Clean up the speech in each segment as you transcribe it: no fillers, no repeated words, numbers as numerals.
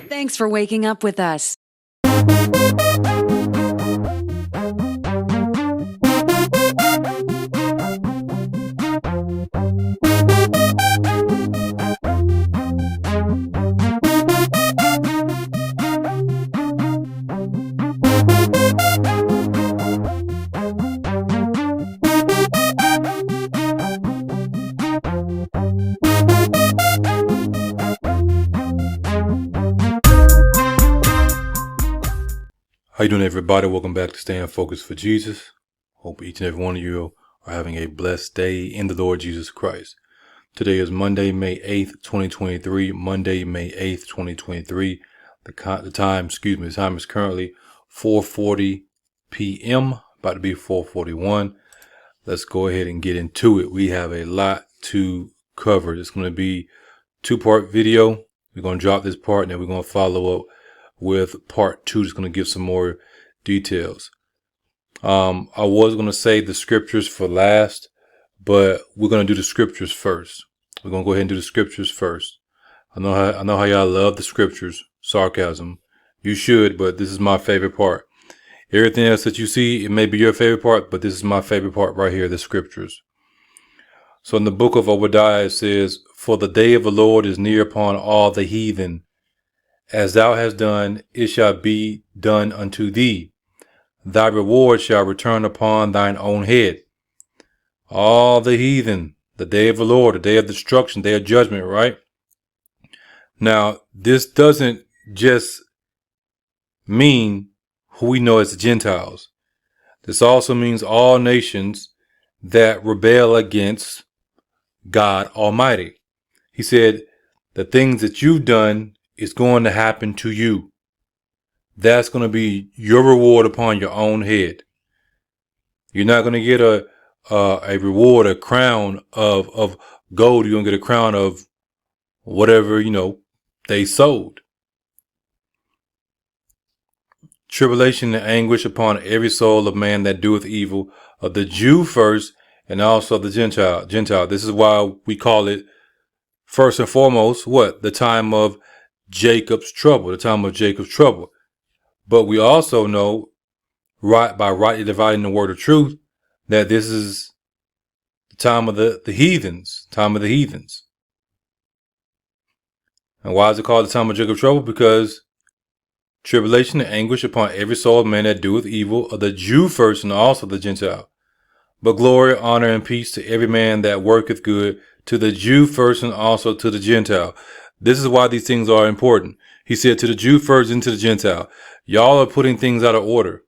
Thanks for waking up with us. How you doing, everybody? Welcome back to Staying Focused for Jesus. Hope each and every one of you are having a blessed day in the Lord Jesus Christ. Today is Monday, May 8th, 2023. Monday, May 8th, 2023. The time is currently 4:40 p.m., about to be 4:41. Let's go ahead and get into it. We have a lot to cover. It's going to be a two-part video. We're going to drop this part and then we're going to follow up with part 2. Just going to give some more details. I was going to say the scriptures for last, but we're going to do the scriptures first. We're going to go ahead and do the scriptures first. I know how y'all love the scriptures. Sarcasm. You should, but this is my favorite part. Everything else that you see, it may be your favorite part, but this is my favorite part right here, the scriptures. So in the book of Obadiah, it says, "For the day of the Lord is near upon all the heathen. As thou hast done, it shall be done unto thee. Thy reward shall return upon thine own head." All the heathen, the day of the Lord, the day of destruction, day of judgment, right? Now, this doesn't just mean who we know as the Gentiles. This also means all nations that rebel against God Almighty. He said, the things that you've done is going to happen to you. That's going to be your reward upon your own head. You're not going to get a reward, a crown of gold. You're going to get a crown of whatever, they sowed. Tribulation and anguish upon every soul of man that doeth evil, of the Jew first, and also of the Gentile. This is why we call it, first and foremost, what? The time of Jacob's trouble, the time of Jacob's trouble. But we also know, right, by rightly dividing the word of truth, that this is the time of the heathens, And why is it called the time of Jacob's trouble? Because tribulation and anguish upon every soul of man that doeth evil, of the Jew first and also the Gentile. But glory, honor, and peace to every man that worketh good, to the Jew first and also to the Gentile. This is why these things are important. He said to the Jew first and to the Gentile. Y'all are putting things out of order.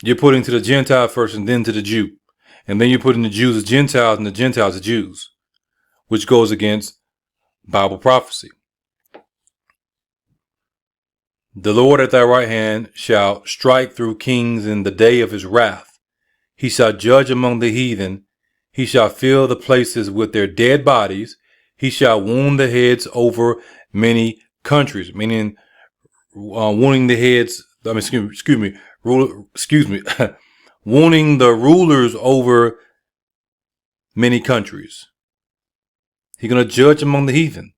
You're putting to the Gentile first and then to the Jew. And then you're putting the Jews as Gentiles and the Gentiles as Jews, which goes against Bible prophecy. The Lord at thy right hand shall strike through kings in the day of his wrath. He shall judge among the heathen. He shall fill the places with their dead bodies. He shall wound the heads over many countries, meaning wounding the heads. Wounding the rulers over many countries. He's going to judge among the heathen.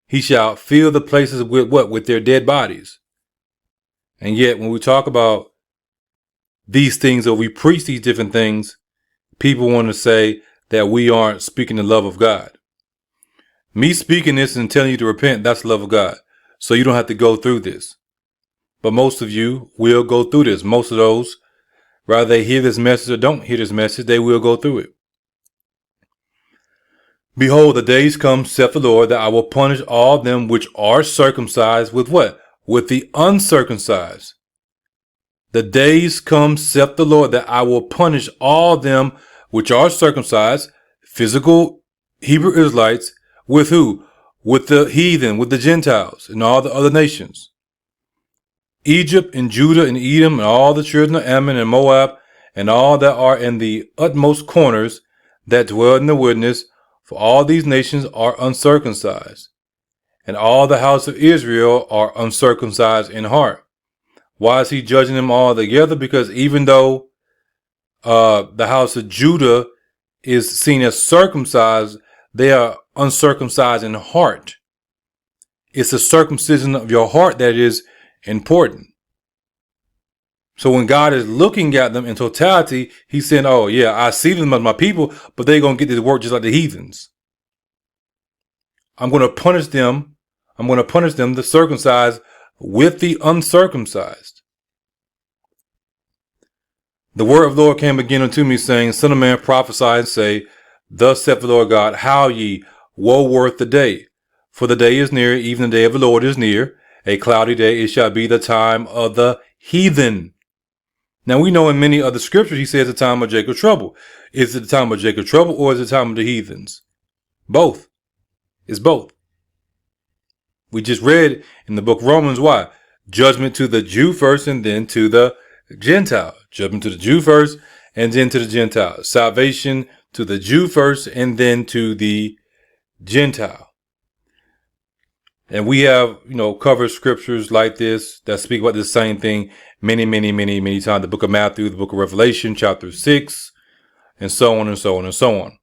He shall fill the places with what? With their dead bodies. And yet, when we talk about these things, or we preach these different things, people want to say that we aren't speaking the love of God. Me speaking this and telling you to repent, that's the love of God. So you don't have to go through this. But most of you will go through this. Most of those, whether they hear this message or don't hear this message, they will go through it. Behold, the days come, saith the Lord, that I will punish all them which are circumcised with what? With the uncircumcised. The days come, saith the Lord, that I will punish all them which are circumcised, physical Hebrew Israelites, with who? With the heathen, with the Gentiles, and all the other nations. Egypt and Judah and Edom and all the children of Ammon and Moab and all that are in the utmost corners that dwell in the wilderness, for all these nations are uncircumcised, and all the house of Israel are uncircumcised in heart. Why is he judging them all together? Because even though the house of Judah is seen as circumcised, they are uncircumcised in heart. It's the circumcision of your heart that is important. So when God is looking at them in totality, he's saying, oh yeah, I see them as my people, but they're going to get this work just like the heathens. I'm going to punish them. I'm going to punish them, the circumcised, with the uncircumcised. The word of the Lord came again unto me, saying, Son of man, prophesy and say, Thus saith the Lord God, How ye, woe worth the day! For the day is near, even the day of the Lord is near. A cloudy day, it shall be the time of the heathen. Now we know in many other scriptures, he says the time of Jacob's trouble. Is it the time of Jacob's trouble or is it the time of the heathens? Both. It's both. We just read in the book of Romans, why? Judgment to the Jew first and then to the Gentile. Judgment to the Jew first and then to the Gentile. Salvation to the Jew first and then to the Gentile. And we have, covered scriptures like this that speak about the same thing many times. The book of Matthew, the book of Revelation, chapter 6, and so on and so on and so on.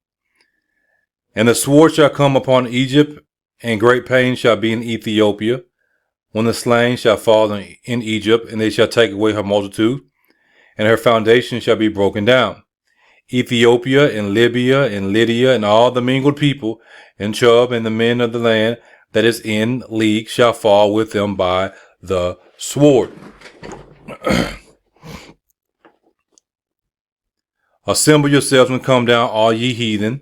And the sword shall come upon Egypt, and great pain shall be in Ethiopia, when the slain shall fall in Egypt, and they shall take away her multitude, and her foundation shall be broken down. Ethiopia and Libya and Lydia and all the mingled people, and Chub and the men of the land that is in league shall fall with them by the sword. Assemble yourselves and come down, all ye heathen.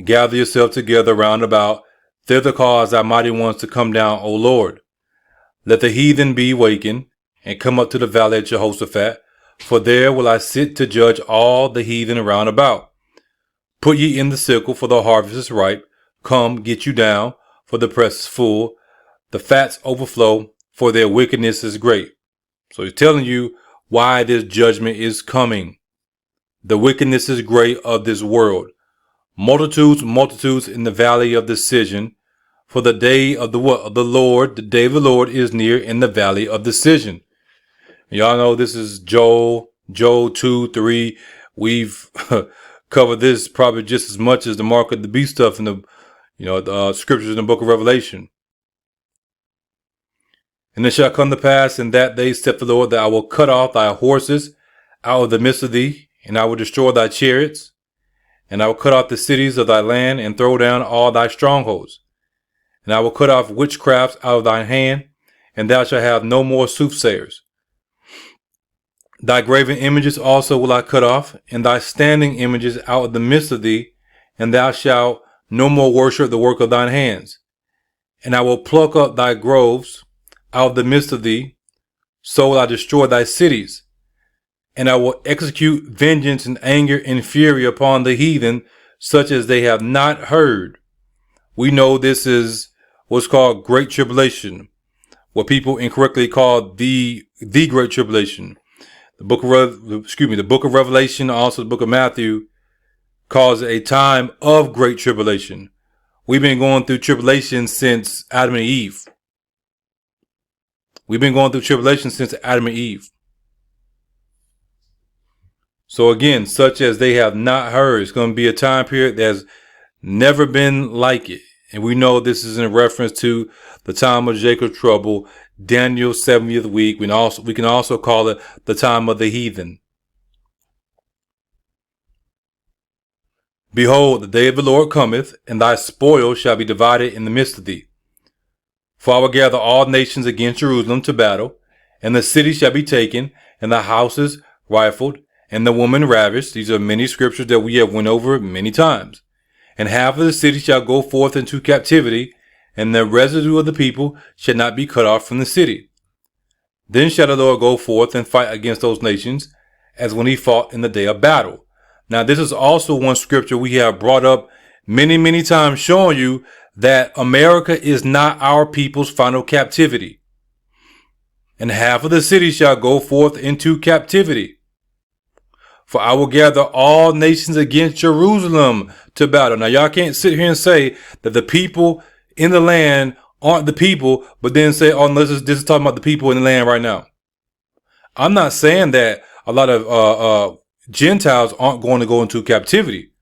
Gather yourselves together round about. Thither cause thy mighty ones to come down, O Lord. Let the heathen be wakened, and come up to the valley of Jehoshaphat. For there will I sit to judge all the heathen round about. Put ye in the sickle, for the harvest is ripe. Come, get you down, for the press is full. The fats overflow, for their wickedness is great. So he's telling you why this judgment is coming. The wickedness is great of this world. Multitudes in the valley of decision. For the day of the Lord, the day of the Lord is near in the valley of decision. Y'all know this is Joel 2:3. We've covered this probably just as much as the mark of the beast stuff in the scriptures in the book of Revelation. And it shall come to pass in that day, saith the Lord, that I will cut off thy horses out of the midst of thee, and I will destroy thy chariots, and I will cut off the cities of thy land, and throw down all thy strongholds. And I will cut off witchcrafts out of thine hand, and thou shalt have no more soothsayers. Thy graven images also will I cut off, and thy standing images out of the midst of thee, and thou shalt no more worship the work of thine hands. And I will pluck up thy groves out of the midst of thee, so will I destroy thy cities. And I will execute vengeance and anger and fury upon the heathen, such as they have not heard. We know this is what's called Great Tribulation, what people incorrectly call the Great Tribulation. The book of Revelation, also the book of Matthew, calls it a time of great tribulation. We've been going through tribulation since Adam and Eve. So again, such as they have not heard, it's going to be a time period that's never been like it. And we know this is in reference to the time of Jacob's trouble, Daniel's 70th week. We can also call it the time of the heathen. Behold, the day of the Lord cometh, and thy spoil shall be divided in the midst of thee. For I will gather all nations against Jerusalem to battle, and the city shall be taken, and the houses rifled, and the woman ravished. These are many scriptures that we have went over many times. And half of the city shall go forth into captivity, and the residue of the people shall not be cut off from the city. Then shall the Lord go forth and fight against those nations, as when he fought in the day of battle. Now, this is also one scripture we have brought up many times, showing you that America is not our people's final captivity. And half of the city shall go forth into captivity. For I will gather all nations against Jerusalem to battle. Now, y'all can't sit here and say that the people in the land aren't the people, but then say, oh, this is talking about the people in the land right now. I'm not saying that a lot of Gentiles aren't going to go into captivity.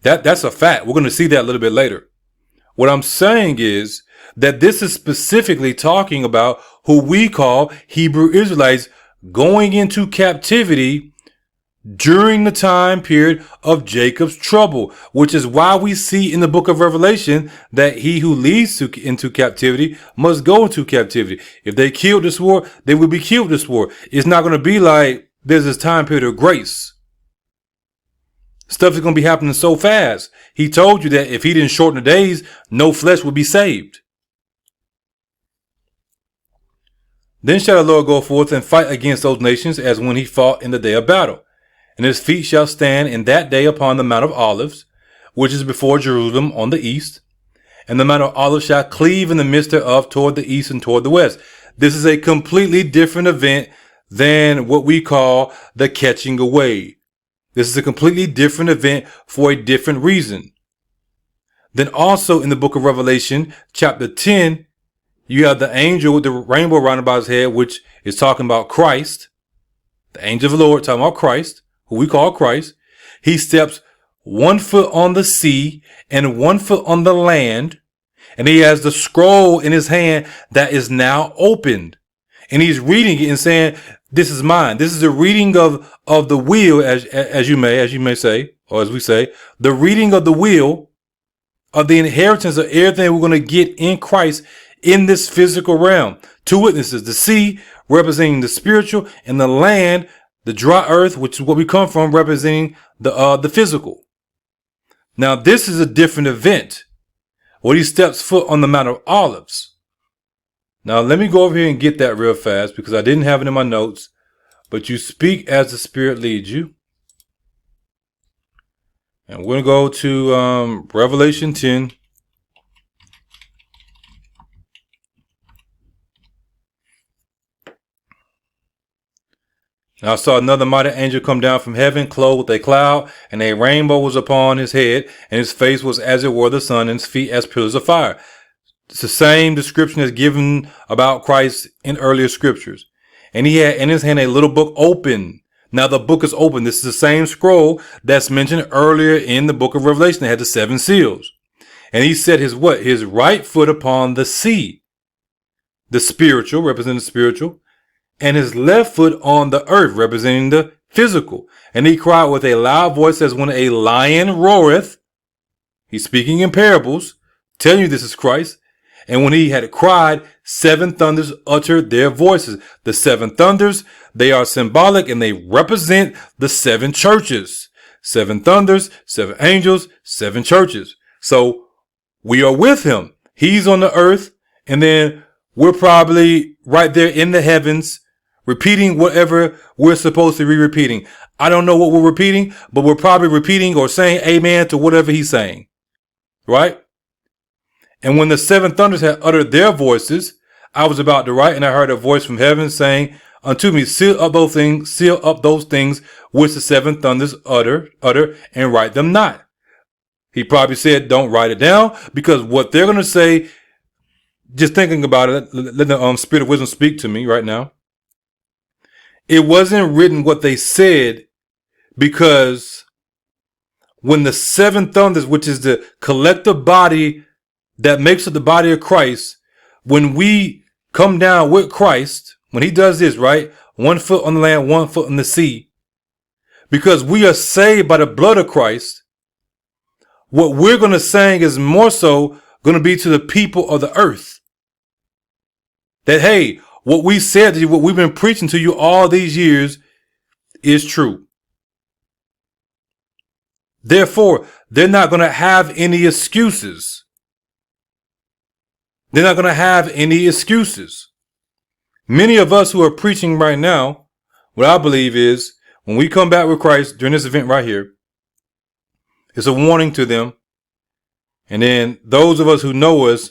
That's a fact. We're going to see that a little bit later. What I'm saying is that this is specifically talking about who we call Hebrew Israelites going into captivity during the time period of Jacob's trouble, which is why we see in the book of Revelation that he who leads into captivity must go into captivity. If they killed this war, they will be killed this war. It's not going to be like there's this time period of grace. Stuff is going to be happening so fast. He told you that if he didn't shorten the days, no flesh would be saved. Then shall the Lord go forth and fight against those nations as when he fought in the day of battle. And his feet shall stand in that day upon the Mount of Olives, which is before Jerusalem on the east. And the Mount of Olives shall cleave in the midst thereof toward the east and toward the west. This is a completely different event than what we call the catching away. This is a completely different event for a different reason. Then also in the book of Revelation, chapter 10, you have the angel with the rainbow around about his head, which is talking about Christ. The angel of the Lord talking about Christ, who we call Christ. He steps 1 foot on the sea and 1 foot on the land. And he has the scroll in his hand that is now opened. And he's reading it and saying, this is mine. This is the reading of the wheel, as you may say, or as we say, the reading of the wheel of the inheritance of everything we're going to get in Christ in this physical realm. 2 witnesses, the sea representing the spiritual and the land, the dry earth, which is what we come from, representing the physical. Now, this is a different event where he steps foot on the Mount of Olives. Now, let me go over here and get that real fast because I didn't have it in my notes. But you speak as the Spirit leads you. And we're going to go to Revelation 10. And I saw another mighty angel come down from heaven, clothed with a cloud, and a rainbow was upon his head, and his face was as it were the sun, and his feet as pillars of fire. It's the same description as given about Christ in earlier scriptures. And he had in his hand a little book open. Now the book is open. This is the same scroll that's mentioned earlier in the book of Revelation. It had the 7 seals. And he set his what? His right foot upon the sea. The spiritual, representing the spiritual. And his left foot on the earth, representing the physical. And he cried with a loud voice as when a lion roareth. He's speaking in parables, telling you this is Christ. And when he had cried, 7 thunders uttered their voices. The 7 thunders, they are symbolic and they represent the 7 churches. 7 thunders, 7 angels, 7 churches. So we are with him. He's on the earth, and then we're probably right there in the heavens, repeating whatever we're supposed to be repeating. I don't know what we're repeating, but we're probably repeating or saying amen to whatever he's saying. Right? And when the 7 thunders had uttered their voices, I was about to write, and I heard a voice from heaven saying unto me, seal up those things which the 7 thunders utter, and write them not. He probably said, don't write it down, because what they're going to say, just thinking about it, let the spirit of wisdom speak to me right now. It wasn't written what they said, because when the 7 thunders, which is the collective body that makes up the body of Christ, when we come down with Christ, when he does this, right? 1 foot on the land, 1 foot in the sea, because we are saved by the blood of Christ, what we're going to sing is more so going to be to the people of the earth. That, hey, what we said to you, what we've been preaching to you all these years is true. Therefore, they're not going to have any excuses. They're not going to have any excuses. Many of us who are preaching right now, what I believe is when we come back with Christ during this event right here, it's a warning to them. And then those of us who know us,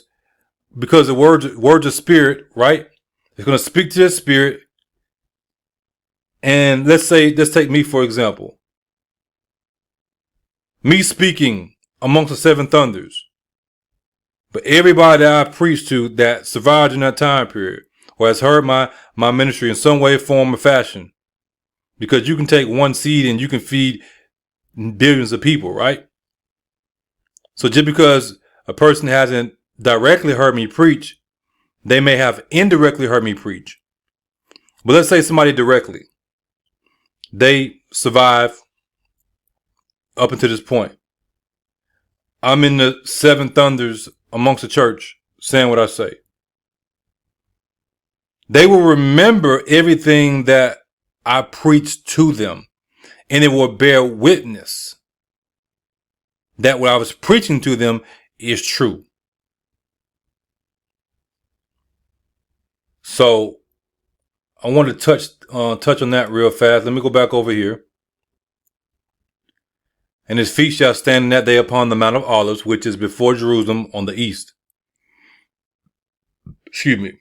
because the words of spirit, right? It's going to speak to their spirit. And let's take me for example. Me speaking amongst the 7 thunders. But everybody that I preached to that survived in that time period or has heard my ministry in some way, form, or fashion, because you can take one seed and you can feed billions of people, right? So just because a person hasn't directly heard me preach, they may have indirectly heard me preach. But let's say somebody directly, they survive up until this point. I'm in the seven thunders amongst the church saying what I say. They will remember everything that I preached to them, and it will bear witness that what I was preaching to them is true. So I want to touch on that real fast. Let me go back over here. And his feet shall stand in that day upon the Mount of Olives, which is before Jerusalem on the east. Excuse me.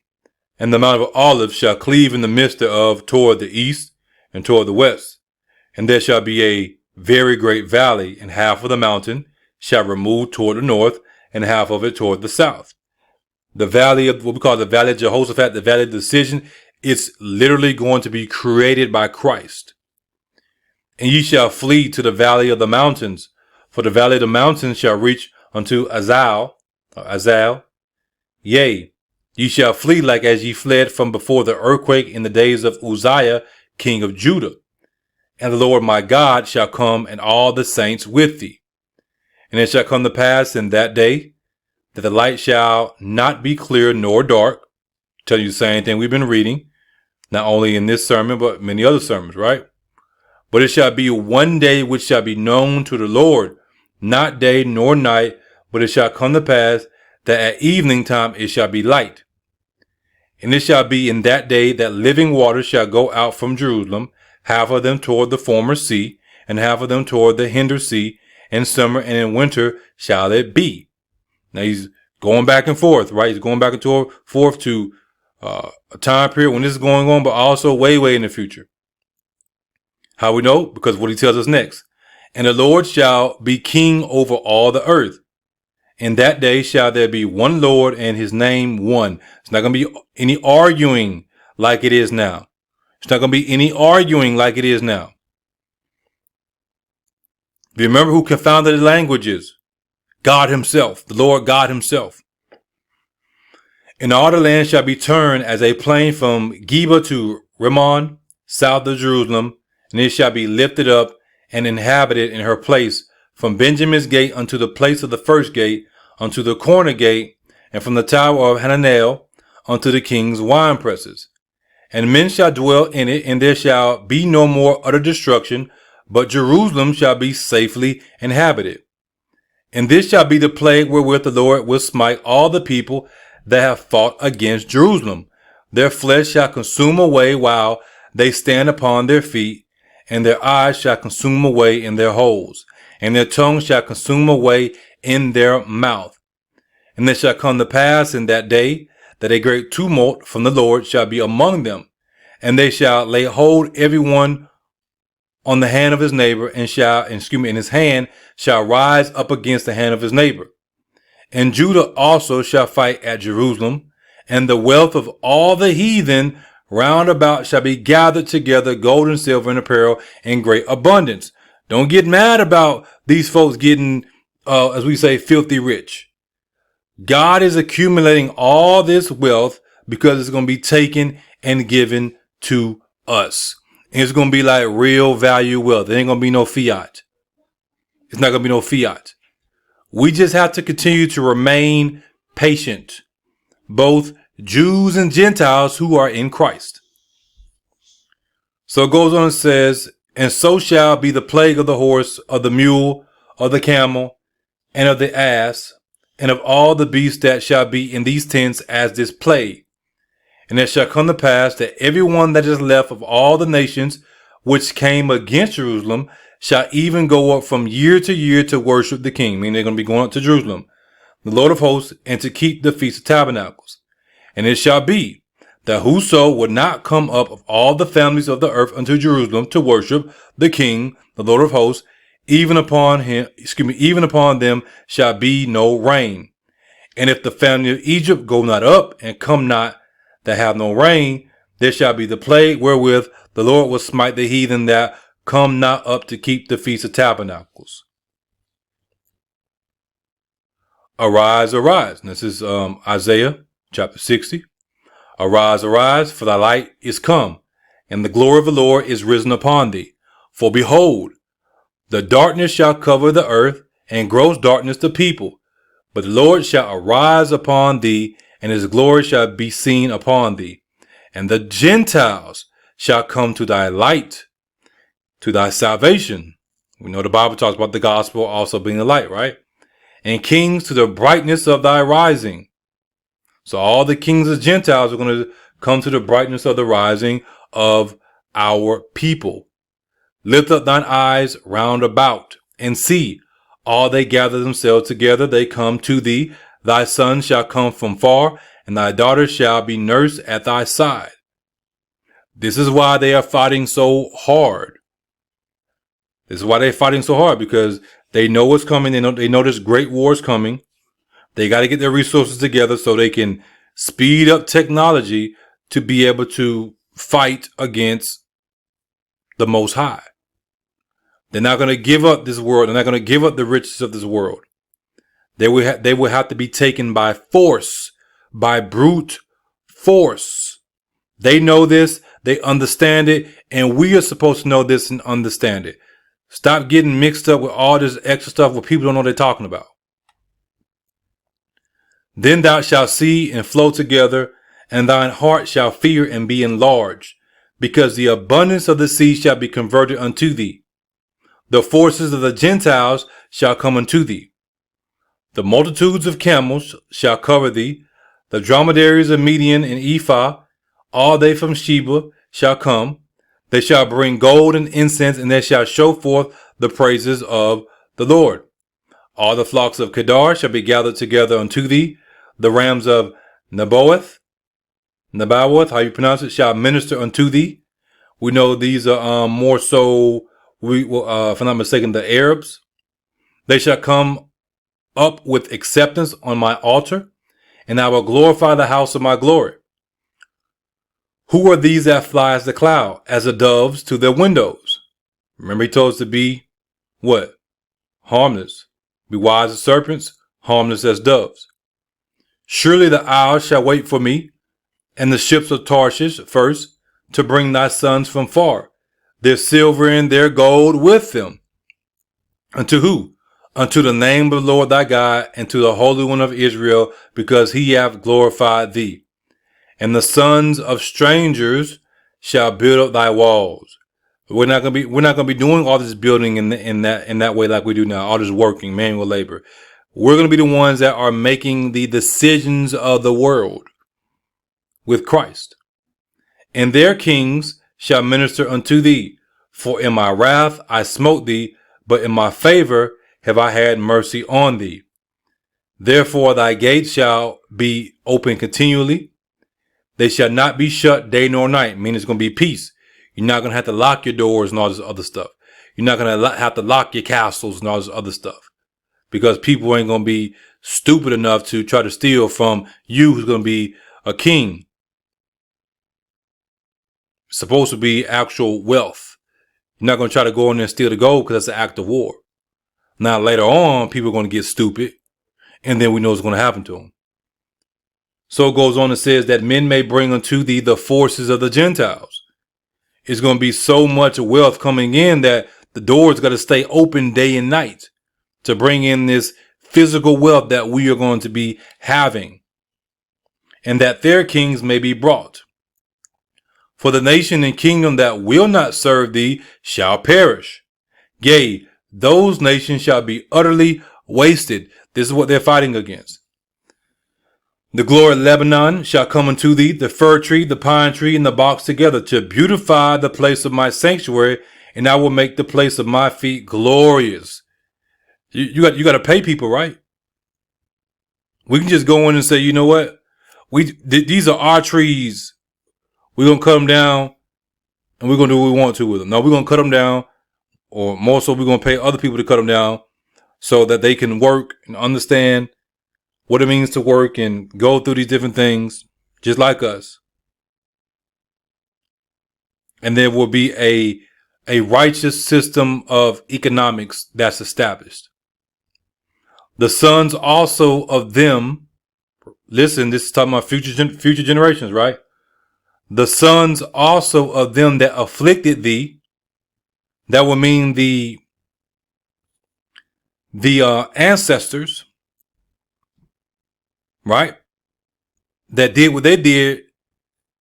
And the Mount of Olives shall cleave in the midst thereof toward the east and toward the west. And there shall be a very great valley, and half of the mountain shall remove toward the north, and half of it toward the south. The valley of what we call the valley of Jehoshaphat, the valley of decision, it's literally going to be created by Christ. And ye shall flee to the valley of the mountains, for the valley of the mountains shall reach unto Azal. Yea, ye shall flee like as ye fled from before the earthquake in the days of Uzziah, king of Judah. And the Lord my God shall come, and all the saints with thee. And it shall come to pass in that day that the light shall not be clear nor dark. Tell you the same thing we've been reading, not only in this sermon, but many other sermons, right? But it shall be one day which shall be known to the Lord, not day nor night, but it shall come to pass that at evening time it shall be light. And it shall be in that day that living waters shall go out from Jerusalem, half of them toward the former sea, and half of them toward the hinder sea. In summer and in winter shall it be. Now he's going back and forth, right? He's going back and forth to a time period when this is going on, but also way in the future. How we know? Because what he tells us next. And the Lord shall be king over all the earth. In that day shall there be one Lord, and his name one. It's not going to be any arguing like it is now. It's not going to be any arguing like it is now. Do you remember who confounded the languages? God himself, the Lord God himself. And all the land shall be turned as a plain from Geba to Rimmon, south of Jerusalem, and it shall be lifted up and inhabited in her place, from Benjamin's gate unto the place of the first gate, unto the corner gate, and from the tower of Hananel unto the king's wine presses. And men shall dwell in it, and there shall be no more utter destruction, but Jerusalem shall be safely inhabited. And this shall be the plague wherewith the Lord will smite all the people that have fought against Jerusalem. Their flesh shall consume away while they stand upon their feet, and their eyes shall consume away in their holes, and their tongue shall consume away in their mouth. And it shall come to pass in that day that a great tumult from the Lord shall be among them, and they shall lay hold every one on the hand of his neighbor, and his hand shall rise up against the hand of his neighbor. And Judah also shall fight at Jerusalem, and the wealth of all the heathen round about shall be gathered together, gold and silver and apparel in great abundance. Don't get mad about these folks getting, as we say, filthy rich. God is accumulating all this wealth because it's going to be taken and given to us. And it's going to be like real value wealth. There ain't going to be no fiat. It's not going to be no fiat. We just have to continue to remain patient, both Jews and Gentiles who are in Christ. So it goes on and says, and so shall be the plague of the horse, of the mule, of the camel, and of the ass, and of all the beasts that shall be in these tents as this plague. And it shall come to pass that every one that is left of all the nations which came against Jerusalem shall even go up from year to year to worship the king. Meaning they're going to be going up to Jerusalem, the Lord of hosts, and to keep the Feast of Tabernacles. And it shall be that whoso would not come up of all the families of the earth unto Jerusalem to worship the king, the Lord of hosts, even upon them shall be no rain. And if the family of Egypt go not up and come not that have no rain, there shall be the plague wherewith The Lord will smite the heathen that come not up to keep the Feast of Tabernacles. Arise, arise. And this is Isaiah chapter 60. Arise, arise, for thy light is come, and the glory of the Lord is risen upon thee. For behold, the darkness shall cover the earth, and gross darkness the people. But the Lord shall arise upon thee, and his glory shall be seen upon thee. And the Gentiles shall come to thy light, to thy salvation. We know the Bible talks about the gospel also being the light, right? And kings to the brightness of thy rising. So all the kings of Gentiles are going to come to the brightness of the rising of our people. Lift up thine eyes round about, and see, all they gather themselves together, they come to thee. Thy son shall come from far, and thy daughter shall be nursed at thy side. This is why they are fighting so hard. This is why they're fighting so hard, because they know what's coming. They know this great war is coming. They got to get their resources together so they can speed up technology to be able to fight against the Most High. They're not going to give up this world. They're not going to give up the riches of this world. They will have to be taken by force, by brute force. They know this. They understand it. And we are supposed to know this and understand it. Stop getting mixed up with all this extra stuff where people don't know what they're talking about. Then thou shalt see and flow together, and thine heart shall fear and be enlarged, because the abundance of the sea shall be converted unto thee. The forces of the Gentiles shall come unto thee. The multitudes of camels shall cover thee. The dromedaries of Midian and Ephah, all they from Sheba, shall come. They shall bring gold and incense, and they shall show forth the praises of the Lord. All the flocks of Kedar shall be gathered together unto thee. The rams of Nebaioth, how you pronounce it, shall minister unto thee. We know these are more so, if I'm not mistaken, the Arabs. They shall come up with acceptance on my altar, and I will glorify the house of my glory. Who are these that fly as the cloud, as the doves to their windows? Remember, he told us to be what? Harmless. Be wise as serpents, harmless as doves. Surely the isles shall wait for me, and the ships of Tarshish first, to bring thy sons from far, their silver and their gold with them. Unto who? Unto the name of the Lord thy God, and to the Holy One of Israel, because he hath glorified thee. And the sons of strangers shall build up thy walls. We're not gonna be doing all this building in that way like we do now, all this working, manual labor. We're going to be the ones that are making the decisions of the world with Christ. And their kings shall minister unto thee. For in my wrath I smote thee, but in my favor have I had mercy on thee. Therefore thy gates shall be open continually. They shall not be shut day nor night, meaning it's going to be peace. You're not going to have to lock your doors and all this other stuff. You're not going to have to lock your castles and all this other stuff. Because people ain't going to be stupid enough to try to steal from you, who's going to be a king. It's supposed to be actual wealth. You're not going to try to go in there and steal the gold because that's an act of war. Now, later on, people are going to get stupid. And then we know what's going to happen to them. So it goes on and says that men may bring unto thee the forces of the Gentiles. It's going to be so much wealth coming in that the doors got to stay open day and night to bring in this physical wealth that we are going to be having, and that their kings may be brought. For the nation and kingdom that will not serve thee shall perish. Yea, those nations shall be utterly wasted. This is what they're fighting against. The glory of Lebanon shall come unto thee, the fir tree, the pine tree, and the box together, to beautify the place of my sanctuary, and I will make the place of my feet glorious. You got to pay people, right? We can just go in and say, you know what? These are our trees. We're going to cut them down, and we're going to do what we want to with them. No, we're going to cut them down, or more so, we're going to pay other people to cut them down so that they can work and understand what it means to work and go through these different things just like us. and there will be a righteous system of economics that's established. The sons also of them, listen, this is talking about future generations, right? The sons also of them that afflicted thee, that will mean the ancestors, right? That did what they did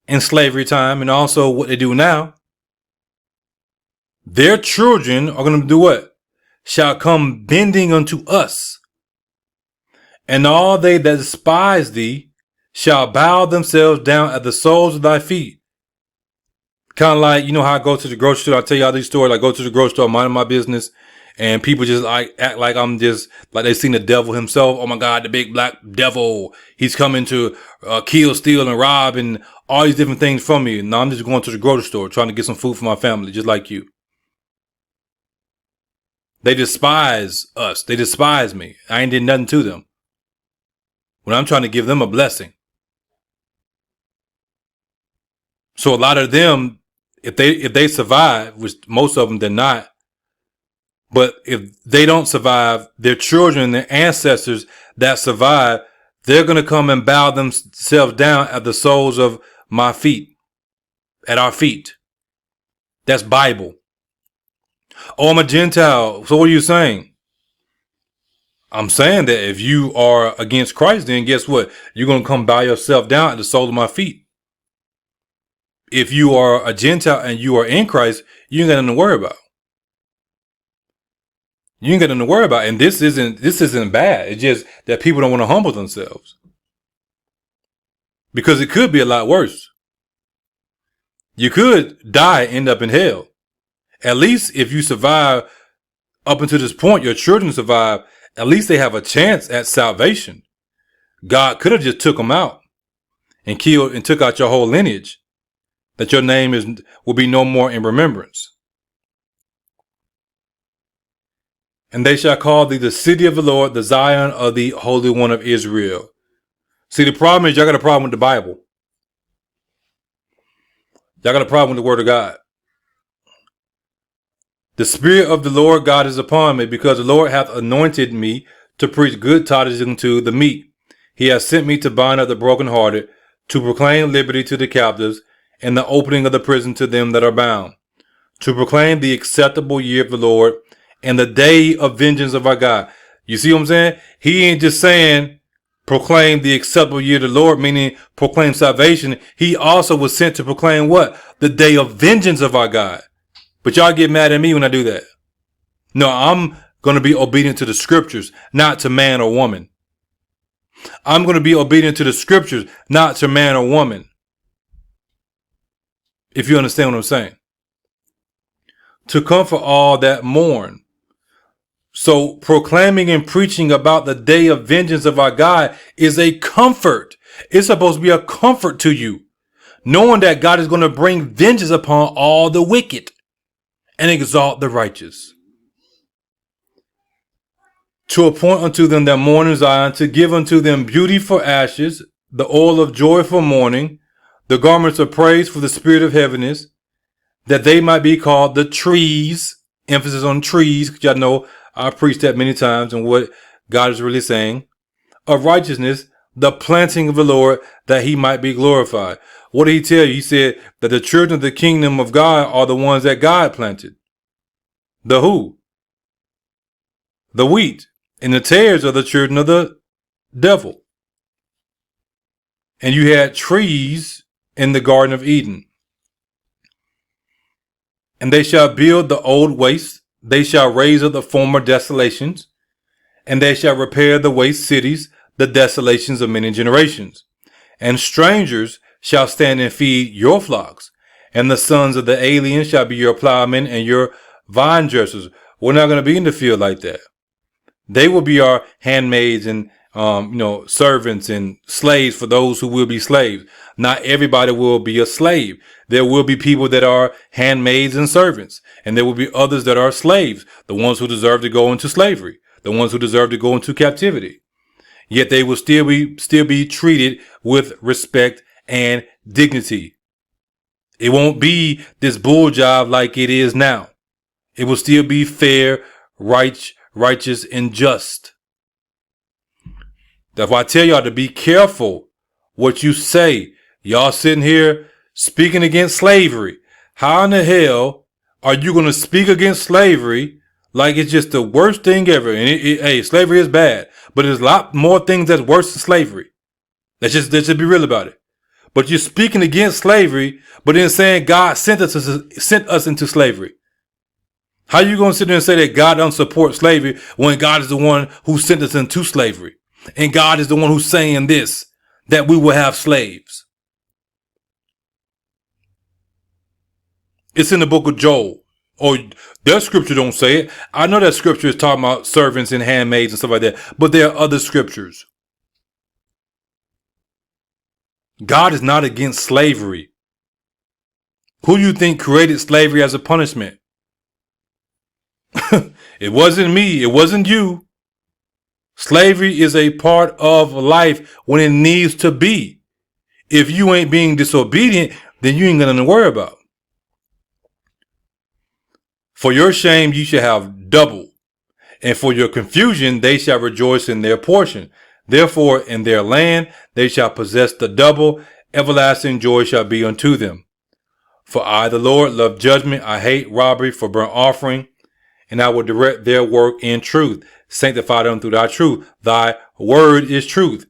in slavery time and also what they do now. Their children are going to do what? Shall come bending unto us. And all they that despise thee shall bow themselves down at the soles of thy feet. Kind of like, you know how I go to the grocery store. I tell you all these stories. I go to the grocery store, minding my business, and people just like act like I'm just like they seen the devil himself. Oh my God, the big black devil. He's coming to kill, steal, and rob, and all these different things from me. Now I'm just going to the grocery store trying to get some food for my family, just like you. They despise us. They despise me. I ain't did nothing to them when I'm trying to give them a blessing. So a lot of them, if they survive, which most of them did not, but if they don't survive, their children, their ancestors that survive, they're going to come and bow themselves down at the soles of my feet, at our feet. That's Bible. Oh, I'm a Gentile. So what are you saying? I'm saying that if you are against Christ, then guess what? You're going to come bow yourself down at the sole of my feet. If you are a Gentile and you are in Christ, you ain't got nothing to worry about. You ain't got nothing to worry about. And this isn't bad. It's just that people don't want to humble themselves. Because it could be a lot worse. You could die, end up in hell. At least if you survive up until this point, your children survive, at least they have a chance at salvation. God could have just took them out and killed and took out your whole lineage, that your name will be no more in remembrance. And they shall call thee the city of the Lord, the Zion of the Holy One of Israel. See, the problem is y'all got a problem with the Bible. Y'all got a problem with the Word of God. The Spirit of the Lord God is upon me, because the Lord hath anointed me to preach good tidings unto the meek. He hath sent me to bind up the brokenhearted, to proclaim liberty to the captives, and the opening of the prison to them that are bound, to proclaim the acceptable year of the Lord, and the day of vengeance of our God. You see what I'm saying? He ain't just saying proclaim the acceptable year of the Lord, meaning proclaim salvation. He also was sent to proclaim what? The day of vengeance of our God. But y'all get mad at me when I do that. No, I'm going to be obedient to the scriptures, not to man or woman. I'm going to be obedient to the scriptures, not to man or woman. If you understand what I'm saying. To comfort all that mourn. So proclaiming and preaching about the day of vengeance of our God is a comfort. It's supposed to be a comfort to you, knowing that God is going to bring vengeance upon all the wicked and exalt the righteous. To appoint unto them that mourn in Zion, to give unto them beauty for ashes, the oil of joy for mourning, the garments of praise for the spirit of heaviness, that they might be called the trees, emphasis on trees, because y'all know I preached that many times, and what God is really saying, of righteousness, the planting of the Lord, that he might be glorified. What did he tell you? He said that the children of the kingdom of God are the ones that God planted. The who? The wheat. And the tares are the children of the devil. And you had trees in the Garden of Eden. And they shall build the old wastes. They shall raise up the former desolations. And they shall repair the waste cities, the desolations of many generations. And strangers shall stand and feed your flocks. And the sons of the aliens shall be your plowmen and your vine dressers. We're not going to be in the field like that. They will be our handmaids and, servants and slaves for those who will be slaves. Not everybody will be a slave. There will be people that are handmaids and servants, and there will be others that are slaves, the ones who deserve to go into slavery, the ones who deserve to go into captivity. Yet they will still be treated with respect and dignity. It won't be this bull job like it is now. It will still be fair, righteous, and just. That's why I tell y'all to be careful what you say. Y'all sitting here speaking against slavery. How in the hell are you going to speak against slavery like it's just the worst thing ever? And hey, slavery is bad, but there's a lot more things that's worse than slavery. Let's just be real about it. But you're speaking against slavery, but then saying God sent us into slavery. How are you going to sit there and say that God doesn't support slavery when God is the one who sent us into slavery? And God is the one who's saying this, that we will have slaves. It's in the book of Joel. Or their scripture don't say it. I know that scripture is talking about servants and handmaids and stuff like that, but there are other scriptures. God is not against slavery. Who do you think created slavery as a punishment? It wasn't me. It wasn't you. Slavery is a part of life when it needs to be. If you ain't being disobedient, then you ain't got nothing to worry about. For your shame, you shall have double. And for your confusion, they shall rejoice in their portion. Therefore, in their land, they shall possess the double. Everlasting joy shall be unto them. For I, the Lord, love judgment. I hate robbery for burnt offering. And I will direct their work in truth. Sanctify them through thy truth. Thy word is truth.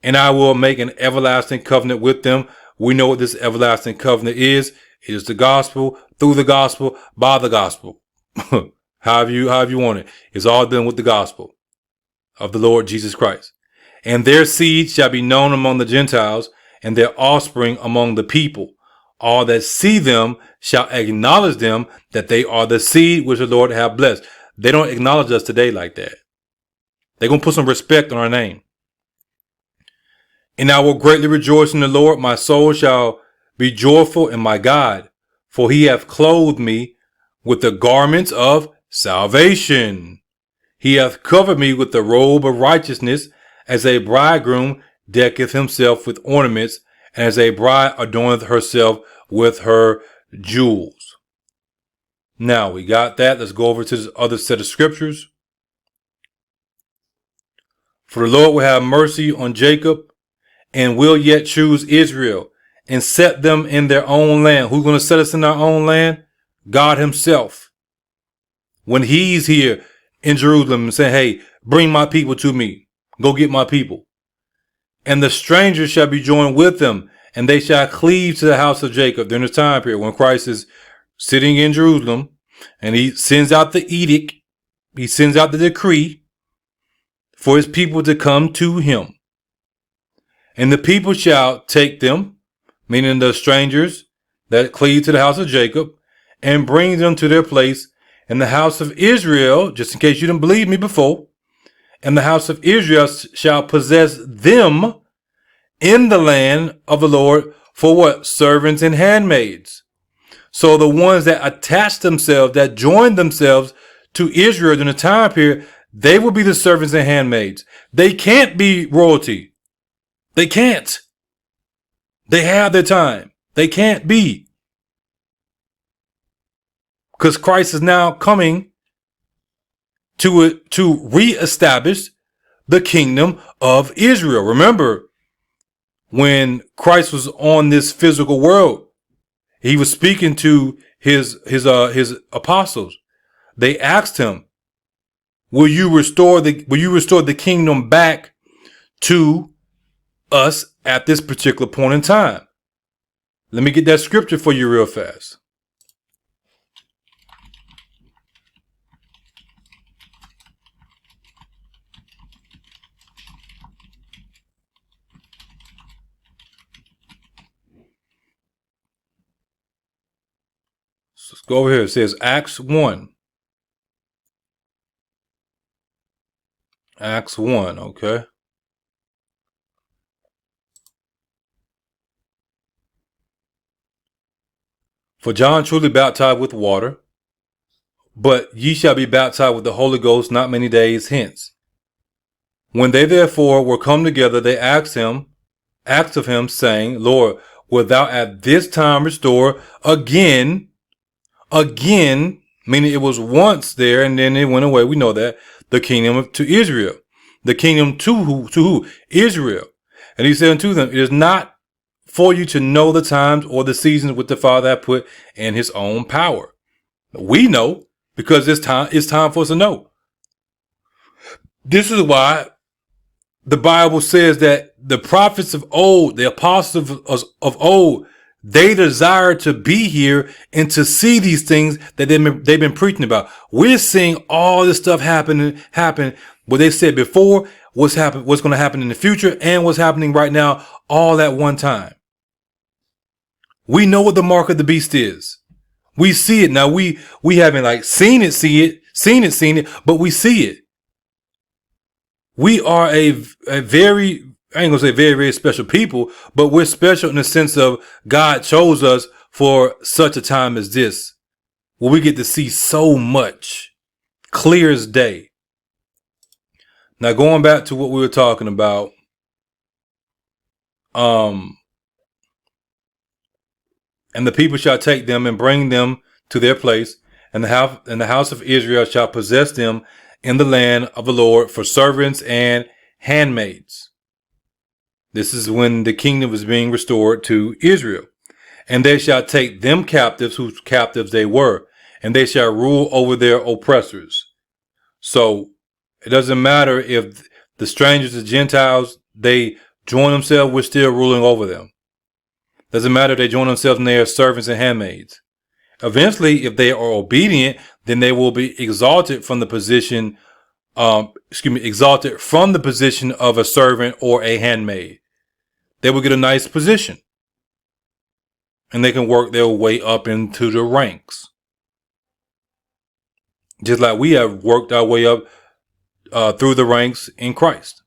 And I will make an everlasting covenant with them. We know what this everlasting covenant is. It is the gospel, through the gospel, by the gospel. however you want it. It's all done with the gospel of the Lord Jesus Christ. And their seed shall be known among the Gentiles, and their offspring among the people. All that see them shall acknowledge them, that they are the seed which the Lord hath blessed. They don't acknowledge us today like that. They're going to put some respect on our name. And I will greatly rejoice in the Lord. My soul shall be joyful in my God, for he hath clothed me with the garments of salvation. He hath covered me with the robe of righteousness, as a bridegroom decketh himself with ornaments, and as a bride adorneth herself with her jewels. Now we got that. Let's go over to this other set of scriptures. For the Lord will have mercy on Jacob, and will yet choose Israel, and set them in their own land. Who's going to set us in our own land? God himself. When he's here in Jerusalem and saying, hey, bring my people to me. Go get my people. And the strangers shall be joined with them, and they shall cleave to the house of Jacob. During the time period when Christ is sitting in Jerusalem, and he sends out the edict, he sends out the decree for his people to come to him. And the people shall take them, meaning the strangers that cleave to the house of Jacob, and bring them to their place in the house of Israel, just in case you didn't believe me before. And the house of Israel shall possess them in the land of the Lord for what? Servants and handmaids. So the ones that attach themselves, that join themselves to Israel during the time period, they will be the servants and handmaids. They can't be royalty. They can't. They have their time. They can't be. Because Christ is now coming to reestablish the kingdom of Israel. Remember, when Christ was on this physical world, he was speaking to his apostles. They asked him, will you restore the kingdom back to us at this particular point in time? Let me get that scripture for you real fast. So let's go over here. It says Acts 1. Acts 1, okay. For John truly baptized with water, but ye shall be baptized with the Holy Ghost not many days hence. When they therefore were come together, they asked of him, saying, Lord, wilt thou at this time restore again, meaning it was once there and then it went away. We know that. The kingdom to Israel. The kingdom to who? Israel. And he said unto them, it is not for you to know the times or the seasons which the Father hath put in his own power. We know because it's time for us to know. This is why the Bible says that the prophets of old, the apostles of old, they desire to be here and to see these things that they've been preaching about. We're seeing all this stuff happen. What they said before, what's going to happen in the future, and what's happening right now, all at one time. We know what the mark of the beast is. We see it now. We haven't seen it, but we see it. We are a very, I ain't gonna say very, very special people, but we're special in the sense of God chose us for such a time as this, where we get to see so much clear as day. Now, going back to what we were talking about, and the people shall take them and bring them to their place, and the house of Israel shall possess them in the land of the Lord for servants and handmaids. This is when the kingdom is being restored to Israel. And they shall take them captives, whose captives they were, and they shall rule over their oppressors. So it doesn't matter if the strangers, the Gentiles, they join themselves, we're still ruling over them. Doesn't matter if they join themselves and they are servants and handmaids. Eventually, if they are obedient, then they will be exalted from the position, exalted from the position of a servant or a handmaid. They will get a nice position. And they can work their way up into the ranks. Just like we have worked our way up through the ranks in Christ.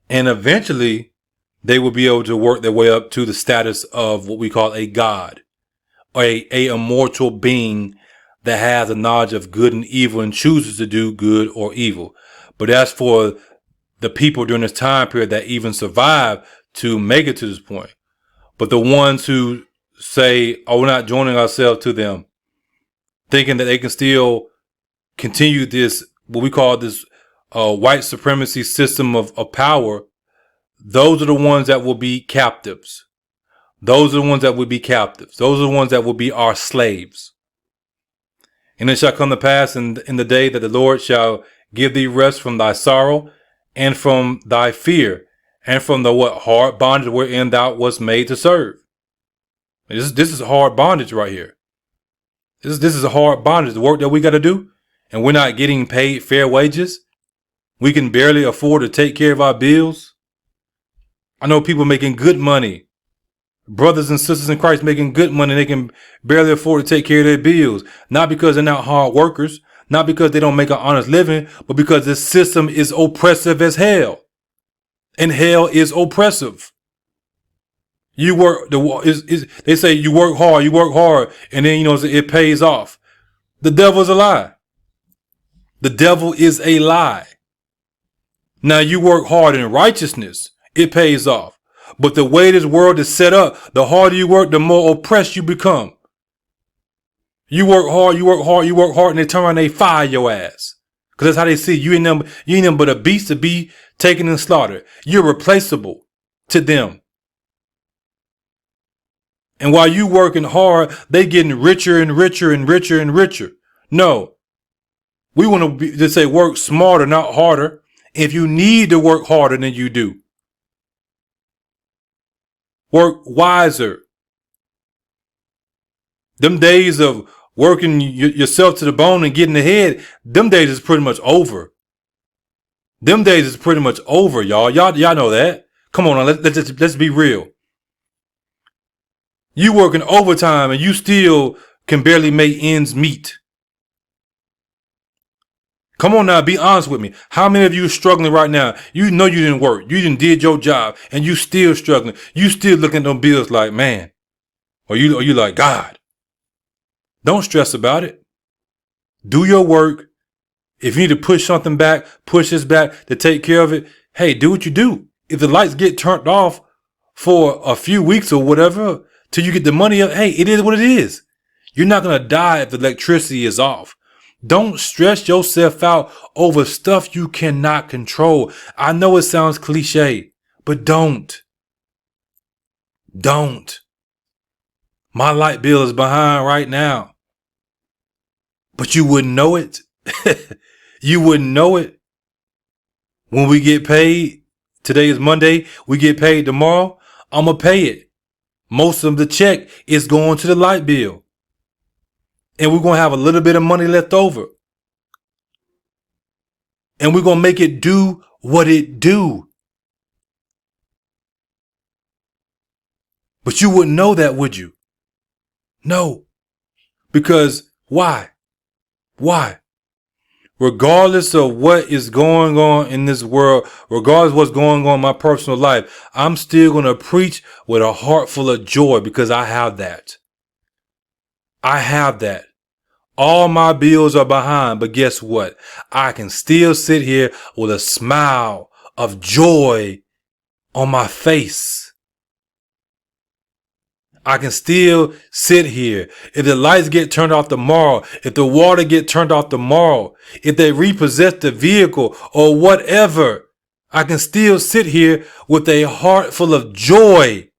And eventually, they will be able to work their way up to the status of what we call a God. Or a immortal being that has a knowledge of good and evil and chooses to do good or evil. But as for the people during this time period that even survive to make it to this point. But the ones who say, oh, we're not joining ourselves to them, thinking that they can still continue this, what we call this white supremacy system of power, those are the ones that will be captives. Those are the ones that will be captives. Those are the ones that will be our slaves. And it shall come to pass in the day that the Lord shall give thee rest from thy sorrow and from thy fear and from the hard bondage wherein thou wast made to serve. This is hard bondage right here. This is a hard bondage, the work that we got to do. And we're not getting paid fair wages. We can barely afford to take care of our bills. I know people making good money. Brothers and sisters in Christ making good money. They can barely afford to take care of their bills. Not because they're not hard workers. Not because they don't make an honest living. But because this system is oppressive as hell. And hell is oppressive. You work, they say you work hard. And then, it pays off. The devil is a lie. The devil is a lie. Now you work hard in righteousness. It pays off. But the way this world is set up, the harder you work, the more oppressed you become. You work hard, and they turn around and they fire your ass. Because that's how they see you. You ain't them but a beast to be taken and slaughtered. You're replaceable to them. And while you working hard, they getting richer and richer and richer and richer. No. We want to say work smarter, not harder. If you need to work harder than you do. Work wiser. Them days of working yourself to the bone and getting ahead, them days is pretty much over. Them days is pretty much over, y'all. Y'all know that. Come on, let's be real. You working overtime and you still can barely make ends meet. Come on now, be honest with me. How many of you are struggling right now? You know you didn't work. You didn't did your job and you still struggling. You still looking at them bills like, man. Or you like, God. Don't stress about it. Do your work. If you need to push something back, push this back to take care of it. Hey, do what you do. If the lights get turned off for a few weeks or whatever till you get the money up. Hey, it is what it is. You're not going to die if the electricity is off. Don't stress yourself out over stuff you cannot control. I know it sounds cliche, but don't. Don't. My light bill is behind right now. But you wouldn't know it. You wouldn't know it. When we get paid, today is Monday, we get paid tomorrow, I'm going to pay it. Most of the check is going to the light bill. And we're going to have a little bit of money left over. And we're going to make it do what it do. But you wouldn't know that, would you? No. Because why? Why? Regardless of what is going on in this world, regardless of what's going on in my personal life, I'm still going to preach with a heart full of joy because I have that. I have that. All my bills are behind, but guess what? I can still sit here with a smile of joy on my face. I can still sit here. If the lights get turned off tomorrow, if the water get turned off tomorrow, if they repossess the vehicle or whatever, I can still sit here with a heart full of joy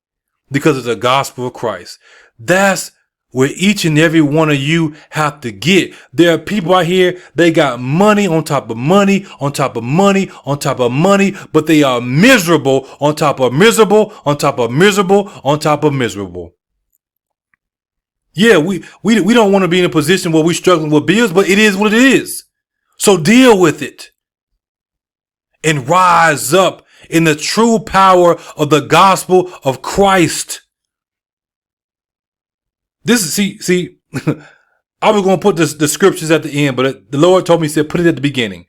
because of the gospel of Christ. That's where each and every one of you have to get. There are people out here, they got money on top of money, on top of money, on top of money, but they are miserable on top of miserable, on top of miserable, on top of miserable. Yeah, we don't want to be in a position where we're struggling with bills, but it is what it is. So deal with it and rise up in the true power of the gospel of Christ. This is, see, I was going to put the scriptures at the end, but the Lord told me, he said, put it at the beginning.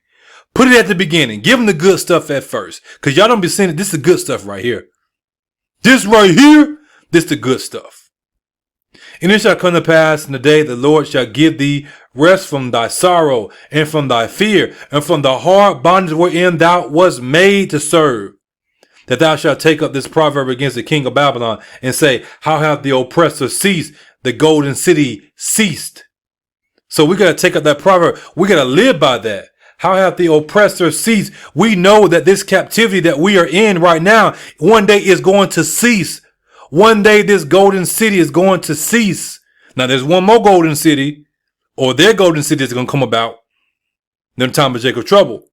Put it at the beginning. Give them the good stuff at first. Because y'all don't be saying it. This is the good stuff right here. This right here, this is the good stuff. And it shall come to pass in the day the Lord shall give thee rest from thy sorrow and from thy fear and from the hard bondage wherein thou wast made to serve. That thou shalt take up this proverb against the king of Babylon and say, how hath the oppressor ceased? The golden city ceased. So we got to take up that proverb. We got to live by that. How hath the oppressor ceased? We know that this captivity that we are in right now, one day is going to cease. One day this golden city is going to cease. Now there's one more golden city, or their golden city is going to come about in the time of Jacob's trouble.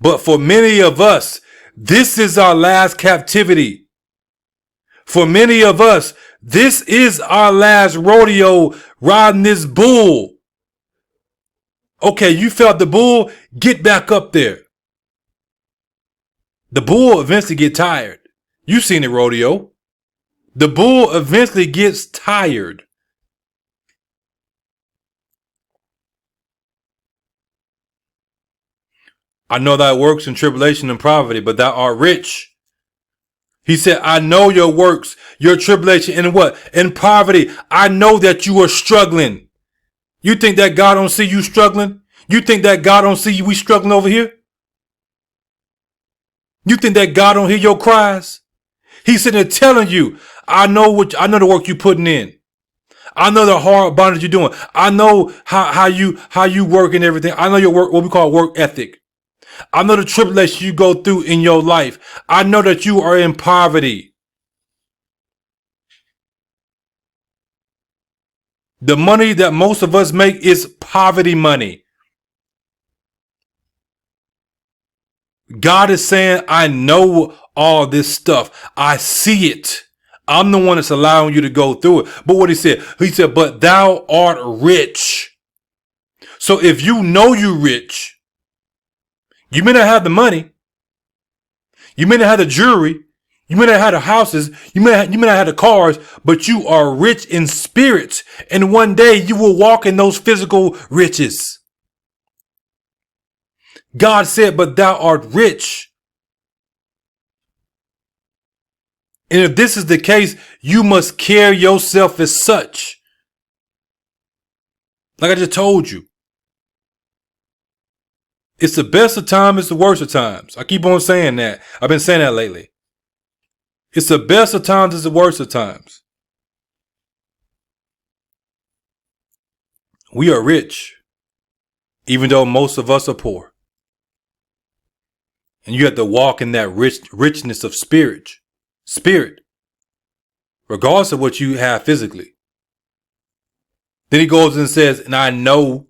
But for many of us, this is our last captivity. For many of us, this is our last rodeo riding this bull. Okay, you felt the bull, get back up there. The bull eventually get tired. You've seen the rodeo. The bull eventually gets tired. I know thy works in tribulation and poverty, but thou art rich. He said, I know your works, your tribulation, and what? In poverty. I know that you are struggling. You think that God don't see you struggling? You think that God don't see you we struggling over here? You think that God don't hear your cries? He's sitting there telling you, I know the work you're putting in. I know the hard bondage you're doing. I know how you work and everything. I know your work, what we call work ethic. I know the tribulation you go through in your life. I know that you are in poverty. The money that most of us make is poverty money. God is saying, I know all this stuff. I see it. I'm the one that's allowing you to go through it. But what he said, but thou art rich. So if you know you're rich, you may not have the money. You may not have the jewelry. You may not have the houses. You may not have the cars, but you are rich in spirit. And one day you will walk in those physical riches. God said, but thou art rich. And if this is the case, you must carry yourself as such. Like I just told you. It's the best of times, it's the worst of times. I keep on saying that. I've been saying that lately. It's the best of times, it's the worst of times. We are rich, even though most of us are poor. And you have to walk in that richness of spirit, regardless of what you have physically. Then he goes and says, and I know,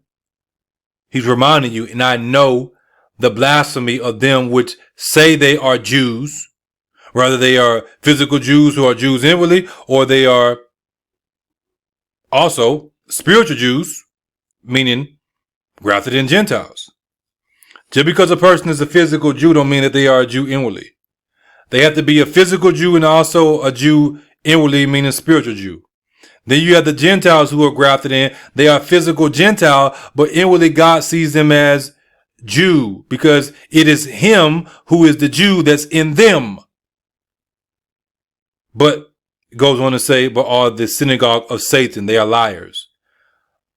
he's reminding you, and I know the blasphemy of them which say they are Jews, whether they are physical Jews who are Jews inwardly, or they are also spiritual Jews, meaning grafted in Gentiles. Just because a person is a physical Jew don't mean that they are a Jew inwardly. They have to be a physical Jew and also a Jew inwardly, meaning spiritual Jew. Then you have the Gentiles who are grafted in. They are physical Gentile, but inwardly God sees them as Jew because it is him who is the Jew that's in them. But it goes on to say, but are the synagogue of Satan. They are liars.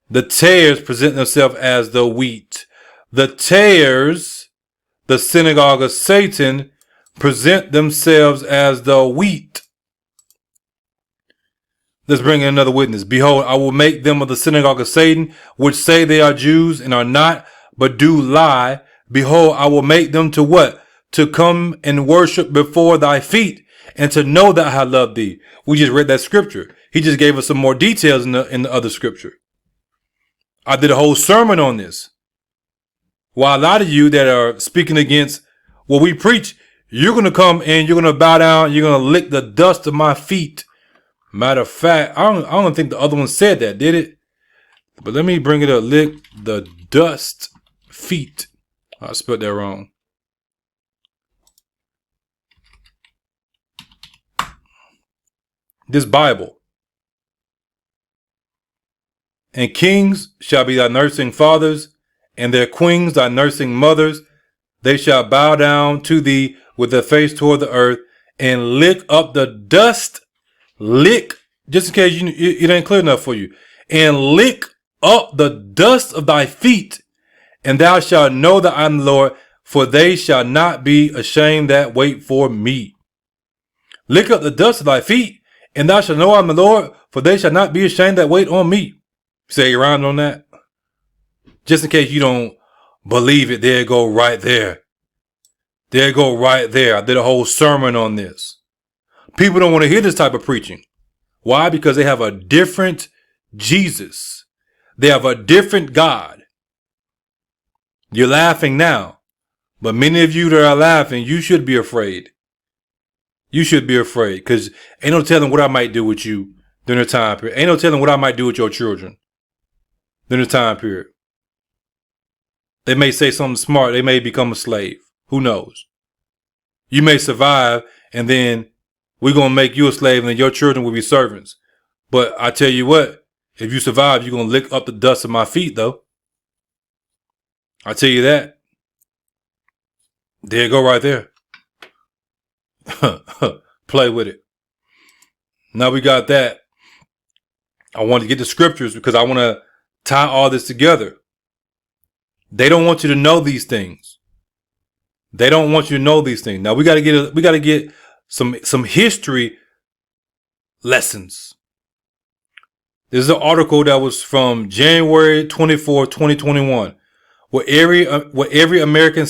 The tares present themselves as the wheat. The tares, the synagogue of Satan, present themselves as the wheat. Let's bring in another witness. Behold, I will make them of the synagogue of Satan, which say they are Jews and are not, but do lie. Behold, I will make them to what? To come and worship before thy feet, and to know that I have loved thee. We just read that scripture. He just gave us some more details in the other scripture. I did a whole sermon on this. While a lot of you that are speaking against what we preach, you're going to come and you're going to bow down. You're going to lick the dust of my feet. Matter of fact, I don't think the other one said that, did it? But let me bring it up. Lick the dust feet. I spelled that wrong. This Bible. And kings shall be thy nursing fathers, and their queens thy nursing mothers. They shall bow down to thee with their face toward the earth, and lick up the dust. Lick, just in case it ain't clear enough for you. And lick up the dust of thy feet, and thou shalt know that I am the Lord, for they shall not be ashamed that wait for me. Lick up the dust of thy feet, and thou shalt know I am the Lord, for they shall not be ashamed that wait on me. Say you around on that? Just in case you don't believe it, there it go right there. There it go right there. I did a whole sermon on this. People don't want to hear this type of preaching. Why? Because they have a different Jesus. They have a different God. You're laughing now, but many of you that are laughing, you should be afraid. You should be afraid because ain't no telling what I might do with you during the time period. Ain't no telling what I might do with your children during the time period. They may say something smart. They may become a slave. Who knows? You may survive and then we're going to make you a slave and then your children will be servants. But I tell you what, if you survive, you're going to lick up the dust of my feet though. I tell you that. There you go right there. Play with it. Now we got that. I want to get the scriptures because I want to tie all this together. They don't want you to know these things. They don't want you to know these things. Now we got to get some history lessons. This is an article that was from January 24, 2021. What every American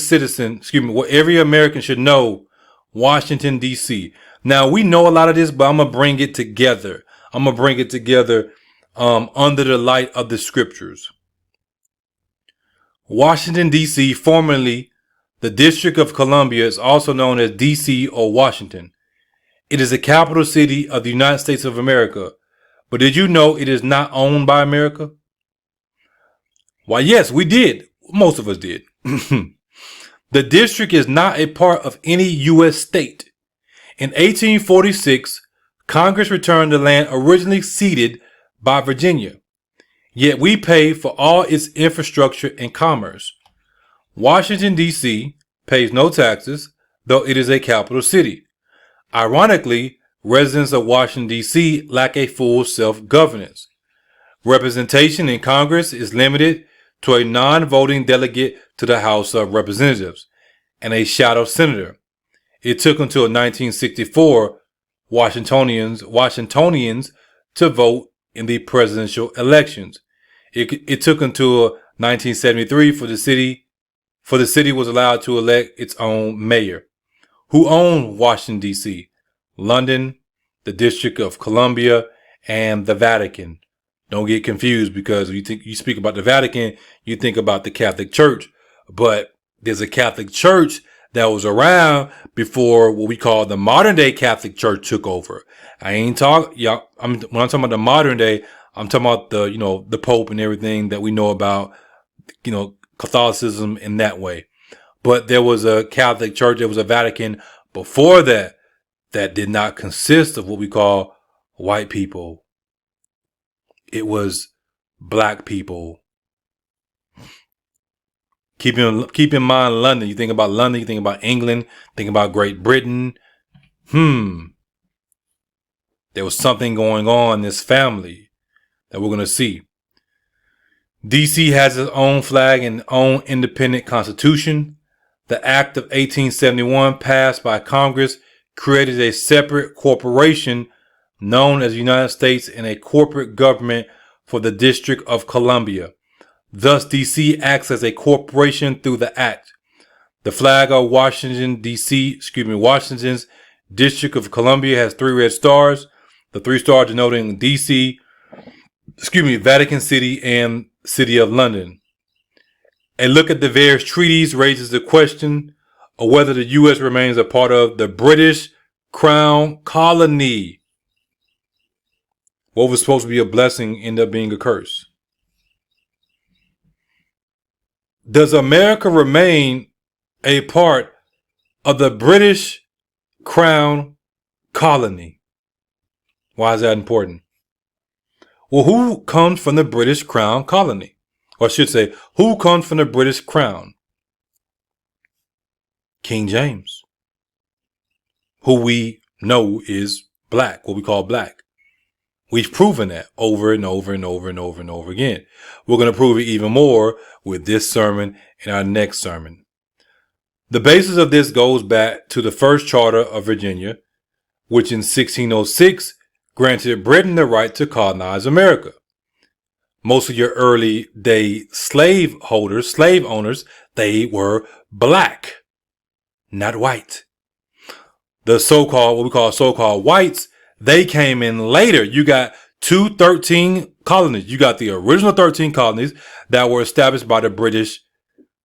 should know, Washington, D.C. Now we know a lot of this, but I'm going to bring it together. I'm going to bring it together under the light of the scriptures. Washington, D.C., formerly the District of Columbia, is also known as D.C. or Washington. It is the capital city of the United States of America. But did you know it is not owned by America? Why, yes, we did. Most of us did. The district is not a part of any U.S. state. In 1846, Congress returned the land originally ceded by Virginia. Yet we pay for all its infrastructure and commerce. Washington, D.C. pays no taxes, though it is a capital city. Ironically, residents of Washington, D.C. lack a full self-governance. Representation in Congress is limited to a non-voting delegate to the House of Representatives and a shadow senator. It took until 1964 Washingtonians to vote in the presidential elections. It took until 1973 for the city was allowed to elect its own mayor. Who owned Washington, D.C.? London, the District of Columbia, and the Vatican. Don't get confused, because when you speak about the Vatican, you think about the Catholic Church. But there's a Catholic Church that was around before what we call the modern day Catholic Church took over. When I'm talking about the modern day, I'm talking about the Pope and everything that we know about, Catholicism in that way. But there was a Catholic Church, there was a Vatican before that did not consist of what we call white people. It was black people. Keep in mind London. You think about London, you think about England, think about Great Britain. There was something going on in this family that we're going to see. DC has its own flag and own independent constitution. The Act of 1871 passed by Congress created a separate corporation known as the United States and a corporate government for the District of Columbia. Thus, DC acts as a corporation through the act. The flag of Washington's District of Columbia has 3 red stars. The 3 stars denoting DC, Vatican City and City of London. A look at the various treaties raises the question of whether the U.S. remains a part of the British Crown Colony. What was supposed to be a blessing ended up being a curse. Does America remain a part of the British Crown Colony? Why is that important? Well, who comes from the British Crown Colony? Or I should say, who comes from the British Crown? King James, who we know is black, what we call black. We've proven that over and over and over and over and over again. We're going to prove it even more with this sermon and our next sermon. The basis of this goes back to the first charter of Virginia, which in 1606 granted Britain the right to colonize America. Most of your early day slave owners, they were black, not white. The what we call so-called whites, they came in later. You got 13 colonies. You got the original 13 colonies that were established by the British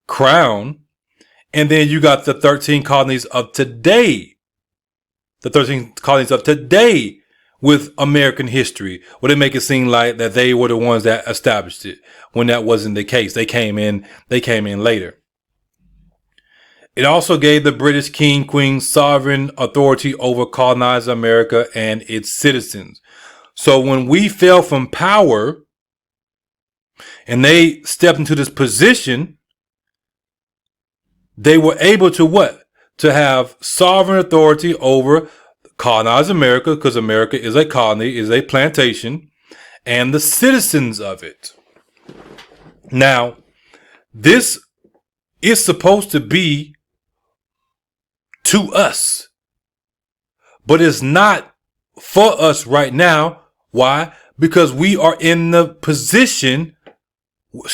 Crown. And then you got the 13 colonies of today. The 13 colonies of today with American history, where they make it seem like that they were the ones that established it, when that wasn't the case. They came in later. It also gave the British king, queen sovereign authority over colonized America and its citizens. So when we fell from power and they stepped into this position, they were able to what? To have sovereign authority over colonized America, because America is a colony, is a plantation, and the citizens of it. Now, this is supposed to be to us, but it's not for us right now. Why? Because we are in the position,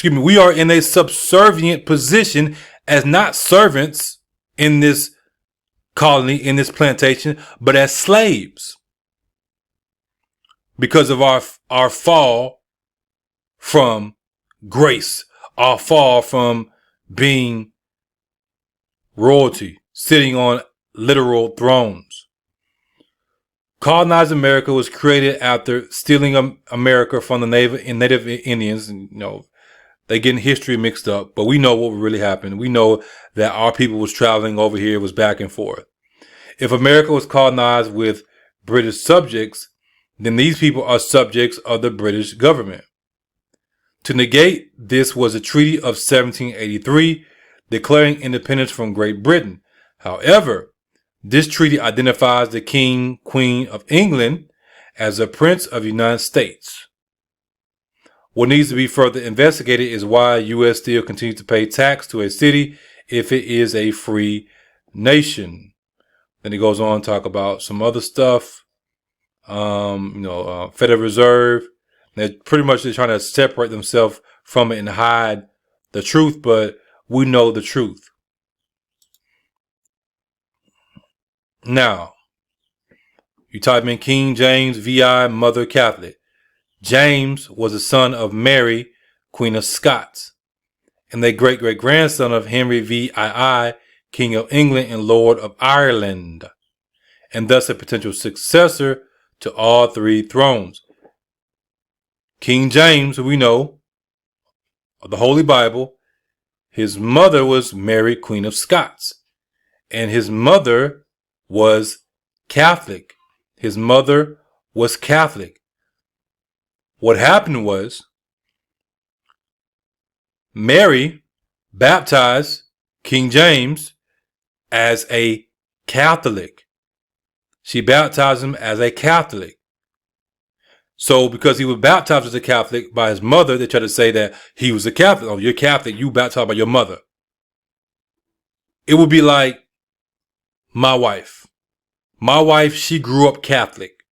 we are in a subservient position as not servants in this colony, in this plantation, but as slaves, because of our fall from grace, our fall from being royalty, sitting on literal thrones. Colonized America was created after stealing America from the native Indians. They getting history mixed up, but we know what really happened. We know that our people was traveling over here, was back and forth. If America was colonized with British subjects, then these people are subjects of the British government. To negate this was a treaty of 1783, declaring independence from Great Britain. However, this treaty identifies the King, Queen of England as a Prince of the United States. What needs to be further investigated is why U.S. still continues to pay tax to a city if it is a free nation. Then he goes on to talk about some other stuff. Federal Reserve. They're pretty much just trying to separate themselves from it and hide the truth, but we know the truth. Now, you type in King James VI Mother Catholic. James was the son of Mary, Queen of Scots, and the great-great-grandson of Henry VII, King of England and Lord of Ireland, and thus a potential successor to all three thrones. King James, who we know, of the Holy Bible, his mother was Mary, Queen of Scots, and his mother was Catholic. His mother was Catholic. What happened was Mary baptized King James as a Catholic. She baptized him as a Catholic. So because he was baptized as a Catholic by his mother, they tried to say that he was a Catholic. Oh, you're Catholic, you baptized by your mother. It would be like my wife. My wife, she grew up Catholic.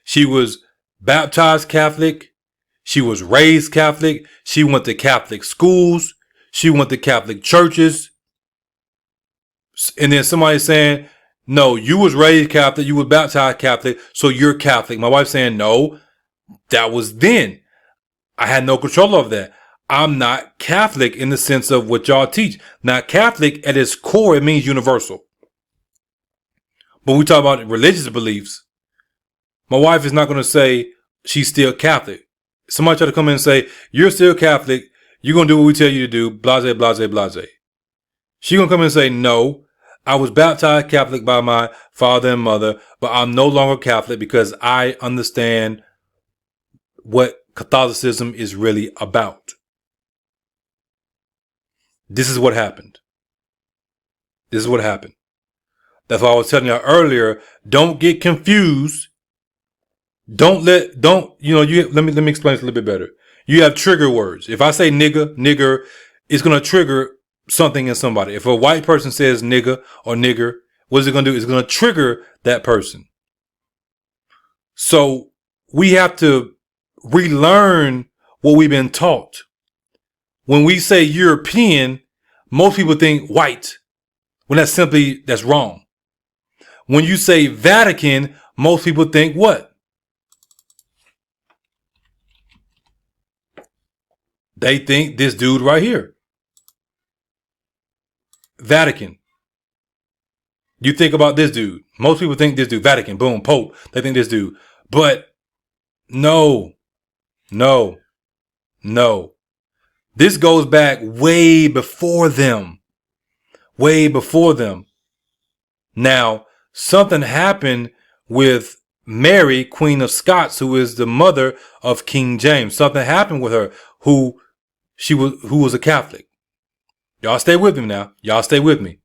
She was baptized Catholic. She was raised Catholic. She went to Catholic schools. She went to Catholic churches. And then somebody saying, no, you was raised Catholic. You was baptized Catholic. So you're Catholic. My wife saying, no, that was then. I had no control of that. I'm not Catholic in the sense of what y'all teach. Now, Catholic at its core, it means universal. But when we talk about religious beliefs, my wife is not going to say she's still Catholic. Somebody try to come in and say, you're still Catholic. You're going to do what we tell you to do. Blase, blase, blase. She's going to come in and say, no, I was baptized Catholic by my father and mother, but I'm no longer Catholic because I understand what Catholicism is really about. This is what happened. This is what happened. That's why I was telling you earlier, don't get confused. Let me explain this a little bit better. You have trigger words. If I say nigger, it's going to trigger something in somebody. If a white person says nigga or nigger, what is it going to do? It's going to trigger that person. So we have to relearn what we've been taught. When we say European, most people think white. When that's wrong. When you say Vatican, most people think what? They think this dude right here. Vatican. You think about this dude. Most people think this dude. Vatican, boom, Pope. They think this dude. But no. This goes back way before them. Way before them. Now, something happened with Mary, Queen of Scots, who is the mother of King James. Something happened with her who was a Catholic. Y'all stay with me now. Y'all stay with me.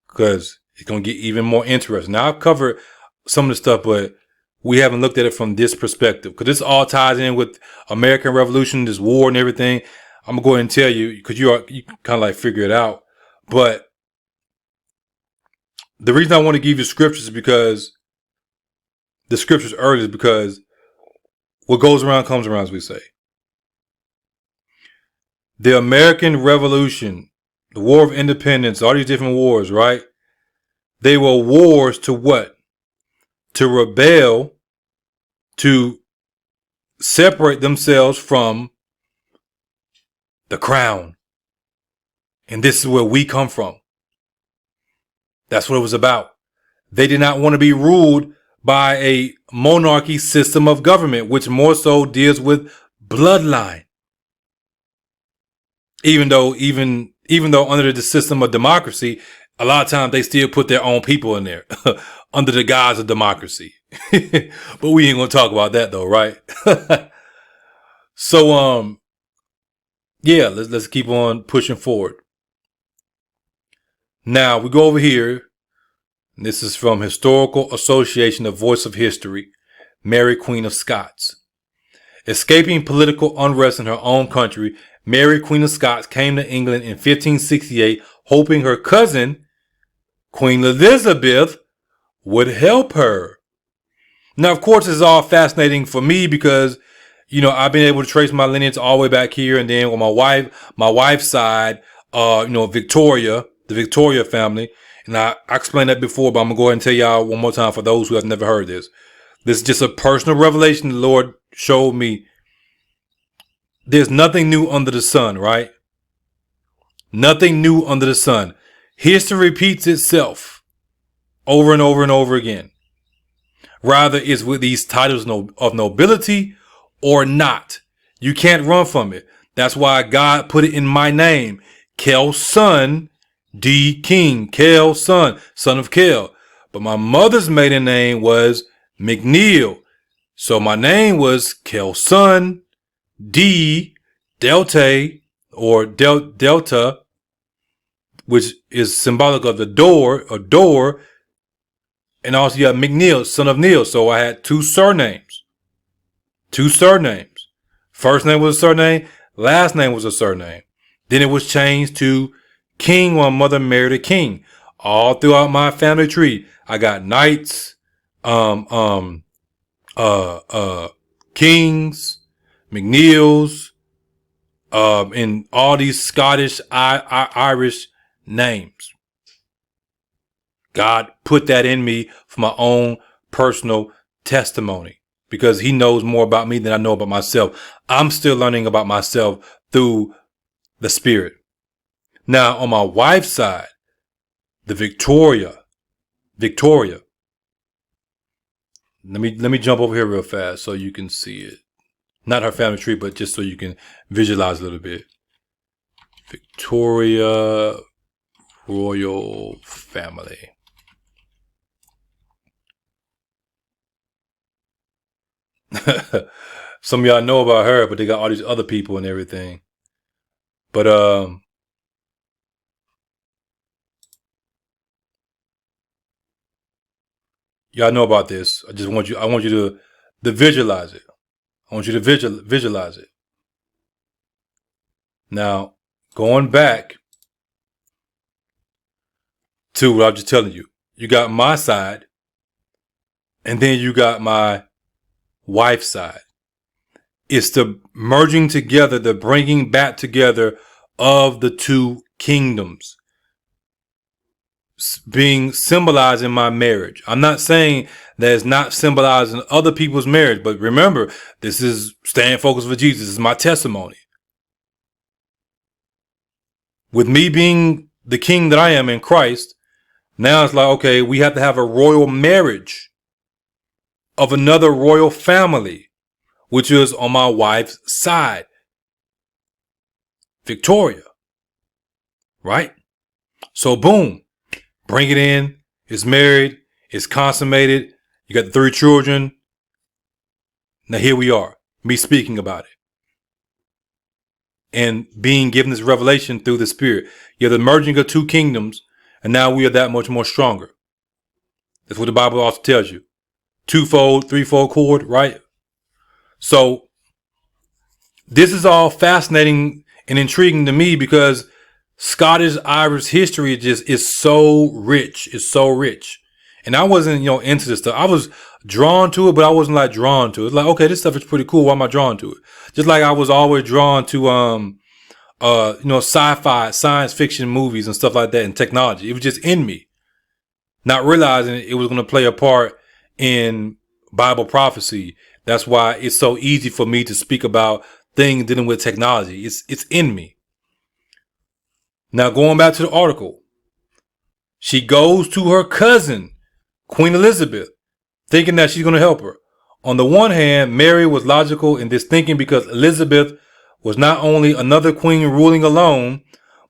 Because it's going to get even more interesting. Now, I've covered some of the stuff, but we haven't looked at it from this perspective. Because this all ties in with American Revolution, this war and everything. I'm going to go ahead and tell you, because you kind of like figure it out. But the reason I want to give you scriptures is because the scriptures early is because what goes around comes around, as we say. The American Revolution, the War of Independence, all these different wars, right? They were wars to what? To rebel, to separate themselves from the crown. And this is where we come from. That's what it was about. They did not want to be ruled by a monarchy system of government, which more so deals with bloodline. Even though under the system of democracy, a lot of times they still put their own people in there under the guise of democracy. But we ain't gonna talk about that though, right? So yeah, let's keep on pushing forward. Now we go over here. This is from Historical Association, the Voice of History, Mary, Queen of Scots. Escaping political unrest in her own country, Mary, Queen of Scots, came to England in 1568, hoping her cousin, Queen Elizabeth, would help her. Now, of course, it's all fascinating for me because, I've been able to trace my lineage all the way back here. And then with my wife's side, Victoria, the Victoria family. And I explained that before, but I'm going to go ahead and tell y'all one more time for those who have never heard this. This is just a personal revelation the Lord showed me. There's nothing new under the sun, right? Nothing new under the sun. History repeats itself over and over and over again. Rather, it's with these titles of nobility or not. You can't run from it. That's why God put it in my name. Kel, son, D. King. Kel, son of Kel. But my mother's maiden name was McNeil. So my name was Kel, son, D. Delta, or Delta, which is symbolic of the door, or door. And also you have McNeil, son of Neil. So I had two surnames. First name was a surname. Last name was a surname. Then it was changed to King when my mother married a king. All throughout my family tree, I got knights, kings, McNeils, and all these Scottish, Irish names. God put that in me for my own personal testimony because he knows more about me than I know about myself. I'm still learning about myself through the Spirit. Now, on my wife's side, the Victoria. Let me jump over here real fast so you can see it. Not her family tree, but just so you can visualize a little bit. Victoria royal family. Some of y'all know about her, but they got all these other people and everything. But y'all know about this. I want you to visualize it. I want you to visualize it. Now, going back to what I was just telling you. You got my side, and then you got my wife's side. It's the merging together, the bringing back together of the two kingdoms being symbolized in my marriage. I'm not saying that it's not symbolized in other people's marriage, but remember, this is staying focused for Jesus. This is my testimony. With me being the king that I am in Christ, now it's like, okay, we have to have a royal marriage of another royal family, which is on my wife's side, Victoria. Right? So boom, bring it in. It's married. It's consummated. You got the 3 children. Now here we are, me speaking about it and being given this revelation through the Spirit. You have the merging of 2 kingdoms, and now we are that much more stronger. That's what the Bible also tells you. 2-fold, 3-fold cord, right? So this is all fascinating and intriguing to me because Scottish Irish history is so rich. It's so rich. And I wasn't, into this stuff. I was drawn to it, but I wasn't like drawn to it. It's like, okay, this stuff is pretty cool. Why am I drawn to it? Just like I was always drawn to, sci-fi, science fiction movies and stuff like that and technology. It was just in me. Not realizing it was going to play a part in Bible prophecy. That's why it's so easy for me to speak about things dealing with technology. It's in me. Now, going back to the article, she goes to her cousin, Queen Elizabeth, thinking that she's going to help her. On the one hand, Mary was logical in this thinking because Elizabeth was not only another queen ruling alone,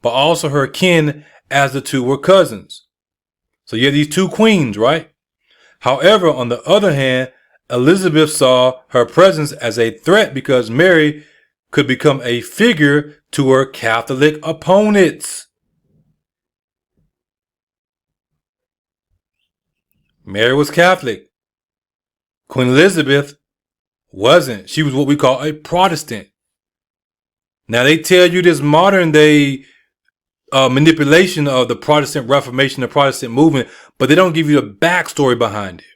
but also her kin as the 2 were cousins. So you have these 2 queens, right? However, on the other hand, Elizabeth saw her presence as a threat because Mary could become a figure to her Catholic opponents. Mary was Catholic. Queen Elizabeth wasn't. She was what we call a Protestant. Now they tell you this modern day manipulation of the Protestant Reformation, the Protestant movement, but they don't give you the backstory behind it.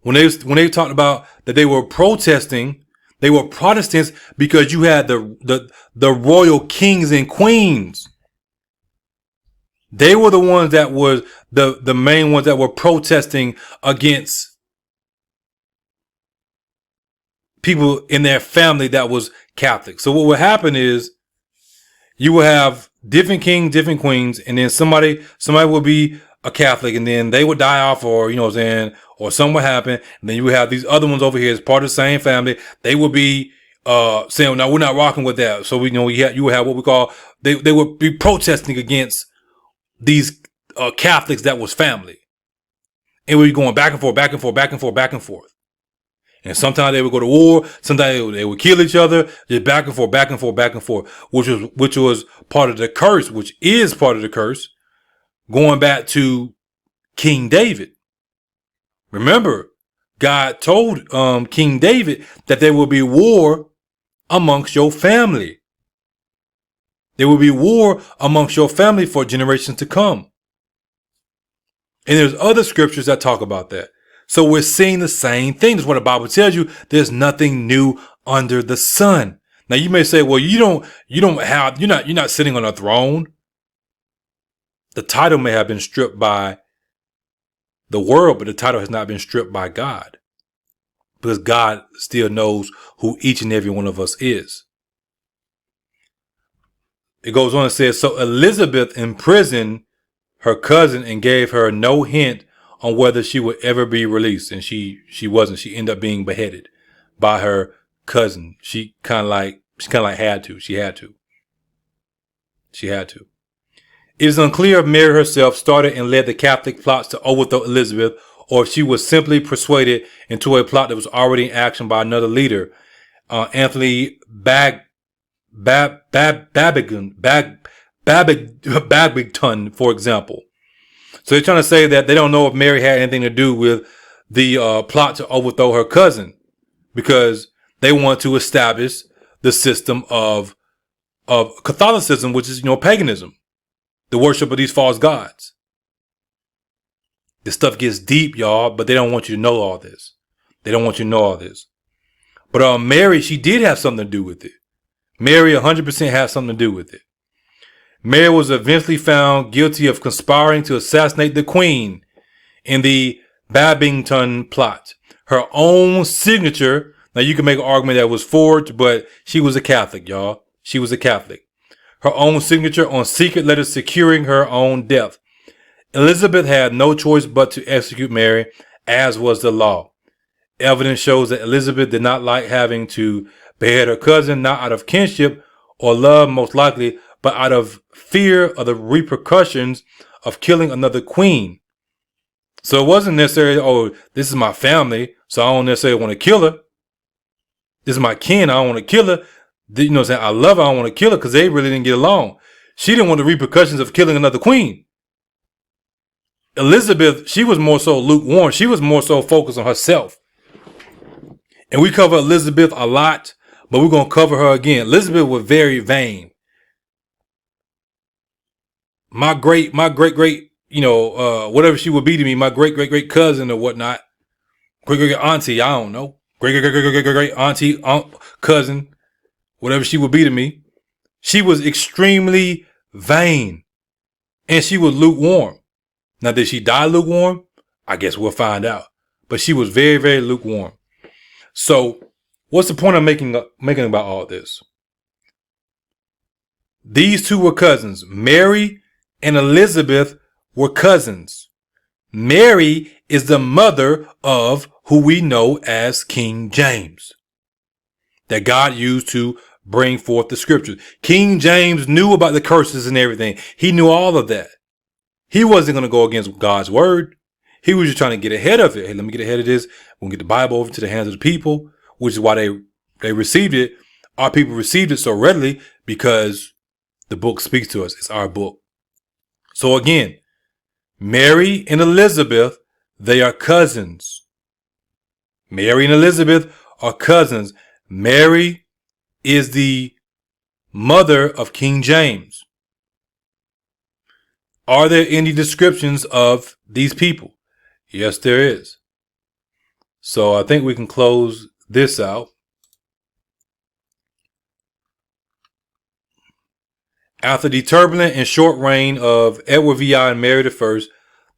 When they talked about that they were protesting, they were Protestants because you had the royal kings and queens. They were the ones that was the main ones that were protesting against people in their family that was Catholic. So what would happen is you will have different kings, different queens, and then somebody will be a Catholic, and then they would die off, or you know what I'm saying, or something would happen, and then you would have these other ones over here as part of the same family. They would be saying, "No, we're not rocking with that." So you would have what we call they would be protesting against these Catholics that was family, and we'd be going back and forth, back and forth, back and forth, back and forth. And sometimes they would go to war. Sometimes they would kill each other. Just back and forth, back and forth, back and forth. Which was part of the curse, which is part of the curse, going back to King David. Remember, God told King David that there will be war amongst your family. There will be war amongst your family for generations to come. And there's other scriptures that talk about that. So we're seeing the same thing. That's what the Bible tells you. There's nothing new under the sun. Now you may say, well, you're not sitting on a throne. The title may have been stripped by the world, but the title has not been stripped by God, because God still knows who each and every one of us is. It goes on and says, so Elizabeth imprisoned her cousin and gave her no hint on whether she would ever be released. And she wasn't. She ended up being beheaded by her cousin. She kind of like had to. She had to. It is unclear if Mary herself started and led the Catholic plots to overthrow Elizabeth, or if she was simply persuaded into a plot that was already in action by another leader, Anthony Babington, for example. So they're trying to say that they don't know if Mary had anything to do with the plot to overthrow her cousin, because they want to establish the system of Catholicism, which is, paganism, the worship of these false gods. This stuff gets deep, y'all, but they don't want you to know all this. But Mary, she did have something to do with it. Mary 100% had something to do with it. Mary was eventually found guilty of conspiring to assassinate the queen in the Babington plot. Her own signature. Now you can make an argument that was forged, but she was a Catholic, y'all. She was a Catholic. Her own signature on secret letters securing her own death. Elizabeth had no choice but to execute Mary, as was the law. Evidence shows that Elizabeth did not like having to behead her cousin, not out of kinship or love, most likely, but out of fear of the repercussions of killing another queen. So it wasn't necessarily, oh, this is my family, so I don't necessarily want to kill her. This is my kin, I don't want to kill her. You know what I'm saying? I love her, I don't want to kill her, because they really didn't get along. She didn't want the repercussions of killing another queen. Elizabeth, she was more so lukewarm. She was more so focused on herself. And we cover Elizabeth a lot, but we're going to cover her again. Elizabeth was very vain. My great, whatever she would be to me, my great cousin or whatnot, great auntie, I don't know, great auntie, cousin, whatever she would be to me, she was extremely vain, and she was lukewarm. Now, did she die lukewarm? I guess we'll find out. But she was very, very lukewarm. So, what's the point I'm making about all this? These two were cousins. Mary and Elizabeth were cousins. Mary is the mother of who we know as King James, that God used to bring forth the scriptures. King James knew about the curses and everything. He knew all of that. He wasn't going to go against God's word. He was just trying to get ahead of it. Hey, let me get ahead of this. We'll get the Bible over to the hands of the people, which is why they received it. Our people received it so readily because the book speaks to us. It's our book. So again, Mary and Elizabeth, they are cousins. Mary and Elizabeth are cousins. Mary is the mother of King James. Are there any descriptions of these people? Yes, there is. So I think we can close this out. After the turbulent and short reign of Edward VI and Mary I,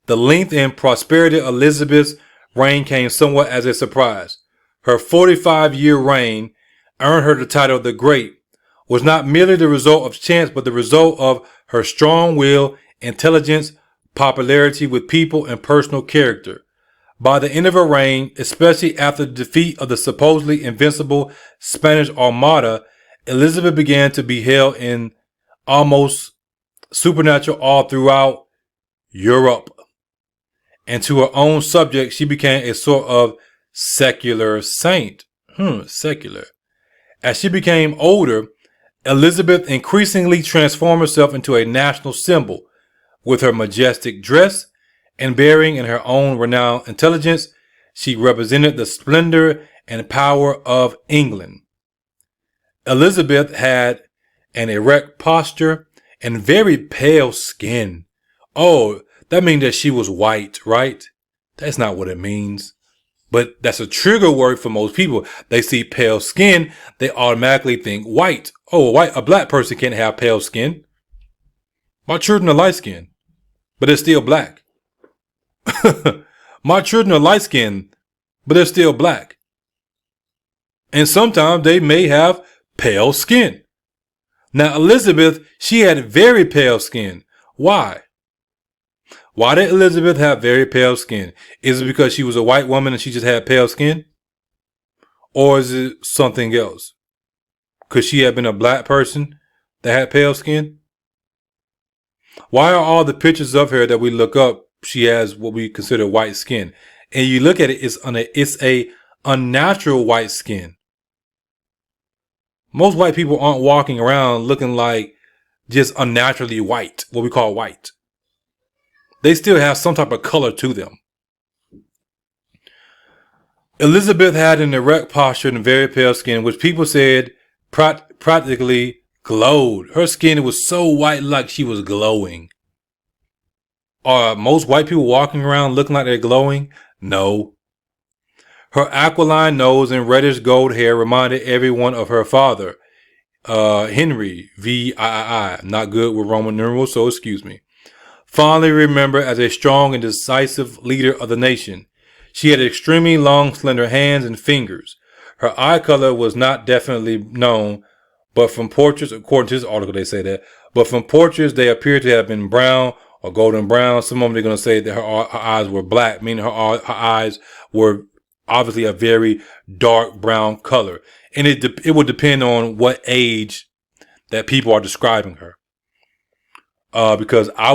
the length and prosperity of Elizabeth's reign came somewhat as a surprise. Her 45-year reign earned her the title the Great, was not merely the result of chance, but the result of her strong will, intelligence, popularity with people, and personal character. By the end of her reign, especially after the defeat of the supposedly invincible Spanish Armada, Elizabeth began to be held in almost supernatural awe throughout Europe. And to her own subjects, she became a sort of secular saint. Secular. As she became older, Elizabeth increasingly transformed herself into a national symbol. With her majestic dress and bearing and her own renowned intelligence, she represented the splendor and power of England. Elizabeth had an erect posture and very pale skin. Oh, that means that she was white, right? That's not what it means. But that's a trigger word for most people. They see pale skin, they automatically think white. Oh, a black person can't have pale skin. My children are light skinned, but they're still black. My children are light skinned, but they're still black. And sometimes they may have pale skin. Now, Elizabeth, she had very pale skin. Why? Why did Elizabeth have very pale skin? Is it because she was a white woman and she just had pale skin? Or is it something else? Could she have been a black person that had pale skin? Why are all the pictures of her that we look up, she has what we consider white skin? And you look at it, it's a unnatural white skin. Most white people aren't walking around looking like just unnaturally white, what we call white. They still have some type of color to them. Elizabeth had an erect posture and very pale skin, which people said practically glowed. Her skin was so white like she was glowing. Are most white people walking around looking like they're glowing? No. Her aquiline nose and reddish gold hair reminded everyone of her father, Henry VII. Not good with Roman numerals, so excuse me. Fondly remembered as a strong and decisive leader of the nation. She had extremely long, slender hands and fingers. Her eye color was not definitely known, but from portraits, according to this article, they say that, but from portraits, they appear to have been brown or golden brown. Some of them are going to say that her eyes were black, meaning her eyes were obviously a very dark brown color. And it would depend on what age that people are describing her. Because I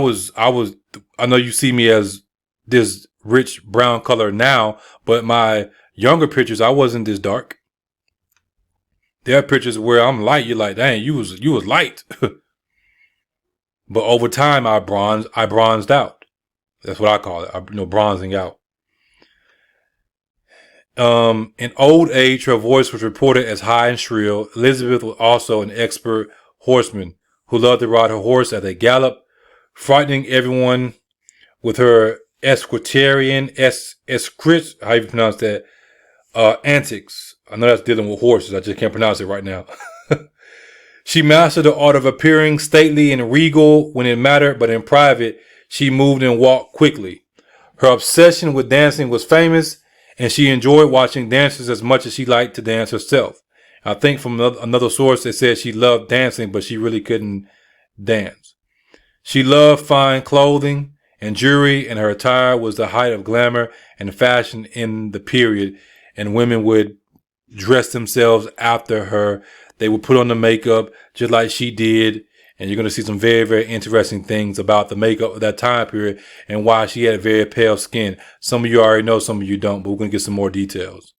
know you see me as this rich brown color now, but my younger pictures, I wasn't this dark. There are pictures where I'm light. You're like, dang, you was light. But over time, I bronzed out. That's what I call it. Bronzing out. In old age, her voice was reported as high and shrill. Elizabeth was also an expert horseman who loved to ride her horse at a gallop, frightening everyone with her equestrian, how you pronounce that, antics. I know that's dealing with horses. I just can't pronounce it right now. She mastered the art of appearing stately and regal when it mattered, but in private, she moved and walked quickly. Her obsession with dancing was famous, and she enjoyed watching dancers as much as she liked to dance herself. I think from another source that said she loved dancing, but she really couldn't dance. She loved fine clothing and jewelry, and her attire was the height of glamour and fashion in the period, and women would dress themselves after her. They would put on the makeup just like she did, and you're going to see some very, very interesting things about the makeup of that time period and why she had very pale skin. Some of you already know, some of you don't, but we're going to get some more details.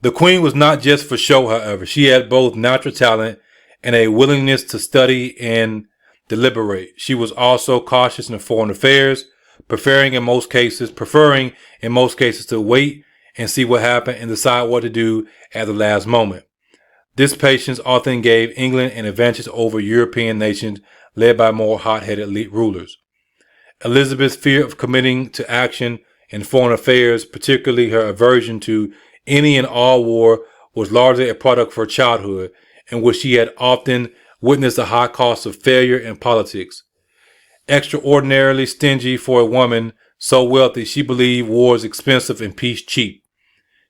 The queen was not just for show, however. She had both natural talent and a willingness to study and deliberate. She was also cautious in foreign affairs, preferring in most cases to wait and see what happened and decide what to do at the last moment. This patience often gave England an advantage over European nations led by more hot-headed rulers. Elizabeth's fear of committing to action in foreign affairs, particularly her aversion to any and all war, was largely a product of her childhood, in which she had often witnessed the high cost of failure in politics. Extraordinarily stingy for a woman so wealthy, she believed war is expensive and peace cheap.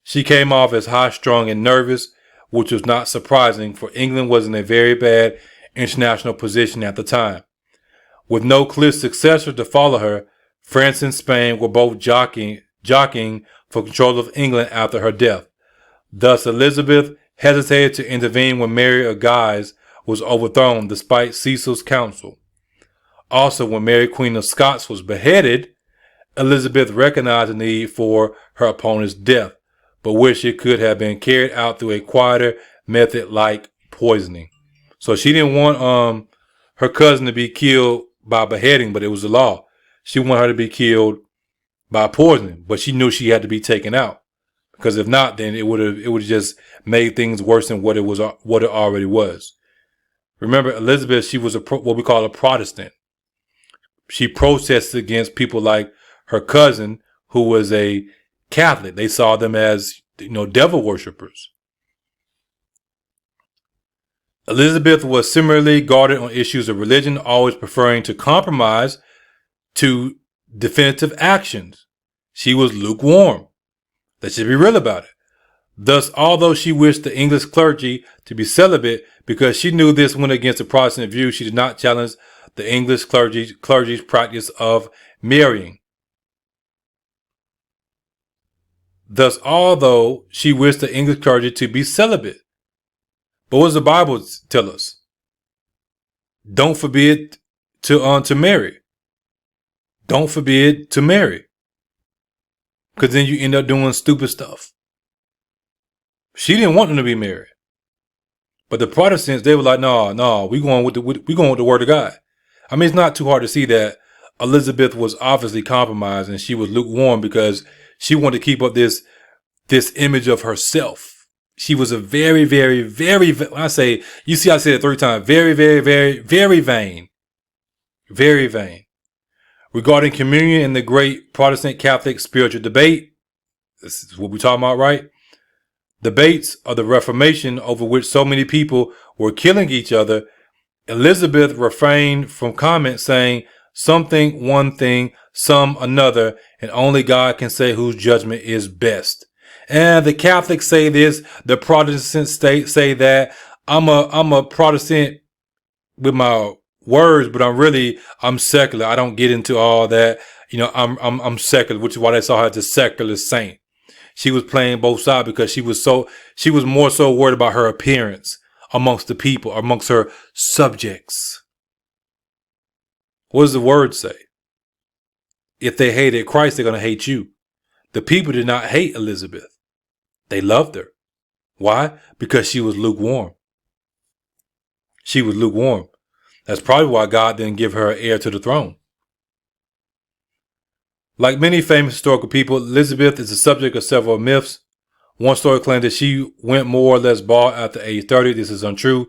She came off as high-strung and nervous, which was not surprising, for England was in a very bad international position at the time. With no clear successor to follow her, France and Spain were both jockeying for control of England after her death. Thus, Elizabeth hesitated to intervene when Mary of Guise was overthrown, despite Cecil's counsel. Also, when Mary Queen of Scots was beheaded, Elizabeth recognized the need for her opponent's death, but wished it could have been carried out through a quieter method like poisoning. So she didn't want her cousin to be killed by beheading, but it was the law. She wanted her to be killed by poisoning, but she knew she had to be taken out, because if not, then it would have just made things worse than what it already was. Remember, Elizabeth, she was what we call a Protestant. She protested against people like her cousin, who was a Catholic. They saw them as, devil worshippers. Elizabeth was similarly guarded on issues of religion, always preferring to compromise to definitive actions. She was lukewarm. Let's just be real about it. Thus, although she wished the English clergy to be celibate because she knew this went against the Protestant view, she did not challenge the English clergy's practice of marrying. Thus, although she wished the English clergy to be celibate. But what does the Bible tell us? Don't forbid to marry. Don't forbid to marry. Because then you end up doing stupid stuff. She didn't want them to be married. But the Protestants, they were like, no, we going with the word of God. I mean, it's not too hard to see that Elizabeth was obviously compromised and she was lukewarm because she wanted to keep up this image of herself. She was a very, very, very, when I say, you see, I said it 3 times, very, very, very, very vain. Very vain. Regarding communion and the great Protestant Catholic spiritual debate, this is what we're talking about, right? Debates of the Reformation over which so many people were killing each other, Elizabeth refrained from comment, saying, some think one thing, some another, and only God can say whose judgment is best. And the Catholics say this, the Protestants say that. I'm a Protestant with my words, but I'm secular. I don't get into all that. I'm secular, which is why they saw her as a secular saint. She was playing both sides because she was more so worried about her appearance amongst the people, amongst her subjects. What does the word say? If they hated Christ, they're going to hate you. The people did not hate Elizabeth. They loved her. Why? Because she was lukewarm. She was lukewarm. That's probably why God didn't give her an heir to the throne. Like many famous historical people, Elizabeth is the subject of several myths. One story claims that she went more or less bald after age 30. This is untrue.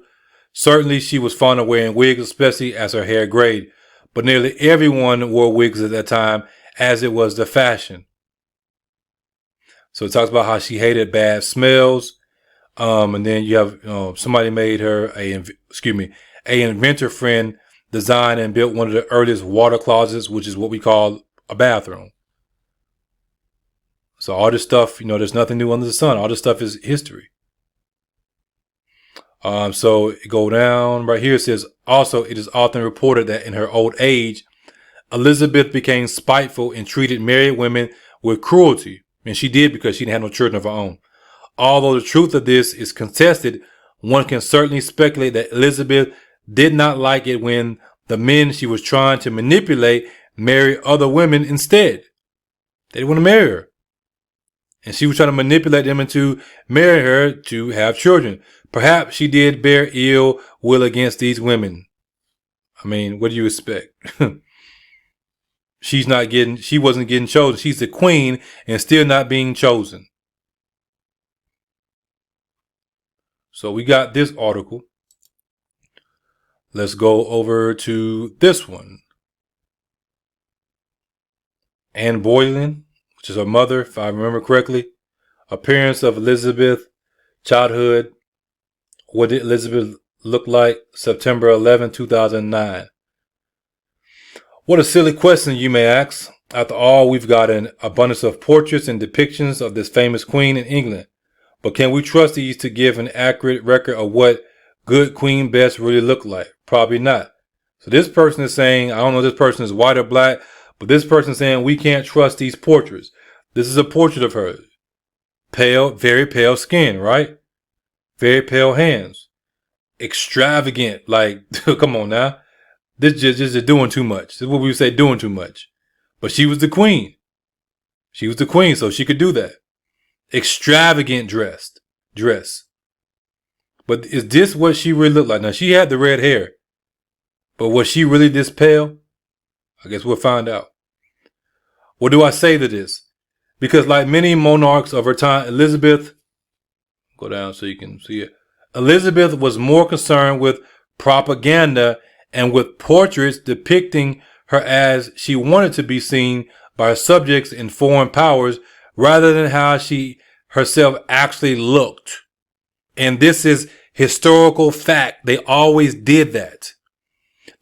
Certainly, she was fond of wearing wigs, especially as her hair grayed. But nearly everyone wore wigs at that time, as it was the fashion. So it talks about how she hated bad smells. And then you have somebody made her an inventor friend designed and built one of the earliest water closets, which is what we call a bathroom. So all this stuff, there's nothing new under the sun. All this stuff is history. So it go down right here. It says, also, it is often reported that in her old age, Elizabeth became spiteful and treated married women with cruelty. And she did because she didn't have no children of her own. Although the truth of this is contested, one can certainly speculate that Elizabeth did not like it when the men she was trying to manipulate married other women instead. They didn't want to marry her. And she was trying to manipulate them into marrying her to have children. Perhaps she did bear ill will against these women. I mean, what do you expect? She wasn't getting chosen. She's the queen and still not being chosen. So we got this article. Let's go over to this one. Anne Boleyn, which is her mother, if I remember correctly. Appearance of Elizabeth, childhood. What did Elizabeth look like? September 11, 2009. What a silly question, you may ask. After all, we've got an abundance of portraits and depictions of this famous queen in England. But can we trust these to give an accurate record of what good Queen Bess really looked like? Probably not. So this person is saying, I don't know if this person is white or black, but this person is saying we can't trust these portraits. This is a portrait of her. Pale, very pale skin, right? Very pale hands. Extravagant, like, come on now. This just doing too much. This is what we would say, doing too much. But she was the queen. She was the queen, so she could do that. Extravagant dress. But is this what she really looked like? Now, she had the red hair. But was she really this pale? I guess we'll find out. What do I say to this? Because like many monarchs of her time, Elizabeth, go down so you can see it. Elizabeth was more concerned with propaganda and with portraits depicting her as she wanted to be seen by her subjects in foreign powers rather than how she herself actually looked. And this is historical fact. They always did that.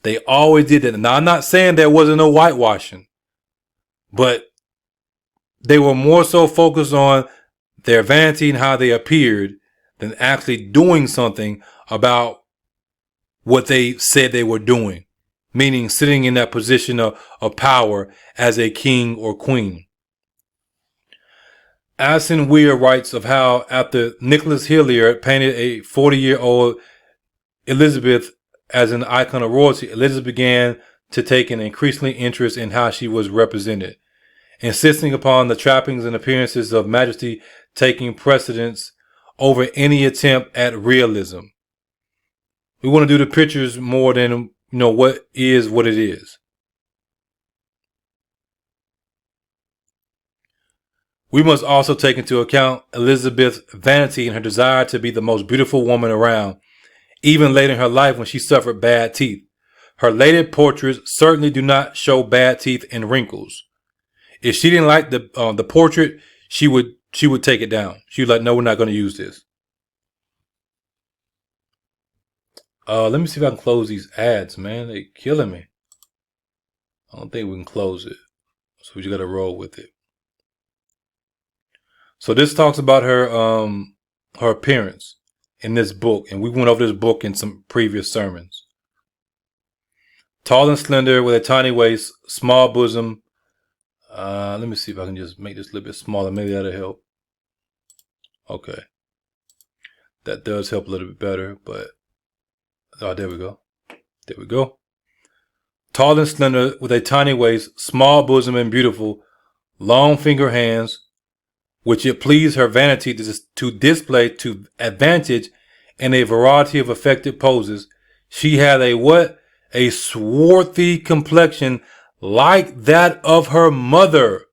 They always did that. Now, I'm not saying there wasn't no whitewashing, but they were more so focused on their vanity and how they appeared than actually doing something about what they said they were doing, meaning sitting in that position of power as a king or queen. Addison Weir writes of how after Nicholas Hilliard painted a 40-year-old Elizabeth as an icon of royalty, Elizabeth began to take an increasingly interest in how she was represented, insisting upon the trappings and appearances of majesty taking precedence over any attempt at realism. We want to do the pictures more than, what is what it is. We must also take into account Elizabeth's vanity and her desire to be the most beautiful woman around, even later in her life when she suffered bad teeth. Her later portraits certainly do not show bad teeth and wrinkles. If she didn't like the portrait, she would take it down. She would like, no, we're not going to use this. Let me see if I can close these ads, man. They're killing me. I don't think we can close it. So we just got to roll with it. So this talks about her appearance in this book. And we went over this book in some previous sermons. Tall and slender with a tiny waist, small bosom. Let me see if I can just make this a little bit smaller. Maybe that'll help. Okay. That does help a little bit better, but oh, there we go. There we go. Tall and slender with a tiny waist, small bosom and beautiful, long finger hands, which it pleased her vanity to display to advantage in a variety of effective poses. She had a swarthy complexion like that of her mother.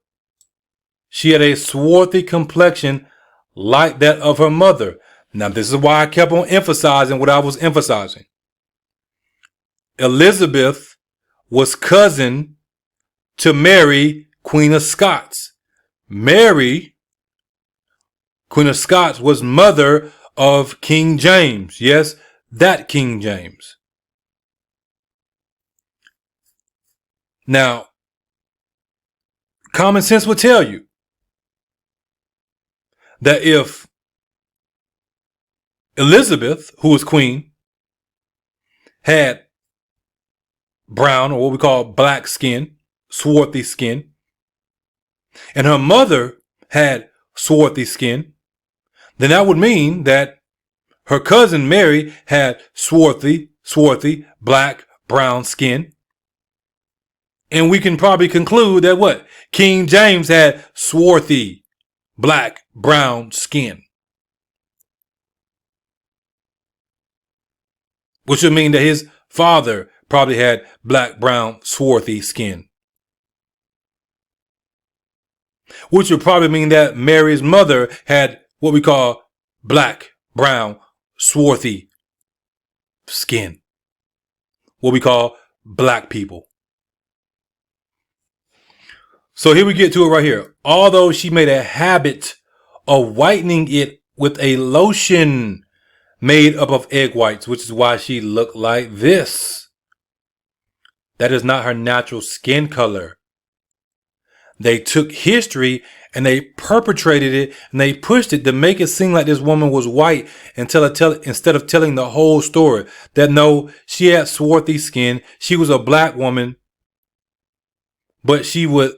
She had a swarthy complexion like that of her mother. Now, this is why I kept on emphasizing what I was emphasizing. Elizabeth was cousin to Mary, Queen of Scots. Mary, Queen of Scots, was mother of King James. Yes, that King James. Now, common sense would tell you that if Elizabeth, who was queen, had brown, or what we call black skin, swarthy skin, and her mother had swarthy skin, then that would mean that her cousin Mary had swarthy, black, brown skin. And we can probably conclude that what? King James had swarthy, black, brown skin. Which would mean that his father probably had black, brown, swarthy skin. Which would probably mean that Mary's mother had what we call black, brown, swarthy skin. What we call black people. So here we get to it right here. Although she made a habit of whitening it with a lotion made up of egg whites, which is why she looked like this. That is not her natural skin color. They took history and they perpetrated it and they pushed it to make it seem like this woman was white instead of telling the whole story. That no, she had swarthy skin. She was a black woman, but she would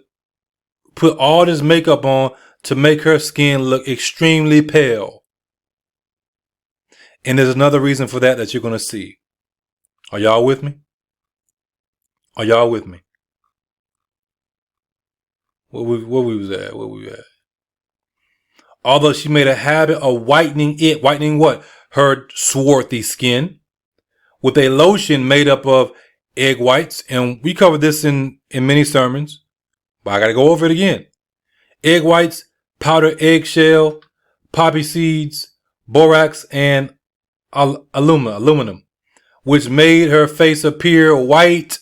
put all this makeup on to make her skin look extremely pale. And there's another reason for that you're going to see. Are y'all with me? Are y'all with me? Where we was at? Where we at? Although she made a habit of whitening what? Her swarthy skin with a lotion made up of egg whites. And we covered this in many sermons, but I got to go over it again. Egg whites, powdered eggshell, poppy seeds, borax, and aluminum, which made her face appear white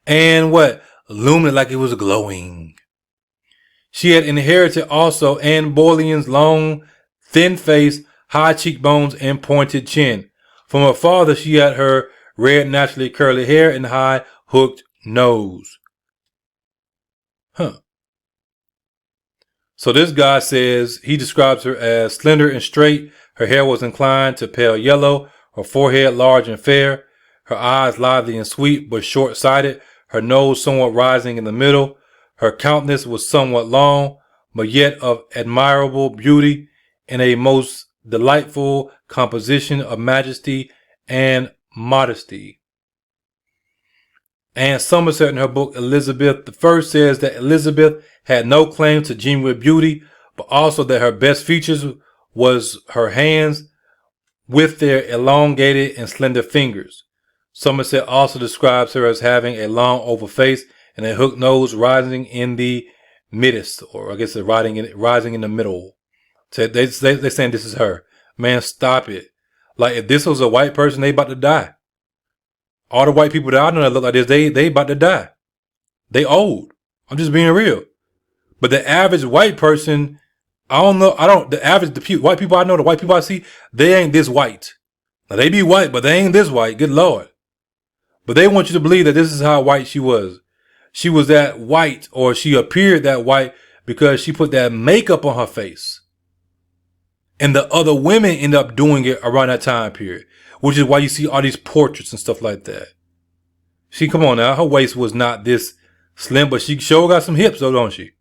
and what? Luminous, like it was glowing. She had inherited also Anne Boleyn's long, thin face, high cheekbones, and pointed chin. From her father, she had her red, naturally curly hair and high, hooked nose. So this guy says, he describes her as slender and straight. Her hair was inclined to pale yellow. Her forehead large and fair. Her eyes lively and sweet, but short-sighted. Her nose somewhat rising in the middle. Her countenance was somewhat long, but yet of admirable beauty and a most delightful composition of majesty and modesty. Anne Somerset in her book Elizabeth I says that Elizabeth had no claim to genuine beauty, but also that her best features was her hands with their elongated and slender fingers. Somerset also describes her as having a long oval face and a hooked nose rising in the midst, or I guess rising in the middle. So they're saying this is her. Man, stop it. Like if this was a white person, they about to die. All the white people that I know that look like this, they about to die. They old. I'm just being real. But the average white person, the white people I know, the white people I see, they ain't this white. Now they be white, but they ain't this white. Good Lord. But they want you to believe that this is how white she was. She was that white, or she appeared that white because she put that makeup on her face. And the other women end up doing it around that time period, which is why you see all these portraits and stuff like that. She, come on now, her waist was not this slim, but she sure got some hips though, don't she?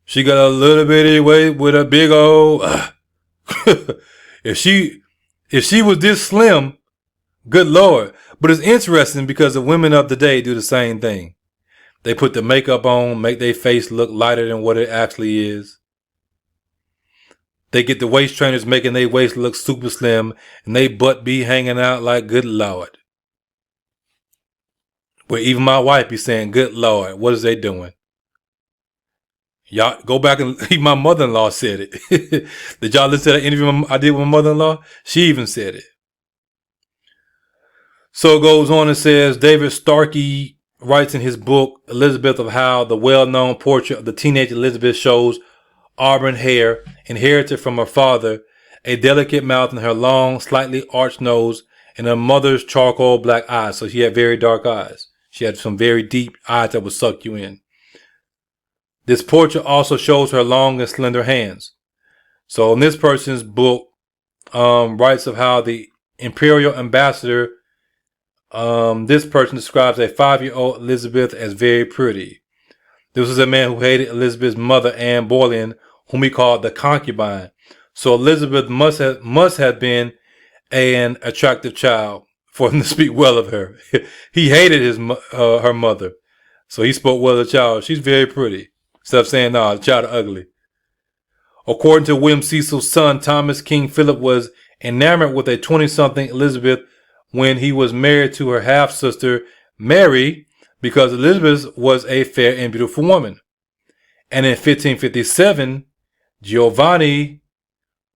She got a little bitty waist with a big old. If she was this slim, good Lord. But it's interesting because the women of the day do the same thing. They put the makeup on, make their face look lighter than what it actually is. They get the waist trainers making their waist look super slim and they butt be hanging out like good Lord. Where even my wife be saying, good Lord, what is they doing? Y'all go back and my mother-in-law said it. Did y'all listen to that interview I did with my mother-in-law? She even said it. So it goes on and says, David Starkey writes in his book, Elizabeth, of how the well-known portrait of the teenage Elizabeth shows auburn hair, inherited from her father, a delicate mouth and her long, slightly arched nose, and her mother's charcoal black eyes. So she had very dark eyes. She had some very deep eyes that would suck you in. This portrait also shows her long and slender hands. So in this person's book, writes of how the imperial ambassador, this person describes a 5-year-old Elizabeth as very pretty. This was a man who hated Elizabeth's mother, Anne Boleyn, whom he called the concubine. So Elizabeth must have been an attractive child for him to speak well of her. He hated her mother, so he spoke well of the child. She's very pretty. Instead of saying, no, the child is ugly. According to William Cecil's son, Thomas, King Philip was enamored with a 20-something Elizabeth when he was married to her half-sister, Mary, because Elizabeth was a fair and beautiful woman. And in 1557, Giovanni,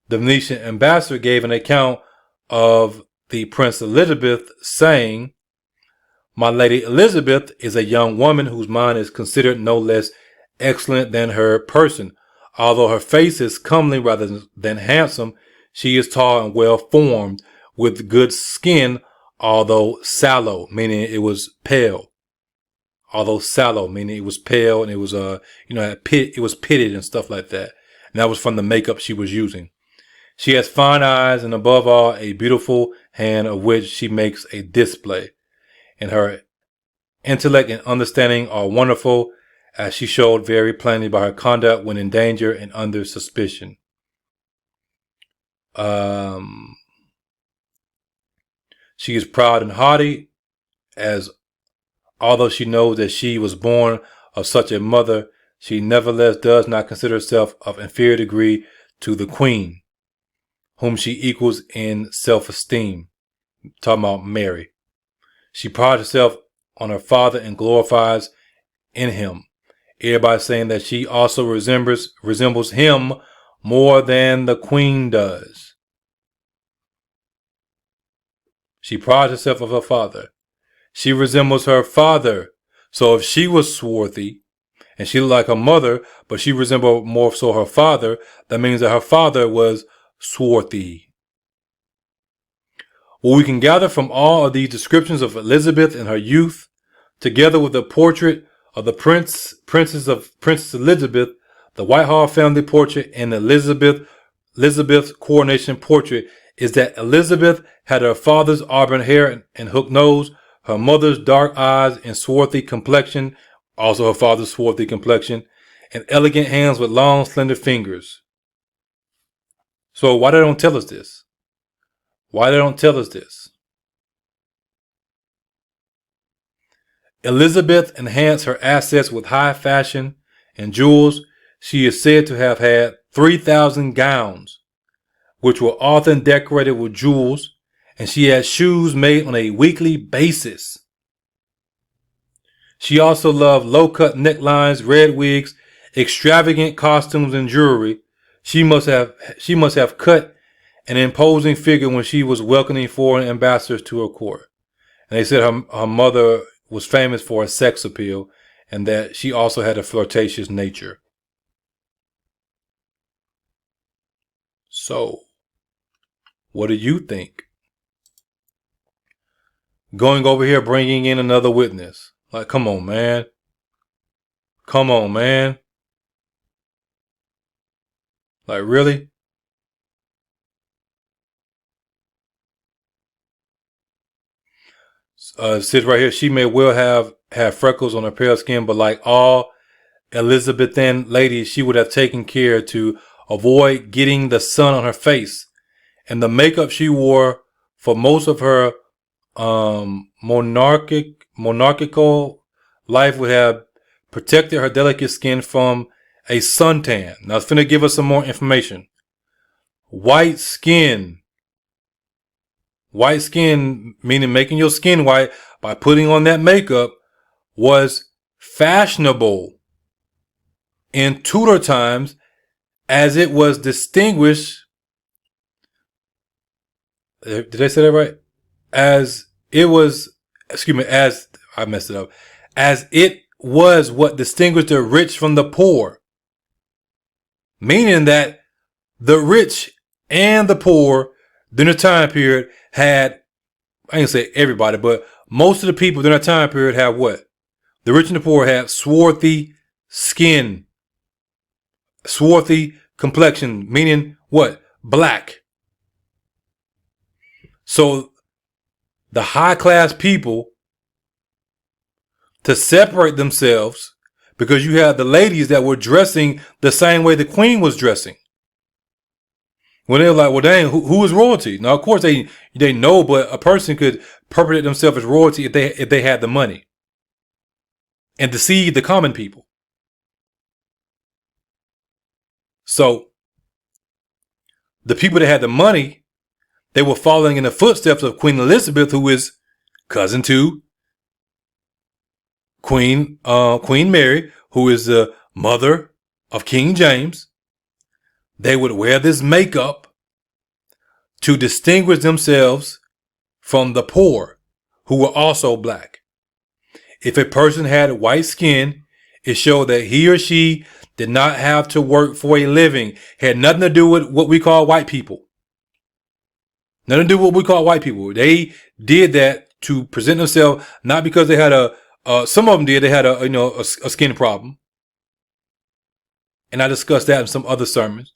the Venetian ambassador, gave an account of the Prince Elizabeth, saying, my Lady Elizabeth is a young woman whose mind is considered no less excellent than her person. Although her face is comely rather than handsome, she is tall and well formed, with good skin, although sallow, meaning it was pale. Although sallow, meaning it was pale and it was it was pitted and stuff like that. And that was from the makeup she was using. She has fine eyes and above all a beautiful hand of which she makes a display. And her intellect and understanding are wonderful, as she showed very plainly by her conduct when in danger and under suspicion. She is proud and haughty, as although she knows that she was born of such a mother, she nevertheless does not consider herself of inferior degree to the queen, whom she equals in self-esteem. Talking about Mary. She prides herself on her father and glorifies in him. Everybody saying that she also resembles him more than the queen does. She prides herself of her father. She resembles her father. So if she was swarthy and she looked like her mother, but she resembled more so her father, that means that her father was swarthy. What we can gather from all of these descriptions of Elizabeth in her youth, together with the portrait of the Princess Elizabeth, the Whitehall family portrait, and Elizabeth's coronation portrait, is that Elizabeth had her father's auburn hair and hook nose, her mother's dark eyes and swarthy complexion, also her father's swarthy complexion, and elegant hands with long, slender fingers. So why they don't tell us this? Why they don't tell us this? Elizabeth enhanced her assets with high fashion and jewels. She is said to have had 3,000 gowns, which were often decorated with jewels, and she had shoes made on a weekly basis. She also loved low-cut necklines, red wigs, extravagant costumes, and jewelry. She must have cut an imposing figure when she was welcoming foreign ambassadors to her court. And they said her mother was famous for her sex appeal and that she also had a flirtatious nature. So, what do you think? Going over here, bringing in another witness. Like, come on, man. Come on, man. Like, really? It says right here, she may well have freckles on her pale skin, but like all Elizabethan ladies, she would have taken care to avoid getting the sun on her face. And the makeup she wore for most of her monarchical life would have protected her delicate skin from a suntan. Now it's finna give us some more information. White skin, meaning making your skin white by putting on that makeup, was fashionable in Tudor times, as it was distinguished. Did I say that right? As it was what distinguished the rich from the poor. Meaning that the rich and the poor during the time period had, I ain't say everybody, but most of the people during that time period had what? The rich and the poor had swarthy skin. Swarthy complexion, meaning what? Black. So the high class people, to separate themselves, because you had the ladies that were dressing the same way the queen was dressing. When they were like, well, dang, who is royalty? Now, of course, they know, but a person could perpetrate themselves as royalty if they had the money and deceive the common people. So the people that had the money, they were following in the footsteps of Queen Elizabeth, who is cousin to Queen Mary, who is the mother of King James. They would wear this makeup to distinguish themselves from the poor, who were also black. If a person had white skin, It showed that he or she did not have to work for a living. Had nothing to do with what we call white people. Nothing to do with what we call white people. They did that to present themselves, not because they had some of them did. They had a skin problem. And I discussed that in some other sermons.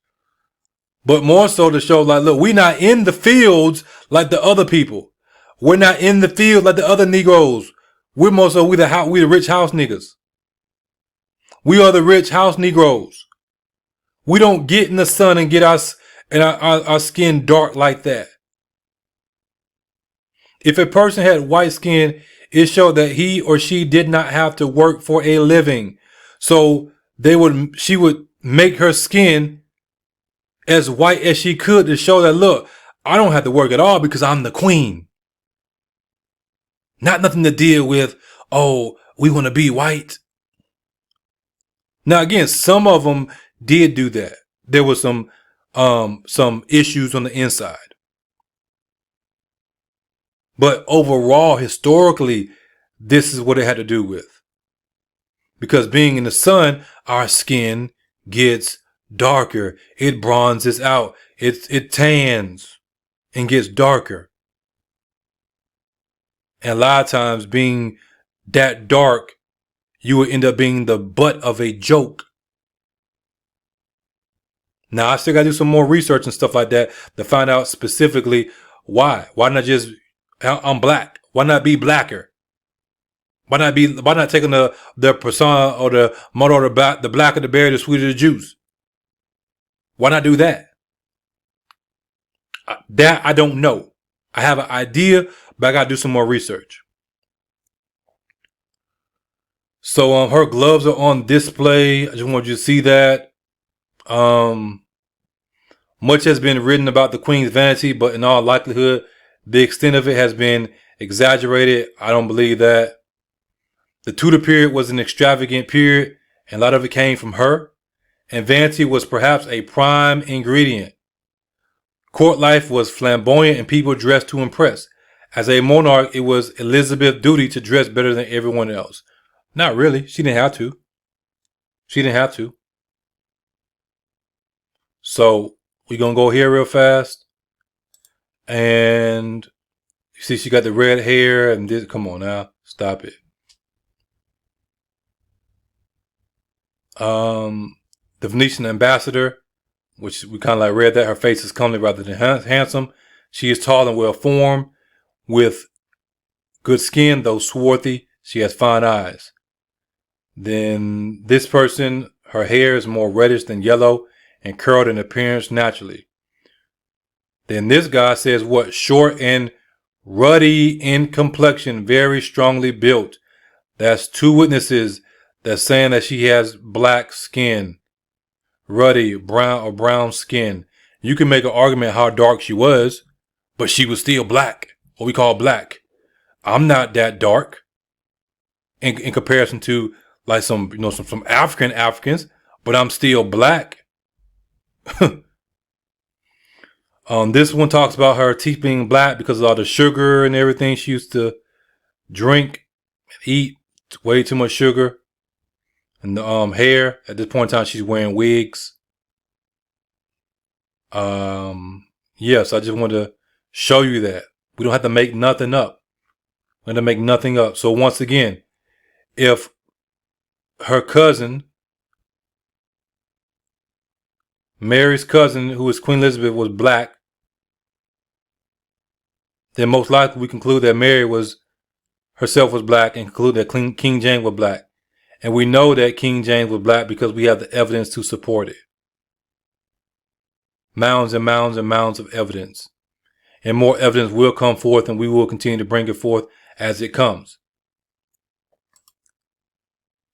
But more so to show, like, look, we're not in the fields like the other people. We're not in the field like the other Negroes. We're more so we the rich house niggas. We are the rich house Negroes. We don't get in the sun and get our skin dark like that. If a person had white skin, it showed that he or she did not have to work for a living. So she would make her skin as white as she could to show that, look, I don't have to work at all because I'm the queen. Not nothing to deal with, oh, we want to be white. Now, again, some of them did do that. There was some issues on the inside. But overall, historically, this is what it had to do with. Because being in the sun, our skin gets darker. It bronzes out. It tans and gets darker. And a lot of times being that dark, you would end up being the butt of a joke. Now, I still got to do some more research and stuff like that to find out specifically why. Why not just, I'm black? Why not be blacker? Why not taking the persona or the motto of the blacker the berry, the sweeter the juice? Why not do that? That I don't know. I have an idea, but I got to do some more research. So her gloves are on display. I just want you to see that. Much has been written about the Queen's vanity, but in all likelihood, the extent of it has been exaggerated. I don't believe that. The Tudor period was an extravagant period, and a lot of it came from her, and vanity was perhaps a prime ingredient. Court life was flamboyant and people dressed to impress. As a monarch, it was Elizabeth's duty to dress better than everyone else. Not really. She didn't have to. So we're going to go here real fast. And you see she got the red hair and this. Come on now. Stop it. The Venetian ambassador, which we kind of like read that her face is comely rather than handsome. She is tall and well formed with good skin, though swarthy. She has fine eyes. Then this person, her hair is more reddish than yellow and curled in appearance naturally. Then this guy says what? Short and ruddy in complexion, very strongly built. That's two witnesses that's saying that she has black skin, ruddy, brown skin. You can make an argument how dark she was, but she was still black, what we call black. I'm not that dark in comparison to like some Africans, but I'm still black. This one talks about her teeth being black because of all the sugar and everything she used to drink, eat, way too much sugar. And the hair, at this point in time, she's wearing wigs. Yes, I just want to show you that. We don't have to make nothing up. We don't have to make nothing up. So once again, if her cousin, Mary's cousin, who is Queen Elizabeth, was black, then most likely we conclude that Mary herself was black and conclude that King James was black. And we know that King James was black because we have the evidence to support it. Mounds and mounds and mounds of evidence. And more evidence will come forth, and we will continue to bring it forth as it comes.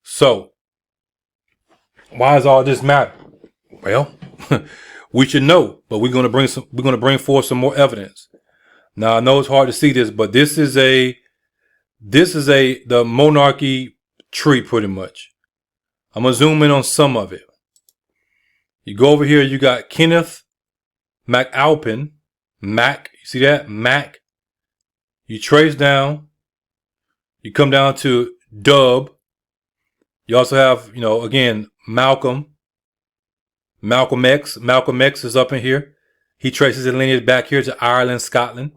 So, why does all this matter? Well, we should know, but we're going to bring forth some more evidence. Now, I know it's hard to see this, but this is the monarchy tree pretty much. I'm going to zoom in on some of it. You go over here, you got Kenneth MacAlpin. Mac, you see that? Mac. You trace down. You come down to Dub. You also have, again, Malcolm X. Malcolm X is up in here. He traces his lineage back here to Ireland, Scotland.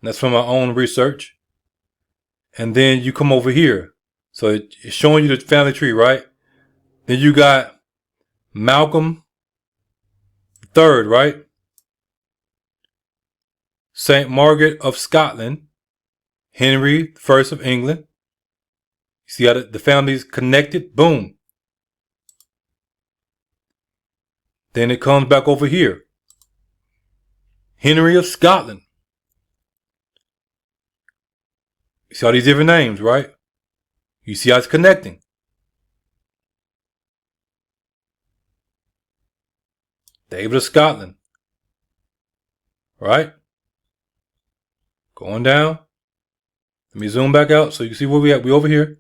And that's from my own research. And then you come over here. So it's showing you the family tree, right? Then you got Malcolm III, right? St. Margaret of Scotland. Henry I of England. You see how the family's connected? Boom. Then it comes back over here. Henry of Scotland. You see all these different names, right? You see how it's connecting. David of Scotland. Right? Going down. Let me zoom back out so you can see where we at. We over here.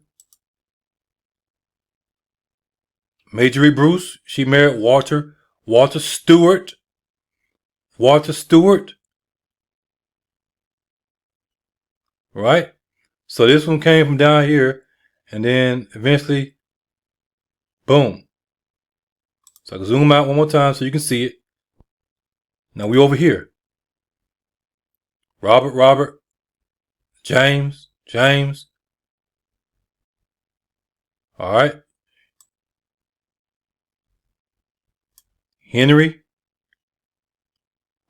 Marjorie Bruce. She married Walter Stewart. Walter Stewart. Right? So this one came from down here. And then eventually, boom. So I can zoom out one more time so you can see it. Now we over here. Robert. James. All right. Henry.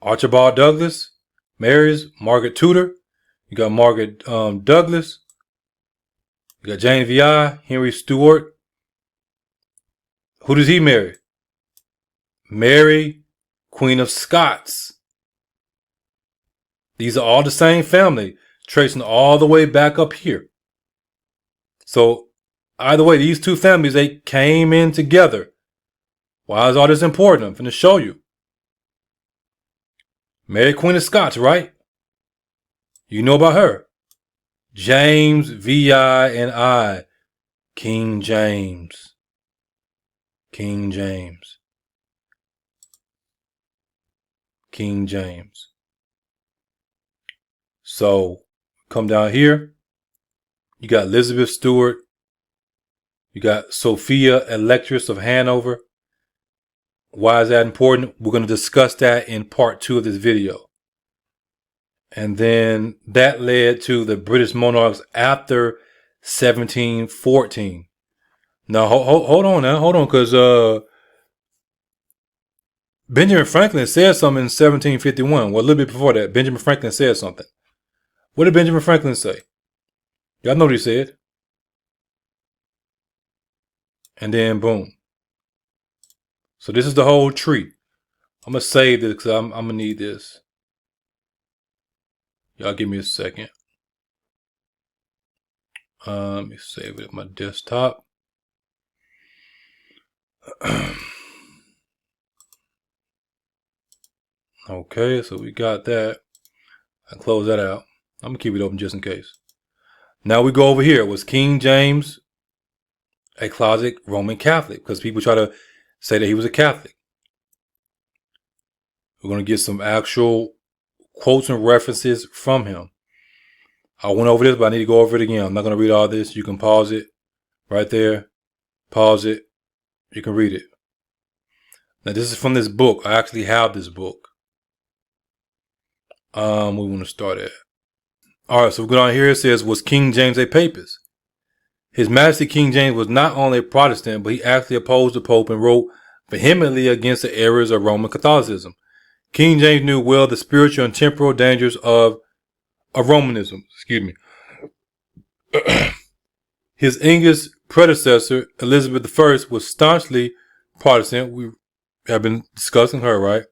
Archibald Douglas. Marries Margaret Tudor. You got Margaret Douglas. You got James V.I. Henry Stewart. Who does he marry? Mary, Queen of Scots. These are all the same family, tracing all the way back up here. So, either way, these two families, they came in together. Why is all this important? I'm going to show you. Mary, Queen of Scots, right? You know about her. James, V.I., and I. King James. King James. So, come down here. You got Elizabeth Stewart. You got Sophia, Electress of Hanover. Why is that important? We're going to discuss that in part 2 of this video. And then that led to the British monarchs after 1714. Now, hold on, because Benjamin Franklin said something in 1751. Well, a little bit before that, Benjamin Franklin said something. What did Benjamin Franklin say? Y'all know what he said. And then, boom. So this is the whole tree. I'm going to save this because I'm going to need this. Y'all give me a second. Let me save it at my desktop. Okay, so we got that. I close that out. I'm going to keep it open just in case. Now we go over here. Was King James a closet Roman Catholic? Because people try to say that he was a Catholic. We're going to get some actual quotes and references from him. I went over this, but I need to go over it again. I'm not going to read all this. You can pause it right there. Pause it. You can read it. Now, this is from this book. I actually have this book. We want to start at. All right, so we go down here. It says, was King James a papist? His Majesty King James was not only a Protestant, but he actually opposed the Pope and wrote vehemently against the errors of Roman Catholicism. King James knew well the spiritual and temporal dangers of Romanism. Excuse me. His English predecessor, Elizabeth I, was staunchly Protestant. We have been discussing her, right?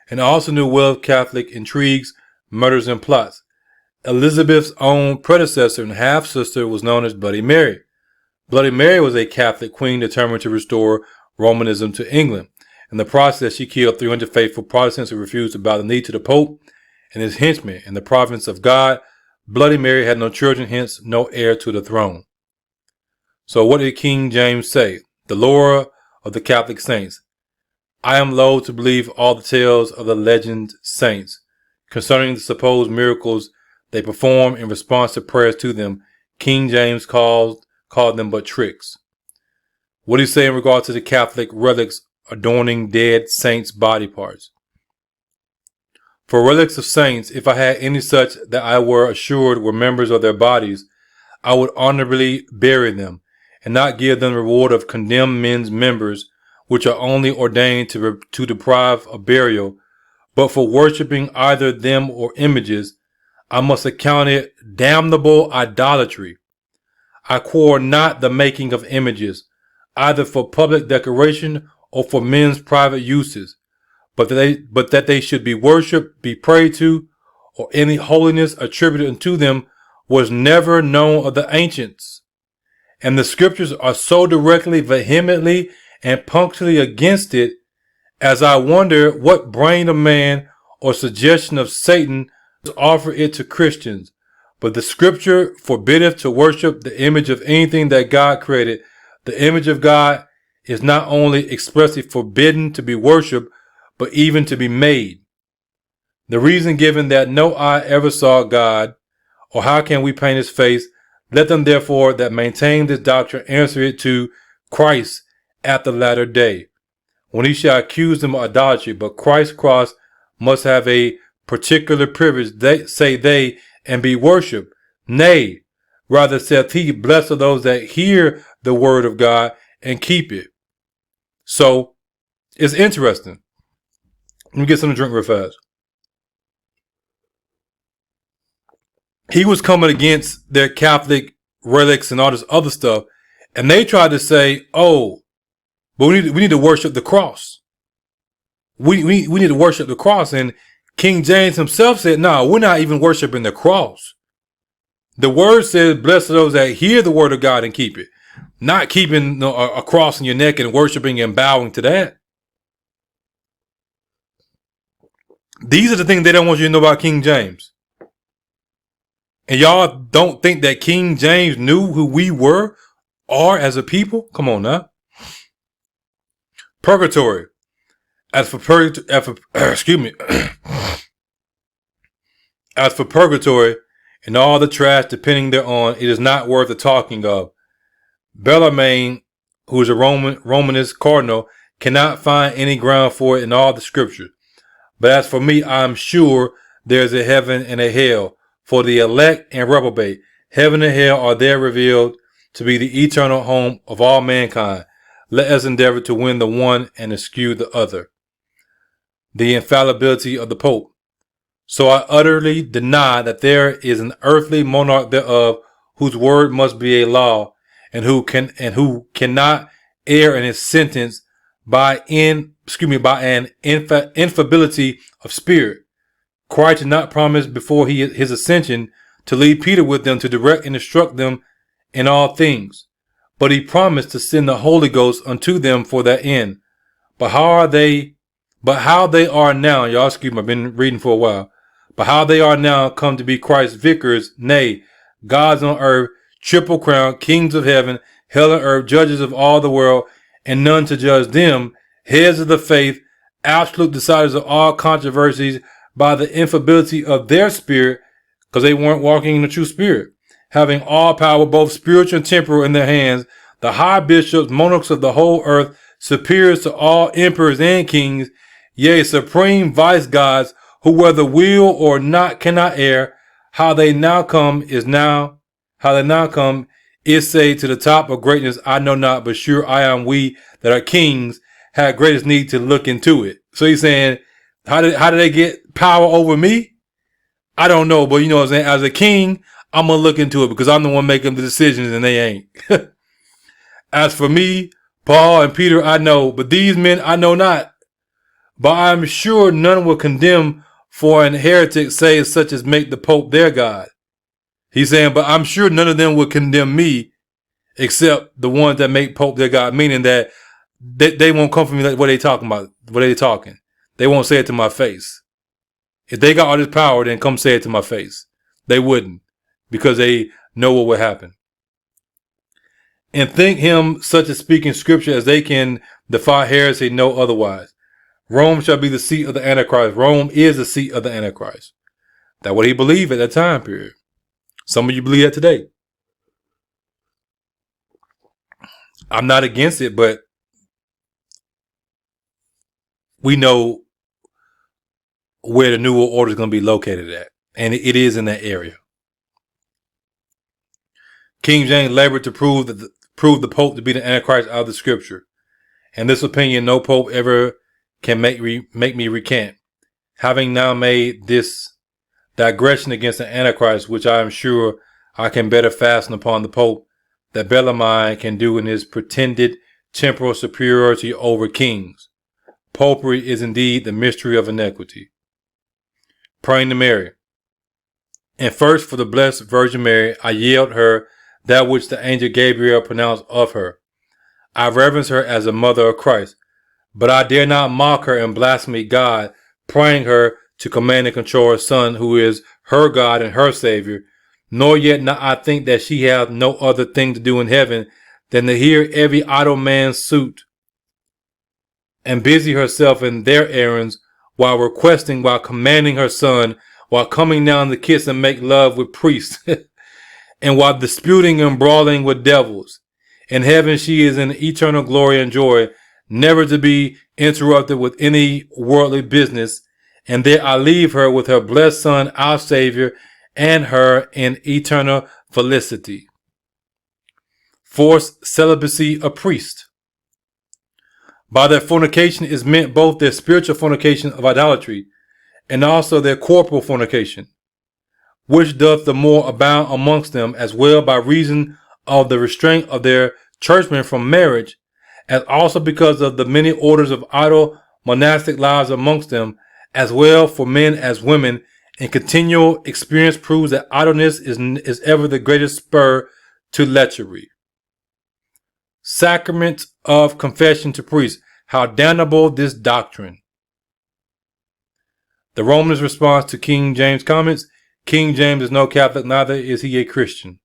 And also knew well of Catholic intrigues, murders, and plots. Elizabeth's own predecessor and half-sister was known as Bloody Mary. Bloody Mary was a Catholic queen determined to restore Romanism to England. In the process, she killed 300 faithful Protestants who refused to bow the knee to the Pope and his henchmen. In the province of God, Bloody Mary had no children, hence no heir to the throne. So what did King James say? The lore of the Catholic saints. I am loath to believe all the tales of the legend saints concerning the supposed miracles they perform in response to prayers to them. King James called them but tricks. What do you say in regard to the Catholic relics adorning dead saints' body parts? For relics of saints, if I had any such that I were assured were members of their bodies, I would honorably bury them, and not give them the reward of condemned men's members, which are only ordained to deprive of burial, but for worshipping either them or images, I must account it damnable idolatry. I abhor not the making of images, either for public decoration or for men's private uses, but that they should be worshipped, be prayed to, or any holiness attributed unto them was never known of the ancients. And the scriptures are so directly, vehemently, and punctually against it, as I wonder what brain of man or suggestion of Satan offer it to Christians. But the scripture forbiddeth to worship the image of anything that God created. The image of God is not only expressly forbidden to be worshipped, but even to be made. The reason given that no eye ever saw God, or how can we paint his face? Let them therefore that maintain this doctrine answer it to Christ at the latter day, when he shall accuse them of idolatry. But Christ's cross must have a particular privilege, say they, and be worshipped. Nay, rather saith he, blessed are those that hear the word of God and keep it. So, it's interesting. Let me get something to drink real fast. He was coming against their Catholic relics and all this other stuff, and they tried to say, "Oh, but we need to worship the cross. We need to worship the cross." And King James himself said, "No, we're not even worshiping the cross. The word says, blessed are those that hear the word of God and keep it, not keeping a cross in your neck and worshiping and bowing to that." These are the things they don't want you to know about King James. And y'all don't think that King James knew who we are as a people? Come on now. Purgatory. As for purgatory and all the trash depending thereon, it is not worth the talking of. Bellarmine, who is a Romanist cardinal, cannot find any ground for it in all the scriptures. But as for me, I am sure there is a heaven and a hell for the elect and reprobate. Heaven and hell are there revealed to be the eternal home of all mankind. Let us endeavor to win the one and eschew the other. The infallibility of the Pope. So I utterly deny that there is an earthly monarch thereof whose word must be a law, and who cannot err in his sentence by an infallibility of spirit. Christ did not promise before his ascension to leave Peter with them to direct and instruct them in all things, but he promised to send the Holy Ghost unto them for that end. But how they are now, y'all excuse me, I've been reading for a while, but how they are now come to be Christ's vicars, nay, gods on earth, triple crown, kings of heaven, hell and earth, judges of all the world, and none to judge them, heads of the faith, absolute deciders of all controversies, by the infallibility of their spirit, because they weren't walking in the true spirit, having all power, both spiritual and temporal, in their hands, the high bishops, monarchs of the whole earth, superiors to all emperors and kings, yea, supreme vice gods, who whether will or not cannot err. How they now come is say to the top of greatness, I know not, but sure I am we that are kings had greatest need to look into it. So he's saying, how did they get power over me? I don't know, but you know what I'm saying? As a king, I'm going to look into it because I'm the one making the decisions and they ain't. As for me, Paul and Peter, I know, but these men I know not. But I'm sure none will condemn for an heretic say such as make the Pope their God. He's saying, but I'm sure none of them will condemn me except the ones that make Pope their God, meaning that they won't come for me like what they talking about, what they talking. They won't say it to my face. If they got all this power, then come say it to my face. They wouldn't, because they know what would happen. And think him such a speaking scripture as they can defy heresy no otherwise. Rome shall be the seat of the Antichrist. Rome is the seat of the Antichrist. That's what he believed at that time period. Some of you believe that today. I'm not against it, but we know where the New World Order is going to be located at, and it is in that area. King James labored to prove the Pope to be the Antichrist out of the Scripture. And this opinion no Pope ever can make me recant. Having now made this digression against the Antichrist, which I am sure I can better fasten upon the Pope, that Bellarmine can do in his pretended temporal superiority over kings. Popery is indeed the mystery of iniquity. Praying to Mary. And first for the blessed Virgin Mary, I yield her that which the angel Gabriel pronounced of her. I reverence her as a mother of Christ, but I dare not mock her and blaspheme God, praying her to command and control her Son, who is her God and her Savior, nor yet not I think that she hath no other thing to do in heaven than to hear every idle man's suit and busy herself in their errands, while requesting, while commanding her Son, while coming down to kiss and make love with priests, and while disputing and brawling with devils. In heaven she is in eternal glory and joy, never to be interrupted with any worldly business, and there I leave her with her blessed Son, our Savior, and her in eternal felicity. Forced celibacy of priests. By their fornication is meant both their spiritual fornication of idolatry and also their corporal fornication, which doth the more abound amongst them, as well by reason of the restraint of their churchmen from marriage, as also because of the many orders of idle monastic lives amongst them, as well for men as women, and continual experience proves that idleness is ever the greatest spur to lechery. Sacrament of confession to priests. How damnable this doctrine. The Roman's response to King James' comments. King James is no Catholic, neither is he a Christian.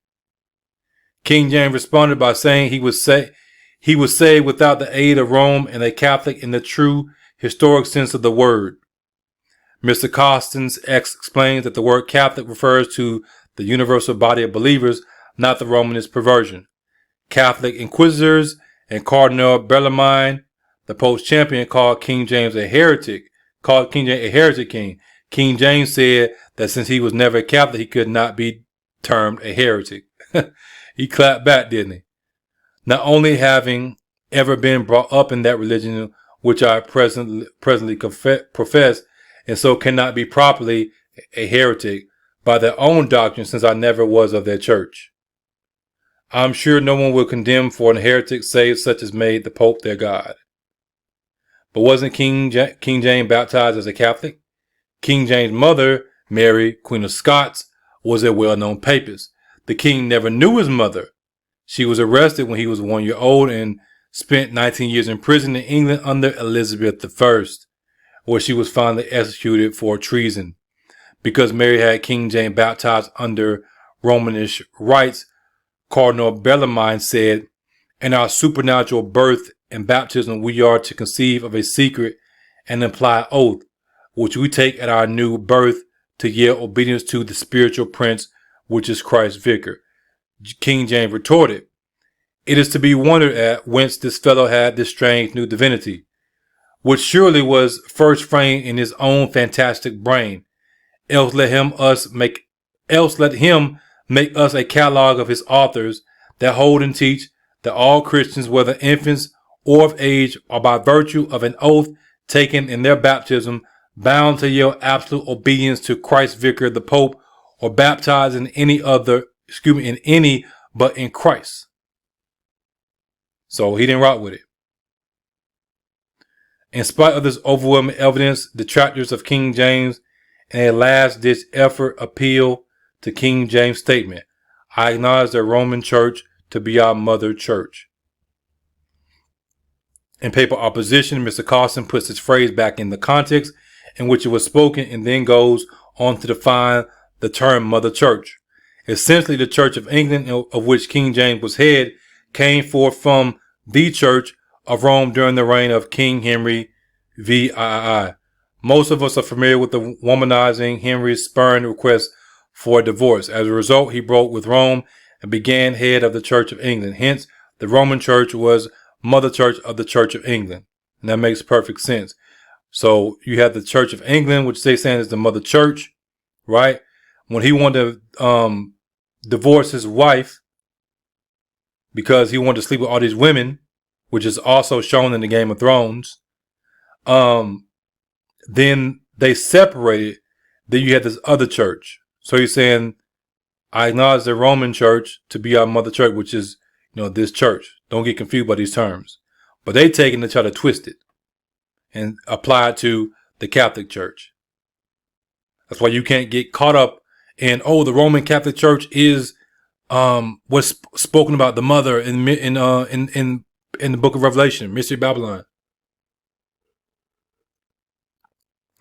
King James responded by saying he was saved without the aid of Rome and a Catholic in the true historic sense of the word. Mr. Costins X explains that the word Catholic refers to the universal body of believers, not the Romanist perversion. Catholic inquisitors and Cardinal Bellarmine, the Pope's champion, called King James a heretic king. King James said that since he was never a Catholic, he could not be termed a heretic. He clapped back, didn't he? Not only having ever been brought up in that religion which I presently profess, and so cannot be properly a heretic by their own doctrine, since I never was of their church. I'm sure no one will condemn for an heretic save such as made the Pope their God. But wasn't King James baptized as a Catholic? King James' mother, Mary, Queen of Scots, was a well-known papist. The king never knew his mother. She was arrested when he was 1 year old and spent 19 years in prison in England under Elizabeth I, where she was finally executed for treason. Because Mary had King James baptized under Romanish rites, Cardinal Bellarmine said, "In our supernatural birth and baptism we are to conceive of a secret and implied oath, which we take at our new birth to yield obedience to the spiritual prince, which is Christ's vicar." King James retorted, "It is to be wondered at whence this fellow had this strange new divinity, which surely was first framed in his own fantastic brain. Else let him make us a catalogue of his authors that hold and teach that all Christians, whether infants or of age, are by virtue of an oath taken in their baptism, bound to yield absolute obedience to Christ's vicar, the Pope, or baptized in any but in Christ." So he didn't rock with it. In spite of this overwhelming evidence, detractors of King James in a last-ditch effort appeal to King James' statement, "I acknowledge the Roman Church to be our mother church." In paper opposition, Mr. Carson puts this phrase back in the context in which it was spoken and then goes on to define the term mother church. Essentially, the Church of England, of which King James was head, came forth from the Church of Rome during the reign of King Henry VII. Most of us are familiar with the womanizing Henry's spurned request for a divorce. As a result, he broke with Rome and began head of the Church of England. Hence, the Roman Church was Mother Church of the Church of England. And that makes perfect sense. So you have the Church of England, which they saying is the Mother Church, right? When he wanted to divorce his wife because he wanted to sleep with all these women, which is also shown in the Game of Thrones, then they separated. Then you had this other church. So he's saying, I acknowledge the Roman Church to be our Mother Church, which is, this church. Don't get confused by these terms. But they take it and try to twist it and apply it to the Catholic Church. That's why you can't get caught up in, the Roman Catholic Church is what's spoken about the mother in the book of Revelation, Mystery Babylon.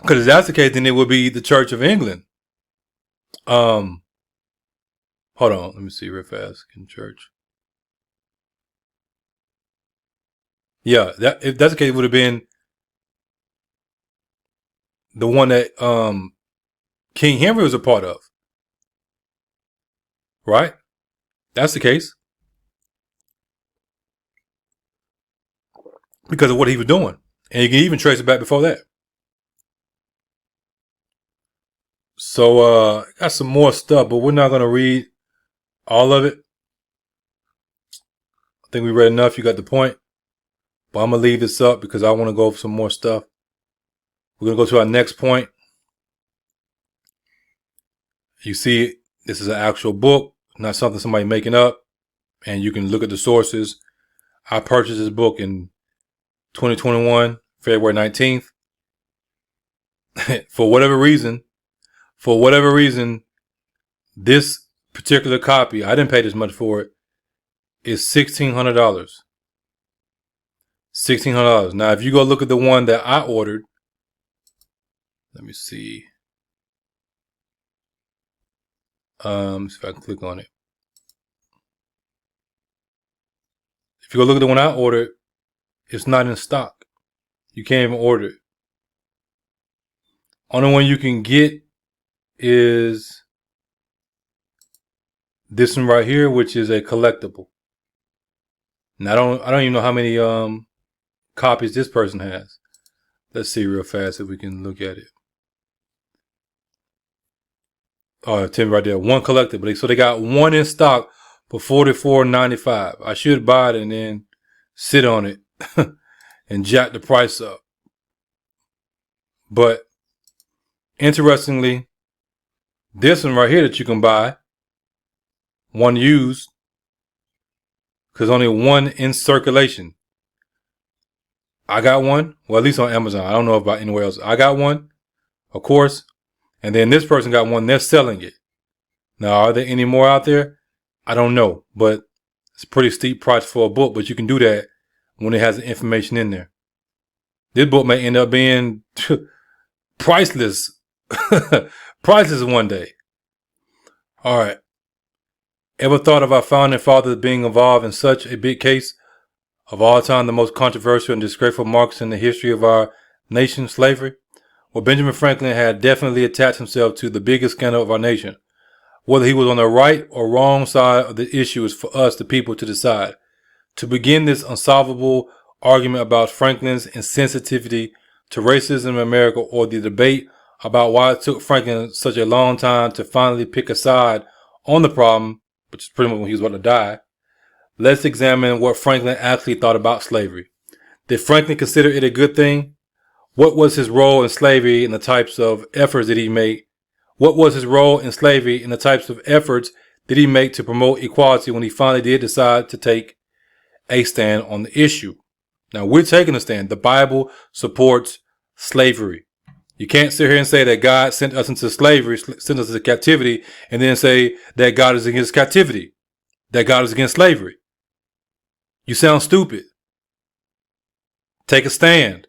Because if that's the case, then it would be the Church of England. Hold on, let me see real fast. In church. Yeah, if that's the case, it would have been the one that King Henry was a part of. Right? That's the case. Because of what he was doing. And you can even trace it back before that. So, got some more stuff, but we're not going to read all of it. I think we read enough. You got the point. But I'm going to leave this up because I want to go over some more stuff. We're going to go to our next point. You see, this is an actual book, not something somebody making up. And you can look at the sources. I purchased this book in 2021, February 19th. For whatever reason, this particular copy, I didn't pay this much for it, is $1,600. $1,600. Now, if you go look at the one that I ordered, let me see. See if I can click on it. If you go look at the one I ordered, it's not in stock. You can't even order it. Only one you can get is this one right here, which is a collectible. Now I don't even know how many copies this person has. Let's see real fast if we can look at it. Oh, Tim right there, one collectible. So they got one in stock for $44.95. I should buy it and then sit on it and jack the price up. But interestingly, this one right here that you can buy, one used, because only one in circulation. I got one, well, at least on Amazon. I don't know about anywhere else. I got one, of course, and then this person got one. They're selling it. Now, are there any more out there? I don't know, but it's a pretty steep price for a book, but you can do that when it has the information in there. This book may end up being priceless. Priceless one day. All right. Ever thought of our founding fathers being involved in such a big case? Of all time, the most controversial and disgraceful marks in the history of our nation, slavery? Well, Benjamin Franklin had definitely attached himself to the biggest scandal of our nation. Whether he was on the right or wrong side of the issue is for us, the people, to decide. To begin this unsolvable argument about Franklin's insensitivity to racism in America, or the debate about why it took Franklin such a long time to finally pick a side on the problem, which is pretty much when he was about to die, let's examine what Franklin actually thought about slavery. Did Franklin consider it a good thing? What was his role in slavery and the types of efforts did he make? What was his role in slavery and the types of efforts did he make to promote equality when he finally did decide to take a stand on the issue? Now, we're taking a stand. The Bible supports slavery. You can't sit here and say that God sent us into slavery, sent us into captivity, and then say that God is against captivity, that God is against slavery. You sound stupid. Take a stand.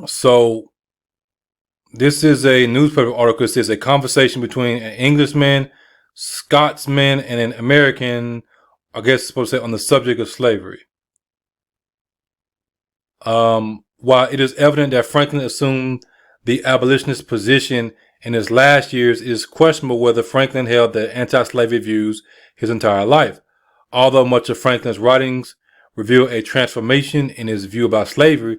So, this is a newspaper article. It says a conversation between an Englishman, Scotsman, and an American, I guess it's supposed to say, on the subject of slavery. While it is evident that Franklin assumed the abolitionist position in his last years, it is questionable whether Franklin held the anti-slavery views his entire life. Although much of Franklin's writings reveal a transformation in his view about slavery,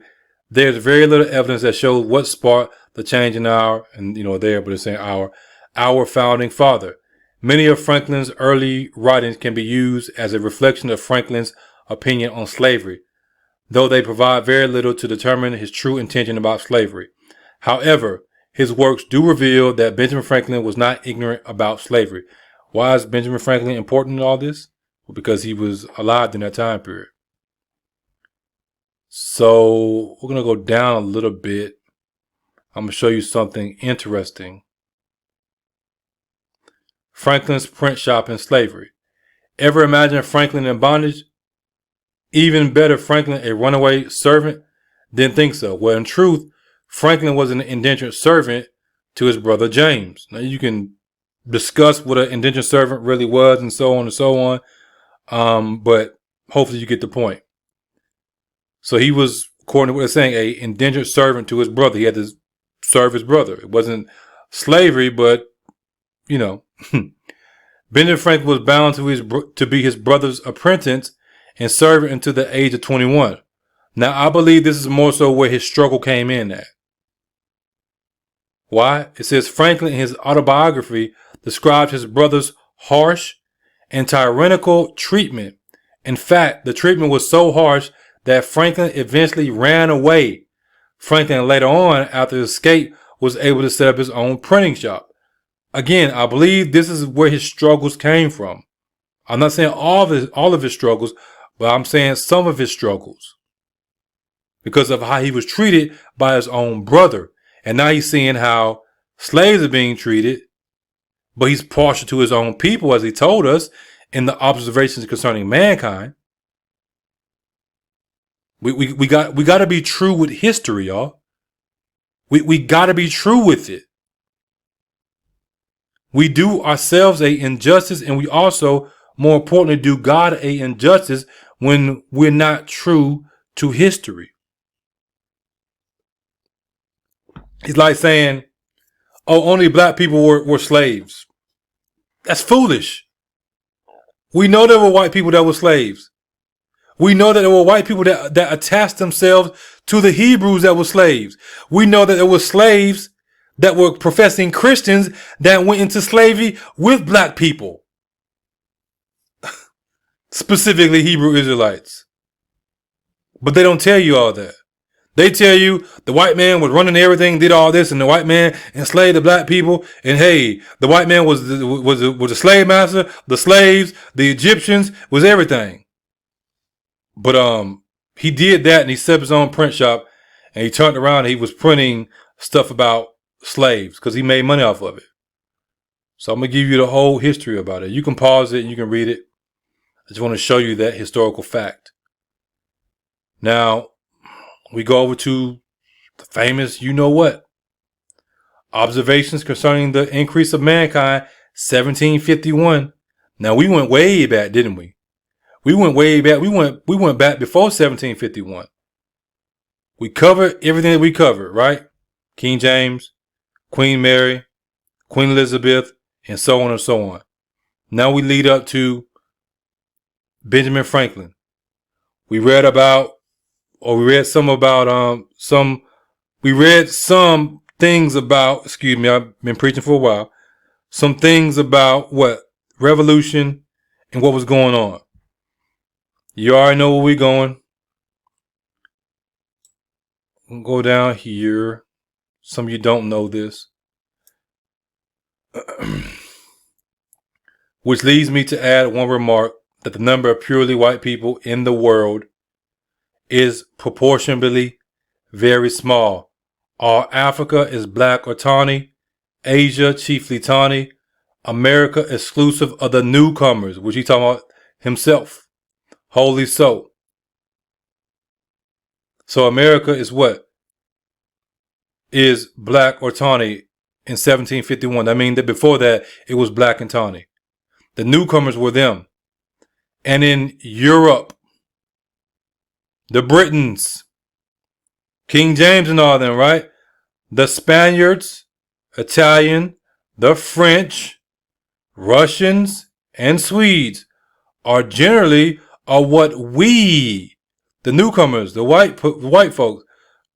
there's very little evidence that shows what sparked the change in our founding father. Many of Franklin's early writings can be used as a reflection of Franklin's opinion on slavery, though they provide very little to determine his true intention about slavery. However, his works do reveal that Benjamin Franklin was not ignorant about slavery. Why is Benjamin Franklin important in all this? Well, because he was alive in that time period. So we're going to go down a little bit. I'm going to show you something interesting. Franklin's print shop and slavery. Ever imagine Franklin in bondage? Even better, Franklin a runaway servant? Didn't think so. Well, in truth, Franklin was an indentured servant to his brother James. Now you can discuss what an indentured servant really was and so on and so on. But hopefully you get the point. So he was, according to what they're saying, a indentured servant to his brother. He had to serve his brother. It wasn't slavery, but, Benjamin Franklin was bound to be his brother's apprentice and serve until the age of 21. Now, I believe this is more so where his struggle came in at. Why? It says Franklin in his autobiography described his brother's harsh and tyrannical treatment. In fact, the treatment was so harsh that Franklin eventually ran away. Franklin later on, after his escape, was able to set up his own printing shop. Again, I believe this is where his struggles came from. I'm not saying all of his struggles, but I'm saying some of his struggles. Because of how he was treated by his own brother. And now he's seeing how slaves are being treated, but he's partial to his own people, as he told us in the observations concerning mankind. We got to be true with history, y'all. We got to be true with it. We do ourselves a injustice, and we also, more importantly, do God a injustice when we're not true to history. It's like saying, oh, only black people were slaves. That's foolish. We know there were white people that were slaves. We know that there were white people that attached themselves to the Hebrews that were slaves. We know that there were slaves that were professing Christians that went into slavery with black people. Specifically Hebrew Israelites. But they don't tell you all that. They tell you the white man was running everything, did all this, and the white man enslaved the black people. And hey, the white man was the slave master, the slaves, the Egyptians, was everything. But he did that, and he set up his own print shop, and he turned around and he was printing stuff about slaves because he made money off of it. So I'm going to give you the whole history about it. You can pause it and you can read it. I just want to show you that historical fact. Now, we go over to the famous you-know-what. Observations concerning the increase of mankind, 1751. Now, we went way back, didn't we? We went way back. We went back before 1751. We covered everything that we covered, right? King James, Queen Mary, Queen Elizabeth, and so on and so on. Now we lead up to Benjamin Franklin. We read some things about, excuse me, I've been preaching for a while, some things about what? Revolution and what was going on. You already know where we're going. We'll go down here. Some of you don't know this. Which leads me to add one remark that the number of purely white people in the world is proportionally very small. All Africa is black or tawny. Asia, chiefly tawny. America, exclusive of the newcomers, which he's talking about himself. Wholly so. So America is what? Is black or tawny in 1751. I mean that before that, it was black and tawny. The newcomers were them. And in Europe, the Britons, King James and all them, right? The Spaniards, Italian, the French, Russians, and Swedes are generally what we, the newcomers, the white folks,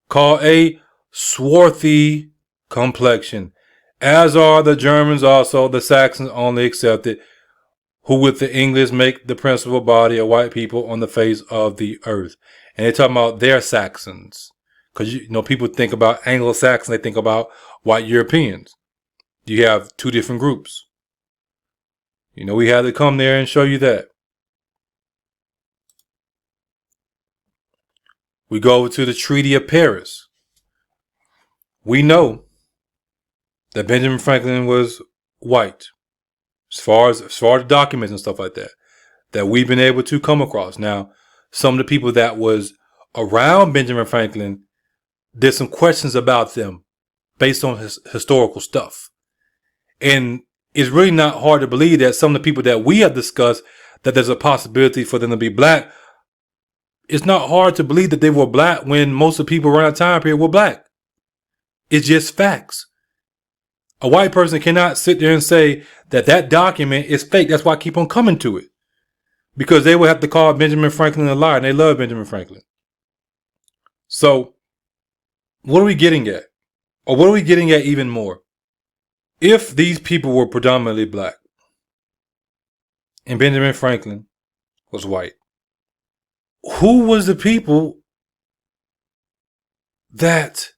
call a swarthy complexion, as are the Germans also. The Saxons only accepted, who with the English make the principal body of white people on the face of the earth. And they're talking about their Saxons. Because, people think about Anglo-Saxons, they think about white Europeans. You have two different groups. We had to come there and show you that. We go over to the Treaty of Paris. We know that Benjamin Franklin was white, as far as the documents and stuff like that we've been able to come across. Now, some of the people that was around Benjamin Franklin, there's some questions about them based on his historical stuff. And it's really not hard to believe that some of the people that we have discussed, that there's a possibility for them to be black. It's not hard to believe that they were black when most of the people around that time period were black. It's just facts. A white person cannot sit there and say that document is fake. That's why I keep on coming to it. Because they would have to call Benjamin Franklin a liar, and they love Benjamin Franklin. So, what are we getting at? Or what are we getting at even more? If these people were predominantly black, and Benjamin Franklin was white, who was the people that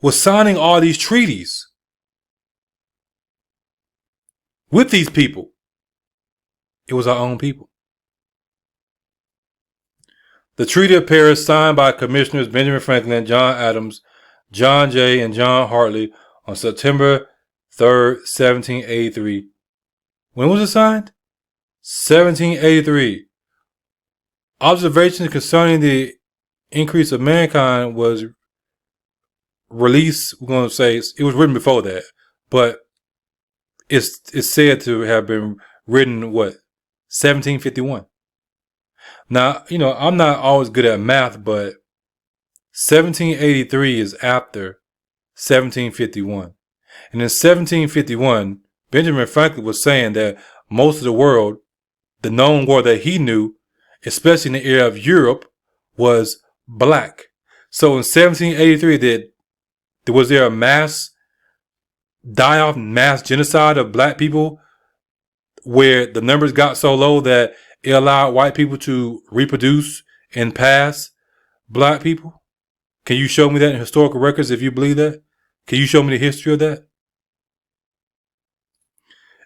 was signing all these treaties with these people? It was our own people. The Treaty of Paris, signed by Commissioners Benjamin Franklin, John Adams, John Jay, and John Hartley on September 3rd, 1783. When was it signed? 1783. Observations concerning the increase of mankind was released. We're going to say it was written before that, but it's said to have been written, 1751. Now, I'm not always good at math, but 1783 is after 1751. And in 1751, Benjamin Franklin was saying that most of the world, the known world that he knew, especially in the area of Europe, was black. So in 1783, was there a mass die-off, mass genocide of black people, where the numbers got so low that it allowed white people to reproduce and pass black people? Can you show me that in historical records if you believe that? Can you show me the history of that?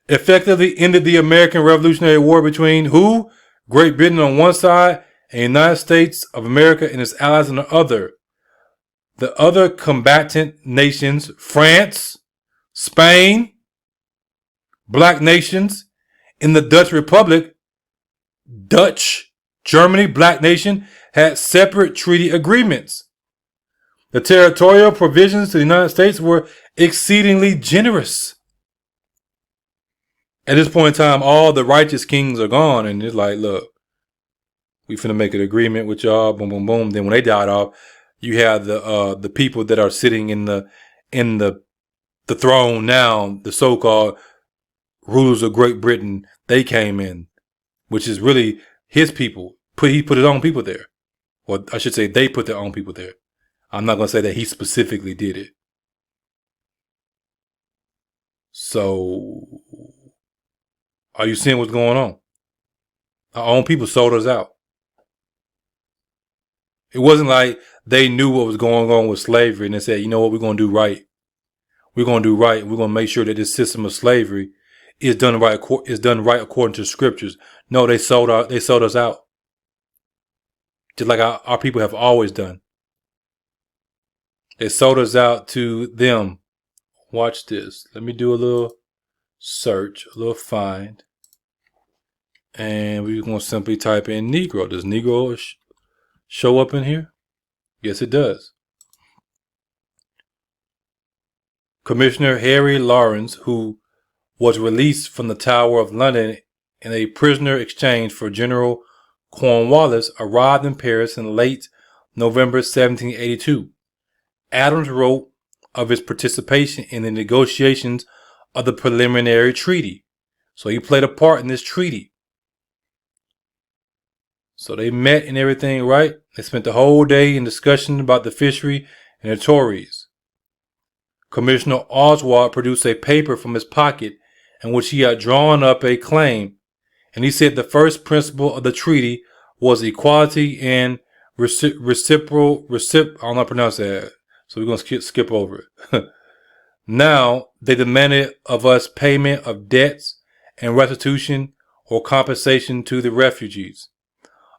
Effectively ended the American Revolutionary War between who? Great Britain on one side and the United States of America and its allies on the other. The other combatant nations, France, Spain, black nations. In the Dutch Republic, Dutch, Germany, black nation, had separate treaty agreements. The territorial provisions to the United States were exceedingly generous. At this point in time, all the righteous kings are gone, and it's like, look, we finna make an agreement with y'all, boom, boom, boom. Then when they died off, you have the people that are sitting in the throne now, the so-called rulers of Great Britain. They came in, which is really his people. He put his own people there. Or I should say they put their own people there. I'm not going to say that he specifically did it. So, are you seeing what's going on? Our own people sold us out. It wasn't like they knew what was going on with slavery and they said, you know what, we're going to do right. We're going to do right. We're going to make sure that this system of slavery is done right according to scriptures. No, they sold us out. Just like our people have always done. They sold us out to them. Watch this. Let me do a little search, a little find. And we're going to simply type in Negro. Does Negro show up in here? Yes, it does. Commissioner Harry Lawrence, who was released from the Tower of London in a prisoner exchange for General Cornwallis, arrived in Paris in late November 1782. Adams wrote of his participation in the negotiations of the preliminary treaty. So he played a part in this treaty. So they met and everything, right? They spent the whole day in discussion about the fishery and the Tories. Commissioner Oswald produced a paper from his pocket in which he had drawn up a claim, and he said the first principle of the treaty was equality and reciprocal. I don't know how to pronounce that, so we're going to skip over it. Now, they demanded of us payment of debts and restitution or compensation to the refugees.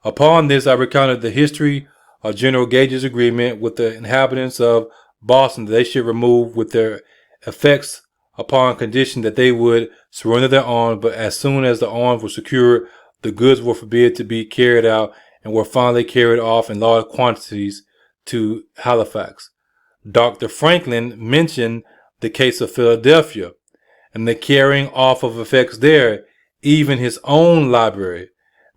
Upon this, I recounted the history of General Gage's agreement with the inhabitants of Boston that they should remove with their effects upon condition that they would surrender their arms, but as soon as the arms were secured, the goods were forbid to be carried out and were finally carried off in large quantities to Halifax. Dr. Franklin mentioned the case of Philadelphia and the carrying off of effects there, even his own library.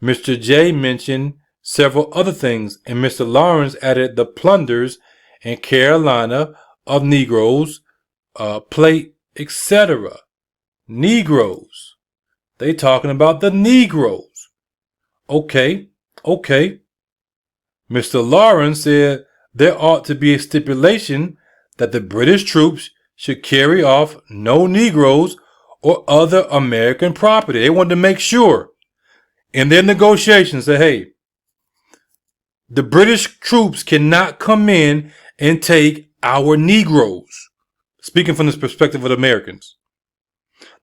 Mr. J mentioned several other things, and Mr. Lawrence added the plunders in Carolina of Negroes, plate, etc. Negroes. They talking about the Negroes. Okay. Mr. Lawrence said there ought to be a stipulation that the British troops should carry off no Negroes or other American property. They wanted to make sure in their negotiations that, hey, the British troops cannot come in and take our Negroes. Speaking from this perspective of the Americans.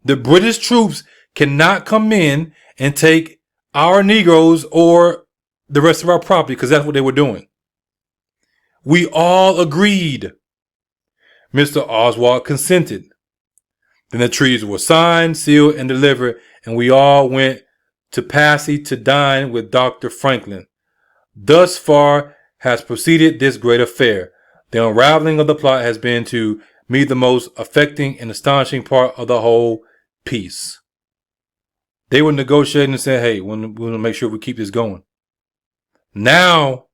The British troops cannot come in and take our Negroes or the rest of our property, because that's what they were doing. We all agreed. Mr. Oswald consented. Then the treaties were signed, sealed, and delivered, and we all went to Passy to dine with Dr. Franklin. Thus far has proceeded this great affair. The unraveling of the plot has been, to me, the most affecting and astonishing part of the whole piece. They were negotiating and said, hey, we want to make sure we keep this going. Now,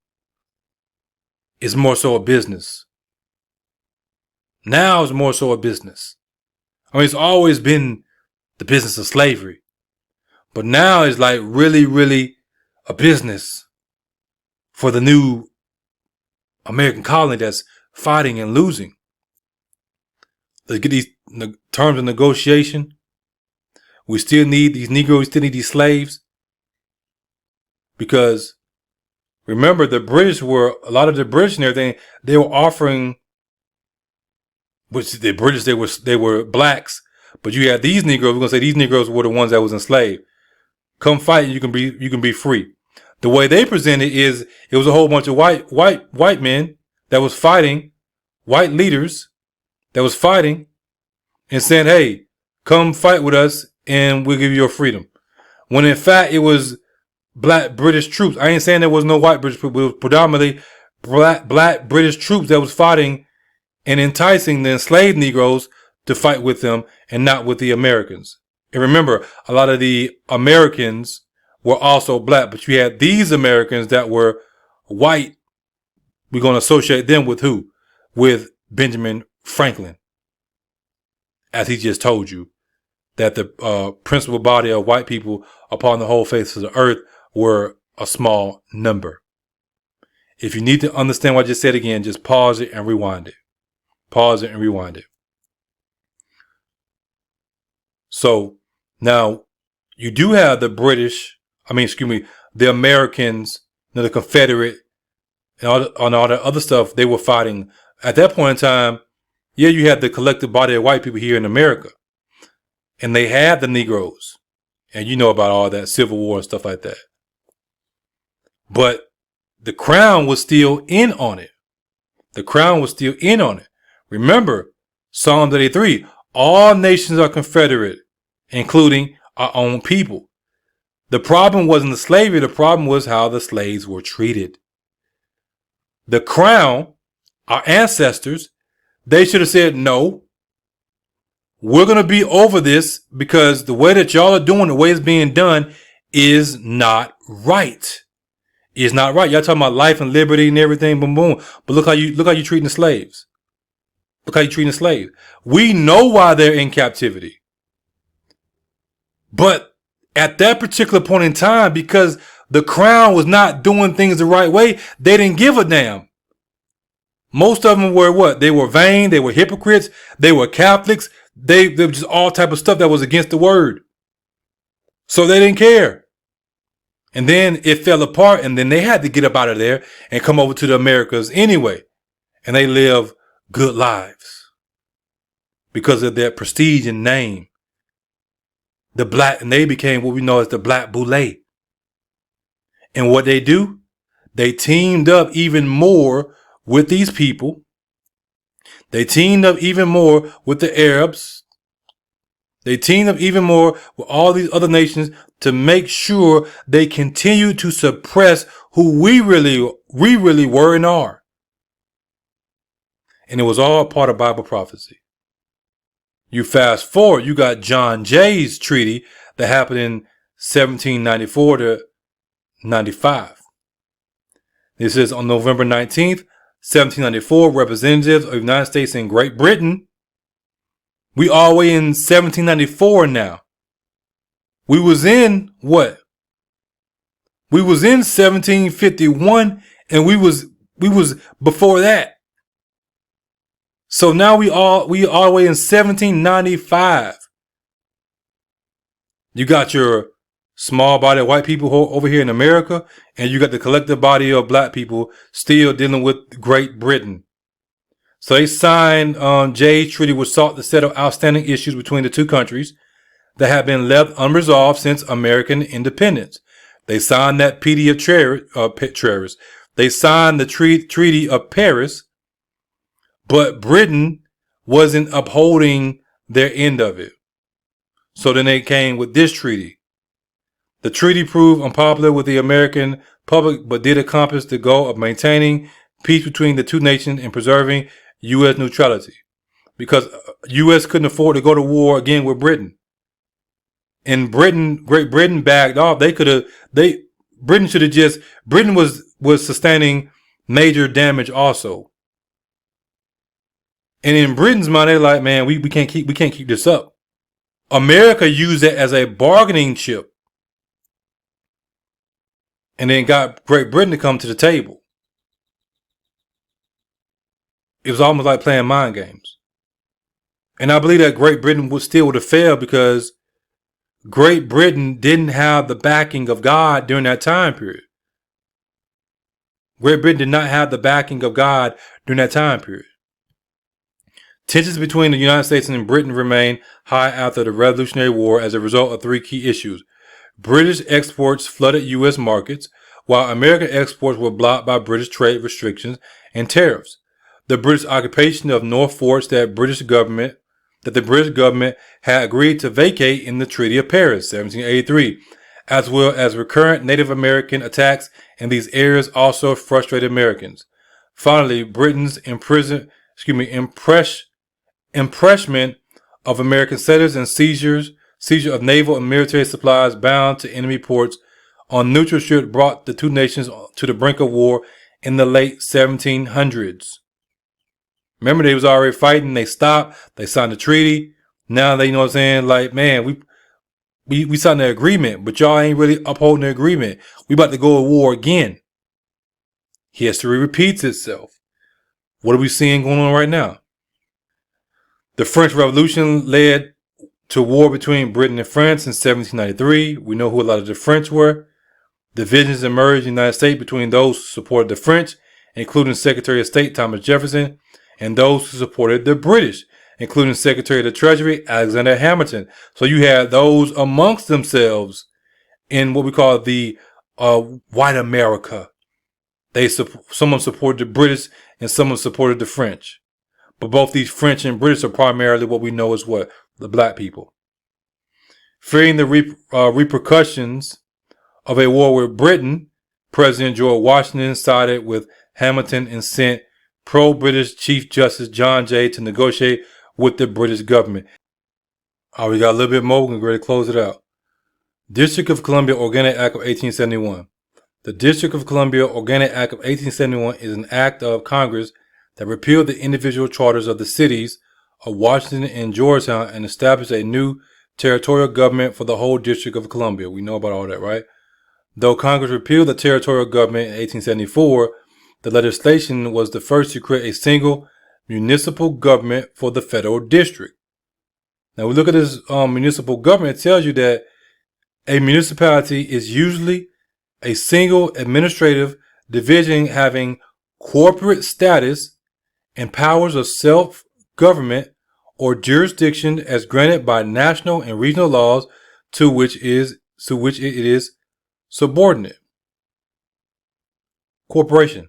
it's more so a business. Now it's more so a business. I mean, it's always been the business of slavery. But now it's like really, really a business for the new American colony that's fighting and losing. Let's get these terms of negotiation. We still need these Negroes, we still need these slaves. Because remember, a lot of the British and everything, they were offering, which the British, they were blacks. But you had these Negroes, we're going to say these Negroes were the ones that was enslaved. Come fight and you can be free. The way they presented is it was a whole bunch of white men that was fighting, white leaders that was fighting and saying, hey, come fight with us and we'll give you your freedom. When in fact it was black British troops. I ain't saying there was no white British troops, but it was predominantly black British troops that was fighting and enticing the enslaved Negroes to fight with them and not with the Americans. And remember, a lot of the Americans were also black, but you had these Americans that were white. We're going to associate them with who? With Benjamin Franklin. As he just told you, that the principal body of white people upon the whole face of the earth were a small number. If you need to understand what I just said again, just pause it and rewind it. Pause it and rewind it. So now you do have the the Americans, the Confederate, and all the other stuff they were fighting. At that point in time, yeah, you had the collective body of white people here in America. And they had the Negroes. And you know about all that Civil War and stuff like that. But the crown was still in on it. The crown was still in on it. Remember, Psalm 33, all nations are confederate, including our own people. The problem wasn't the slavery. The problem was how the slaves were treated. The crown, our ancestors, they should have said, no, we're going to be over this because the way that y'all are doing, the way it's being done is not right. It's not right. Y'all talking about life and liberty and everything, boom, boom. But look how you treating the slaves. Look how you treating slaves. We know why they're in captivity. But at that particular point in time, because the crown was not doing things the right way, they didn't give a damn. Most of them were what? They were vain. They were hypocrites. They were Catholics. They were just all type of stuff that was against the word. So they didn't care. And then it fell apart, and then they had to get up out of there and come over to the Americas anyway. And they live good lives because of their prestige and name. And they became what we know as the Black Boule. And what they do, they teamed up even more with these people. They teamed up even more with the Arabs. They teamed up even more with all these other nations to make sure they continue to suppress who we really were and are. And it was all part of Bible prophecy. You fast forward, you got John Jay's treaty that happened in 1794 to 95. This is on November 19th, 1794, representatives of the United States and Great Britain. We all the way in 1794 now. We was in what? We was in 1751, and we was before that. So now we all the way in 1795. You got your small body of white people over here in America, and you got the collective body of black people still dealing with Great Britain. So they signed Jay's Treaty, which sought to settle outstanding issues between the two countries that have been left unresolved since American independence. They signed that Treaty of Paris. They signed the Treaty of Paris, but Britain wasn't upholding their end of it. So then they came with this treaty. The treaty proved unpopular with the American public, but did accomplish the goal of maintaining peace between the two nations and preserving U.S. neutrality. Because U.S. couldn't afford to go to war again with Britain. And Great Britain backed off. Britain was sustaining major damage also. And in Britain's mind, they're like, man, we can't keep this up. America used it as a bargaining chip. And then got Great Britain to come to the table. It was almost like playing mind games. And I believe that Great Britain would have failed because Great Britain didn't have the backing of God during that time period. Great Britain did not have the backing of God during that time period. Tensions between the United States and Britain remained high after the Revolutionary War as a result of three key issues. British exports flooded U.S. markets, while American exports were blocked by British trade restrictions and tariffs. The British occupation of North Forts that the British government had agreed to vacate in the Treaty of Paris, 1783, as well as recurrent Native American attacks in these areas also frustrated Americans. Finally, Britain's impressment of American settlers and seizure of naval and military supplies bound to enemy ports on neutral ship brought the two nations to the brink of war in the late 1700s. Remember, they was already fighting. They stopped. They signed the treaty. Now they, you know what I'm saying? Like, man, we signed the agreement, but y'all ain't really upholding the agreement. We about to go to war again. History repeats itself. What are we seeing going on right now? The French Revolution led to war between Britain and France in 1793. We know who a lot of the French were. Divisions emerged in the United States between those who supported the French, including Secretary of State Thomas Jefferson, and those who supported the British, including Secretary of the Treasury Alexander Hamilton. So you had those amongst themselves in what we call the white America. Someone supported the British and someone supported the French. But both these French and British are primarily what we know as what? The black people. Fearing the repercussions of a war with Britain, President George Washington sided with Hamilton and sent pro-British Chief Justice John Jay to negotiate with the British government. All right, we got a little bit more. We're going to close it out. District of Columbia Organic Act of 1871. The District of Columbia Organic Act of 1871 is an act of Congress that repealed the individual charters of the cities of Washington and Georgetown and established a new territorial government for the whole District of Columbia. We know about all that, right? Though Congress repealed the territorial government in 1874, the legislation was the first to create a single municipal government for the federal district. Now, we look at this municipal government. It tells you that a municipality is usually a single administrative division having corporate status and powers of self-government or jurisdiction as granted by national and regional laws to which it is subordinate. Corporation.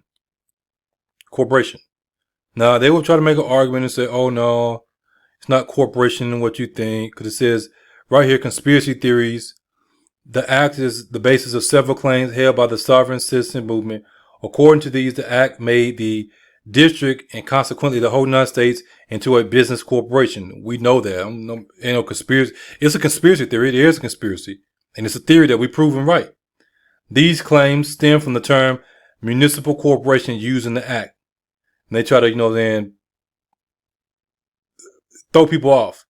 Now, they will try to make an argument and say, oh, no, it's not corporation what you think, because it says right here, conspiracy theories. The act is the basis of several claims held by the sovereign citizen movement. According to these, the act made the district and consequently the whole United States into a business corporation. We know that. Conspiracy. It's a conspiracy theory. It is a conspiracy. And it's a theory that we've proven right. These claims stem from the term municipal corporation used in the act. And they try to, then throw people off.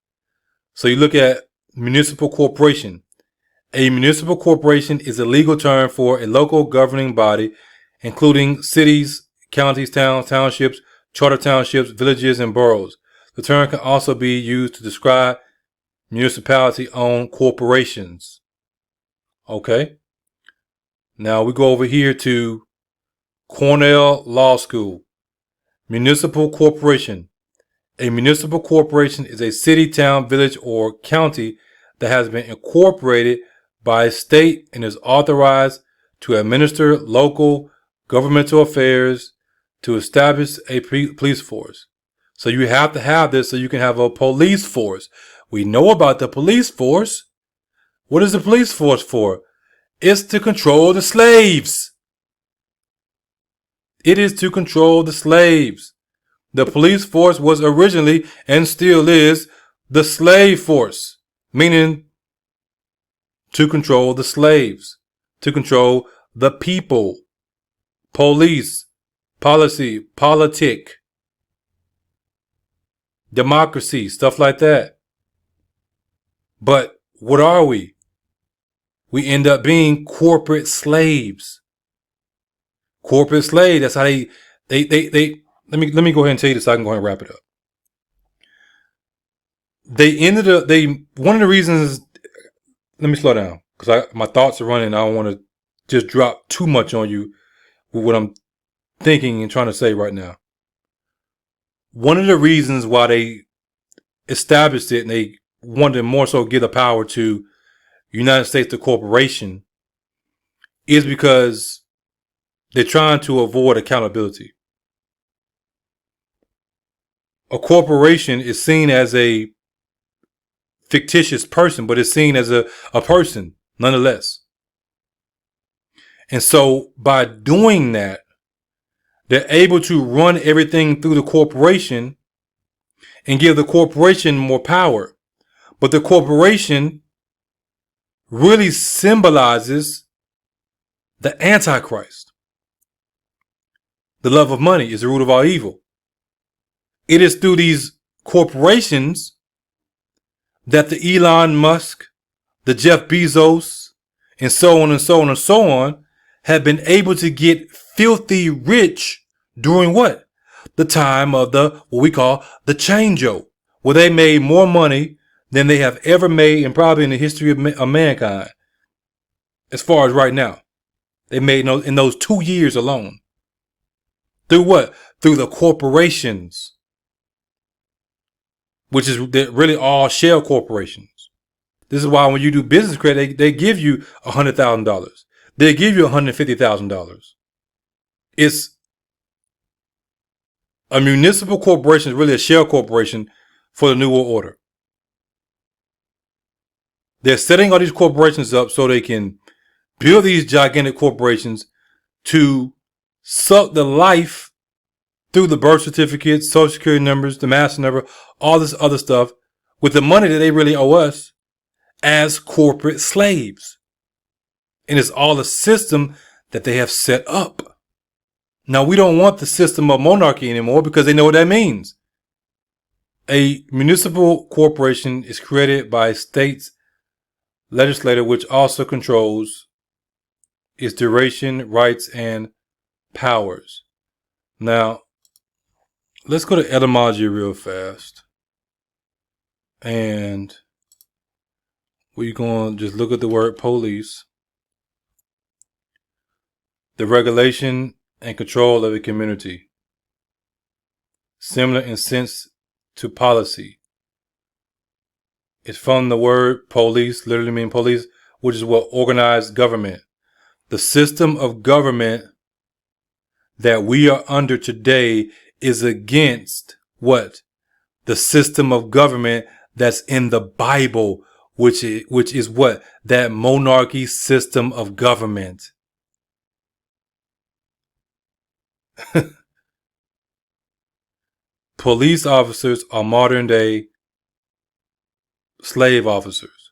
So you look at municipal corporation. A municipal corporation is a legal term for a local governing body, including cities, counties, towns, townships, charter townships, villages, and boroughs. The term can also be used to describe municipality-owned corporations. Okay. Now we go over here to Cornell Law School. Municipal corporation. A municipal corporation is a city, town, village, or county that has been incorporated by a state and is authorized to administer local governmental affairs, to establish a police force. So you have to have this so you can have a police force. We know about the police force. What is the police force for? It's to control the slaves. It is to control the slaves. The police force was originally and still is the slave force, meaning to control the slaves, to control the people. Police, policy, politic, democracy, stuff like that. But what are we? We end up being corporate slaves. Corporate slave. That's how they let me go ahead and tell you this so I can go ahead and wrap it up. One of the reasons, let me slow down because my thoughts are running. I don't want to just drop too much on you with what I'm thinking and trying to say right now. One of the reasons why they established it and they wanted to more so give the power to United States, the corporation, is because they're trying to avoid accountability. A corporation is seen as a fictitious person, but it's seen as a person nonetheless. And so by doing that, they're able to run everything through the corporation and give the corporation more power. But the corporation really symbolizes the Antichrist. The love of money is the root of all evil. It is through these corporations that the Elon Musk, the Jeff Bezos, and so on and so on and so on have been able to get filthy rich during what? The time of what we call the changeover, where they made more money than they have ever made and probably in the history of mankind. As far as right now, they made in those 2 years alone. Through what? Through the corporations, which is really all shell corporations. This is why when you do business credit, they give you $100,000. They give you $150,000. It's a municipal corporation is really a shell corporation for the New World Order. They're setting all these corporations up so they can build these gigantic corporations to suck the life through the birth certificates, social security numbers, the master number, all this other stuff with the money that they really owe us as corporate slaves. And it's all a system that they have set up. Now, we don't want the system of monarchy anymore because they know what that means. A municipal corporation is created by a state's legislature, which also controls its duration, rights, and powers. Now, let's go to etymology real fast. And we're going to just look at the word police. The regulation and control of a community. Similar in sense to policy. It's from the word police, literally mean police, which is what organized government. The system of government that we are under today is against what? The system of government that's in the Bible, which is what? That monarchy system of government. Police officers are modern day slave officers.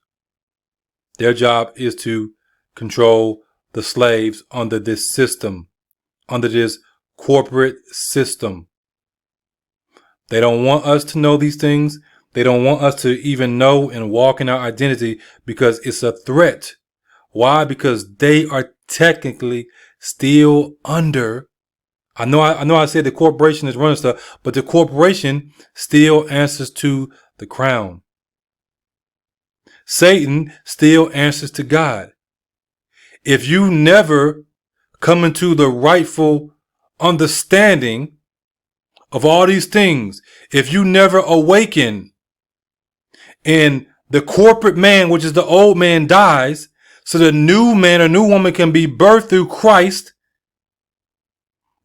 Their job is to control the slaves under this system, under this corporate system. They don't want us to know these things. They don't want us to even know and walk in our identity because it's a threat. Why? Because they are technically still under. I know I said the corporation is running stuff, but the corporation still answers to the crown. Satan still answers to God. If you never come into the rightful understanding of all these things, if you never awaken and the corporate man, which is the old man, dies, so the new man or new woman can be birthed through Christ,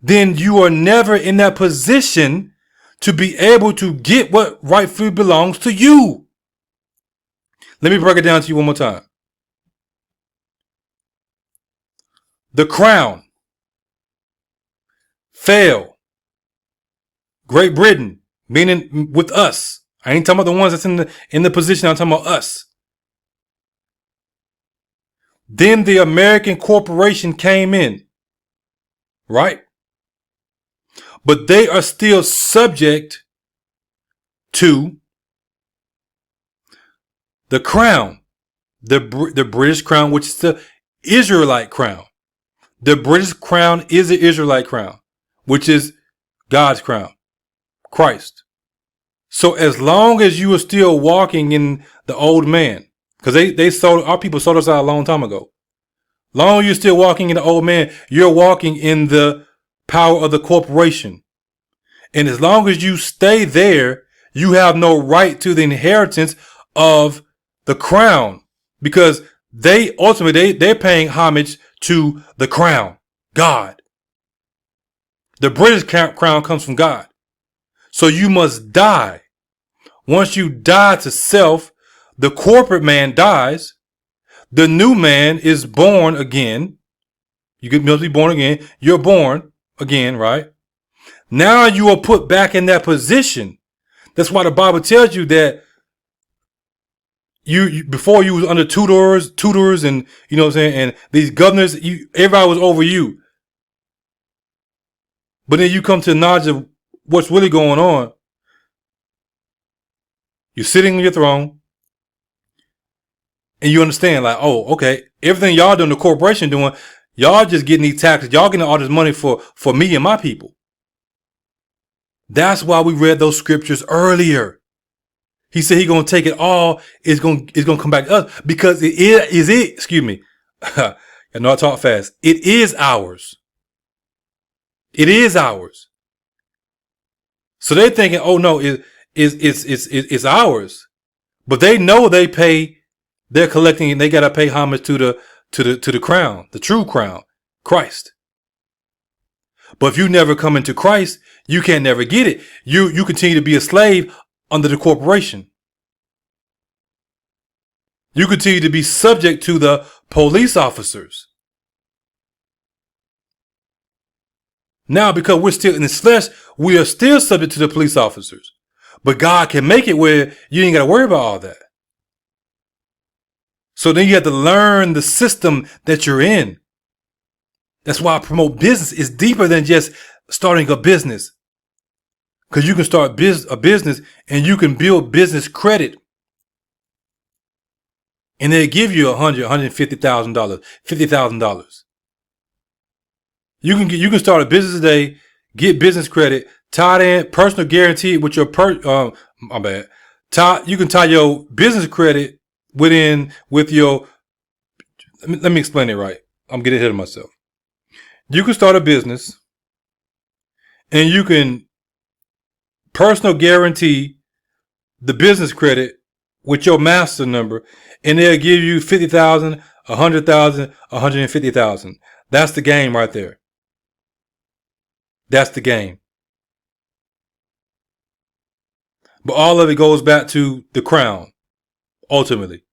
then you are never in that position to be able to get what rightfully belongs to you. Let me break it down to you one more time. The crown fell. Great Britain, meaning with us. I ain't talking about the ones that's in the position. I'm talking about us. Then the American corporation came in, right? But they are still subject to the crown, the British crown, which is the Israelite crown. The British crown is the Israelite crown, which is God's crown, Christ. So as long as you are still walking in the old man, because our people sold us out a long time ago. Long as you're still walking in the old man, you're walking in the power of the corporation. And as long as you stay there, you have no right to the inheritance of the crown, because they ultimately they're paying homage to the crown, God. The British crown comes from God. So you must die. Once you die to self, the corporate man dies. The new man is born again. You must be born again. You're born again, right? Now you are put back in that position. That's why the Bible tells you that you before you was under tutors and, you know what I'm saying, and these governors, everybody was over you. But then you come to the knowledge of what's really going on. You're sitting on your throne and you understand, like, oh, okay, everything y'all doing, the corporation doing, y'all just getting these taxes, y'all getting all this money for me and my people. That's why we read those scriptures earlier. He said he's going to take it all. It's going to come back to us because excuse me. I know I talk fast. It is ours. It is ours. So they're thinking, oh no, it's ours. But they know they're collecting and they got to pay homage to the crown, the true crown, Christ. But if you never come into Christ, you can't never get it. You continue to be a slave under the corporation. You continue to be subject to the police officers. Now, because we're still in this flesh, we are still subject to the police officers. But God can make it where you ain't got to worry about all that. So then you have to learn the system that you're in. That's why I promote business. It's deeper than just starting a business. Because you can start a business and you can build business credit. And they'll give you $150,000, $50,000. You can start a business today, get business credit, tied in, personal guarantee with your my bad. You can tie your business credit with your. Let me explain it right. I'm getting ahead of myself. You can start a business, and you can personal guarantee the business credit with your master number, and they'll give you 50,000, 100,000, 150,000. That's the game right there. That's the game. But all of it goes back to the crown, ultimately,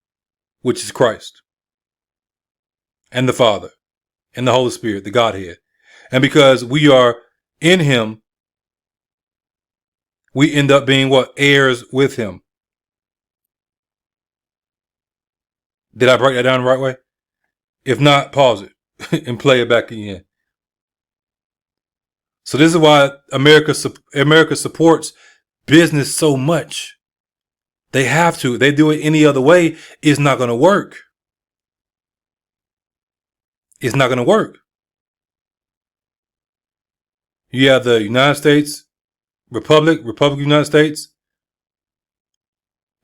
which is Christ and the Father and the Holy Spirit, the Godhead. And because we are in him, we end up being what? Heirs with him. Did I break that down the right way? If not, pause it and play it back again. So this is why America supports business so much. They have to. They do it any other way, it's not going to work. It's not going to work. You have the United States Republic of the United States,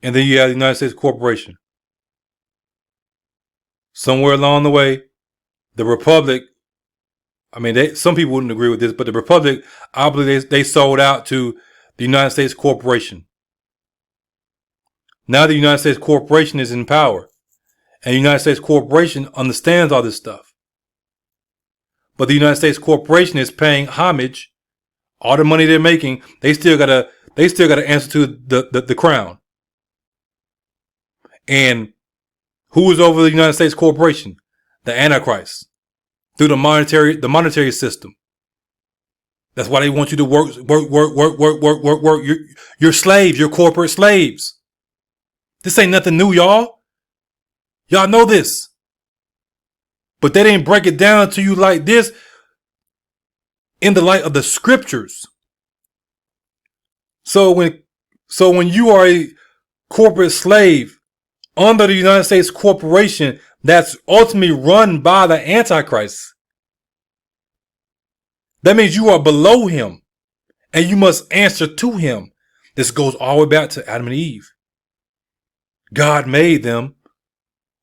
and then you have the United States Corporation. Somewhere along the way, the Republic, some people wouldn't agree with this, but the Republic, I believe they sold out to the United States Corporation. Now the United States Corporation is in power, and the United States Corporation understands all this stuff. But the United States Corporation is paying homage. All the money they're making, they still gotta answer to the crown. And who is over the United States Corporation? The Antichrist. Through the monetary system. That's why they want you to work. You're slaves. You're corporate slaves. This ain't nothing new, y'all. Y'all know this. But they didn't break it down to you like this in the light of the scriptures. So when you are a corporate slave under the United States Corporation that's ultimately run by the Antichrist, that means you are below him and you must answer to him. This goes all the way back to Adam and Eve. God made them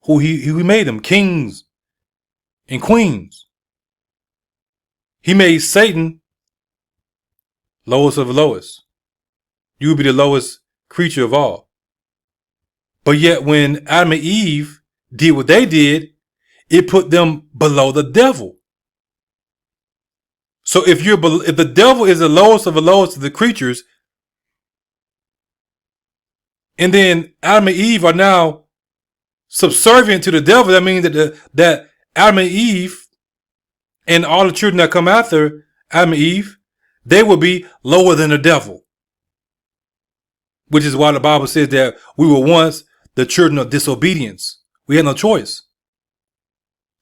who he made them, kings and queens. He made Satan lowest of the lowest. You would be the lowest creature of all. But yet when Adam and Eve did what they did, it put them below the devil. So if the devil is the lowest of the lowest of the creatures, and then Adam and Eve are now subservient to the devil, that means that Adam and Eve and all the children that come after Adam and Eve, they will be lower than the devil. Which is why the Bible says that we were once the children of disobedience. We had no choice.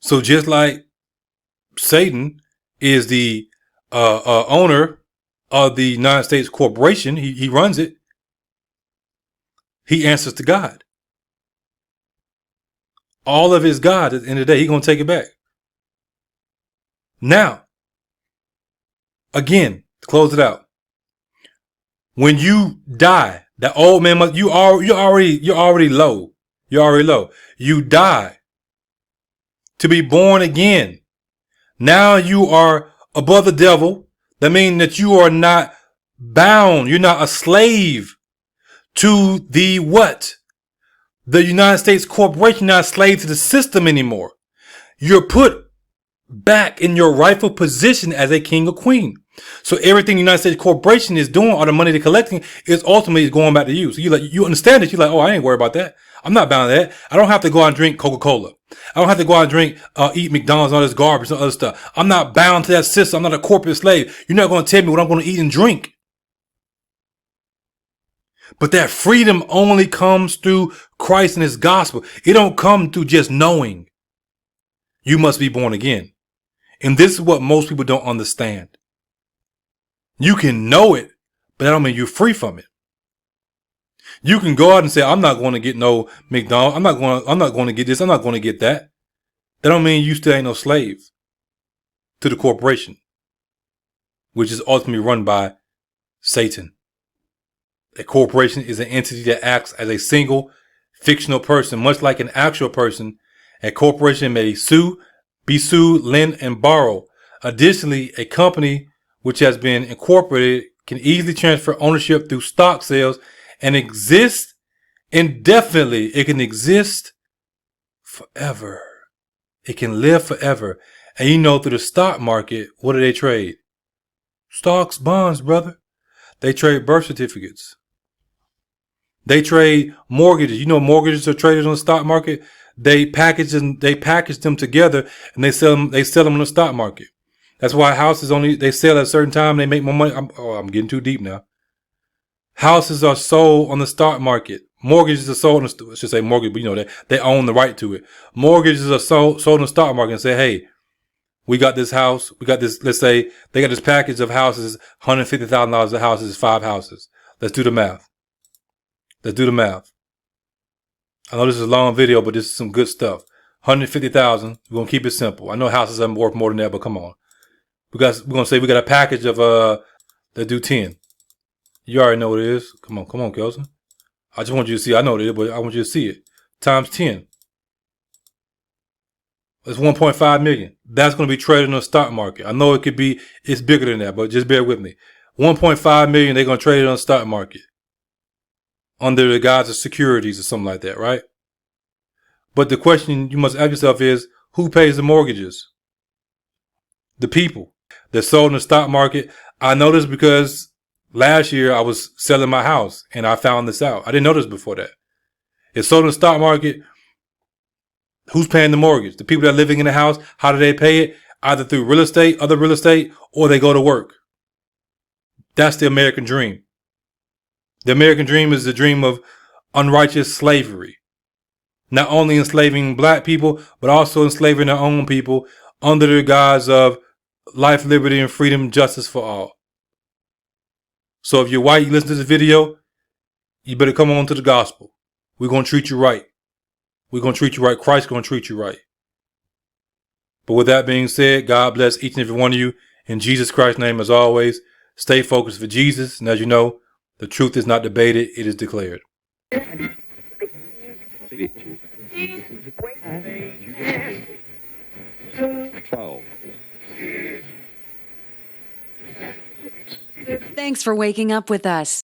So just like Satan is the owner of the United States Corporation, he runs it. He answers to God. All of his God at the end of the day, he's going to take it back. Now, again, to close it out. When you die, that old man you're already low. You're already low. You die to be born again. Now you are above the devil. That means that you are not bound. You're not a slave to the what? The United States Corporation, not a slave to the system anymore. You're put back in your rightful position as a king or queen. So everything the United States Corporation is doing, all the money they're collecting, is ultimately going back to you. So you understand it. You're like, oh, I ain't worried about that. I'm not bound to that. I don't have to go out and drink Coca-Cola. I don't have to go out and drink, eat McDonald's and all this garbage and other stuff. I'm not bound to that system. I'm not a corporate slave. You're not going to tell me what I'm going to eat and drink. But that freedom only comes through Christ and his gospel. It don't come through just knowing. You must be born again. And this is what most people don't understand. You can know it, but that don't mean you're free from it. You can go out and say, I'm not going to get no McDonald's. I'm not going to get this. I'm not going to get that. That don't mean you still ain't no slave to the corporation, which is ultimately run by Satan. A corporation is an entity that acts as a single fictional person, much like an actual person. A corporation may be sued, lend, and borrow. Additionally, a company which has been incorporated can easily transfer ownership through stock sales and exist indefinitely. It can exist forever. It can live forever. And through the stock market, what do they trade? Stocks, bonds, brother. They trade birth certificates. They trade mortgages. Mortgages are traded on the stock market. They package them together and they sell them on the stock market. That's why houses they sell at a certain time. They make more money. I'm getting too deep now. Houses are sold on the stock market. Mortgages are sold I should say mortgage, but they own the right to it. Mortgages are sold on the stock market and say, hey, we got this house. We got this. Let's say they got this package of houses, $150,000 a house is 5 houses. Let's do the math. I know this is a long video, but this is some good stuff. 150,000. We're gonna keep it simple. I know houses are worth more than that, but come on. We're gonna say we got a package of that do 10. You already know what it is. Come on, Kelson. I just want you to see. I know what it is, but I want you to see it. Times 10. It's 1.5 million. That's going to be traded on the stock market. I know it's bigger than that, but just bear with me. 1.5 million, they're going to trade it on the stock market under the guise of securities or something like that, right? But the question you must ask yourself is, who pays the mortgages? The people. They're sold in the stock market. I know this because last year I was selling my house and I found this out. I didn't know this before that. It's sold in the stock market. Who's paying the mortgage? The people that are living in the house, how do they pay it? Either through other real estate, or they go to work. That's the American dream. The American dream is the dream of unrighteous slavery. Not only enslaving black people, but also enslaving their own people under the guise of life, liberty, and freedom, justice for all. So if you're white, you listen to this video, you better come on to the gospel. We're going to treat you right. We're going to treat you right. Christ's going to treat you right. But with that being said, God bless each and every one of you. In Jesus Christ's name, as always, stay focused for Jesus. And as you know, the truth is not debated, it is declared. Thanks for waking up with us.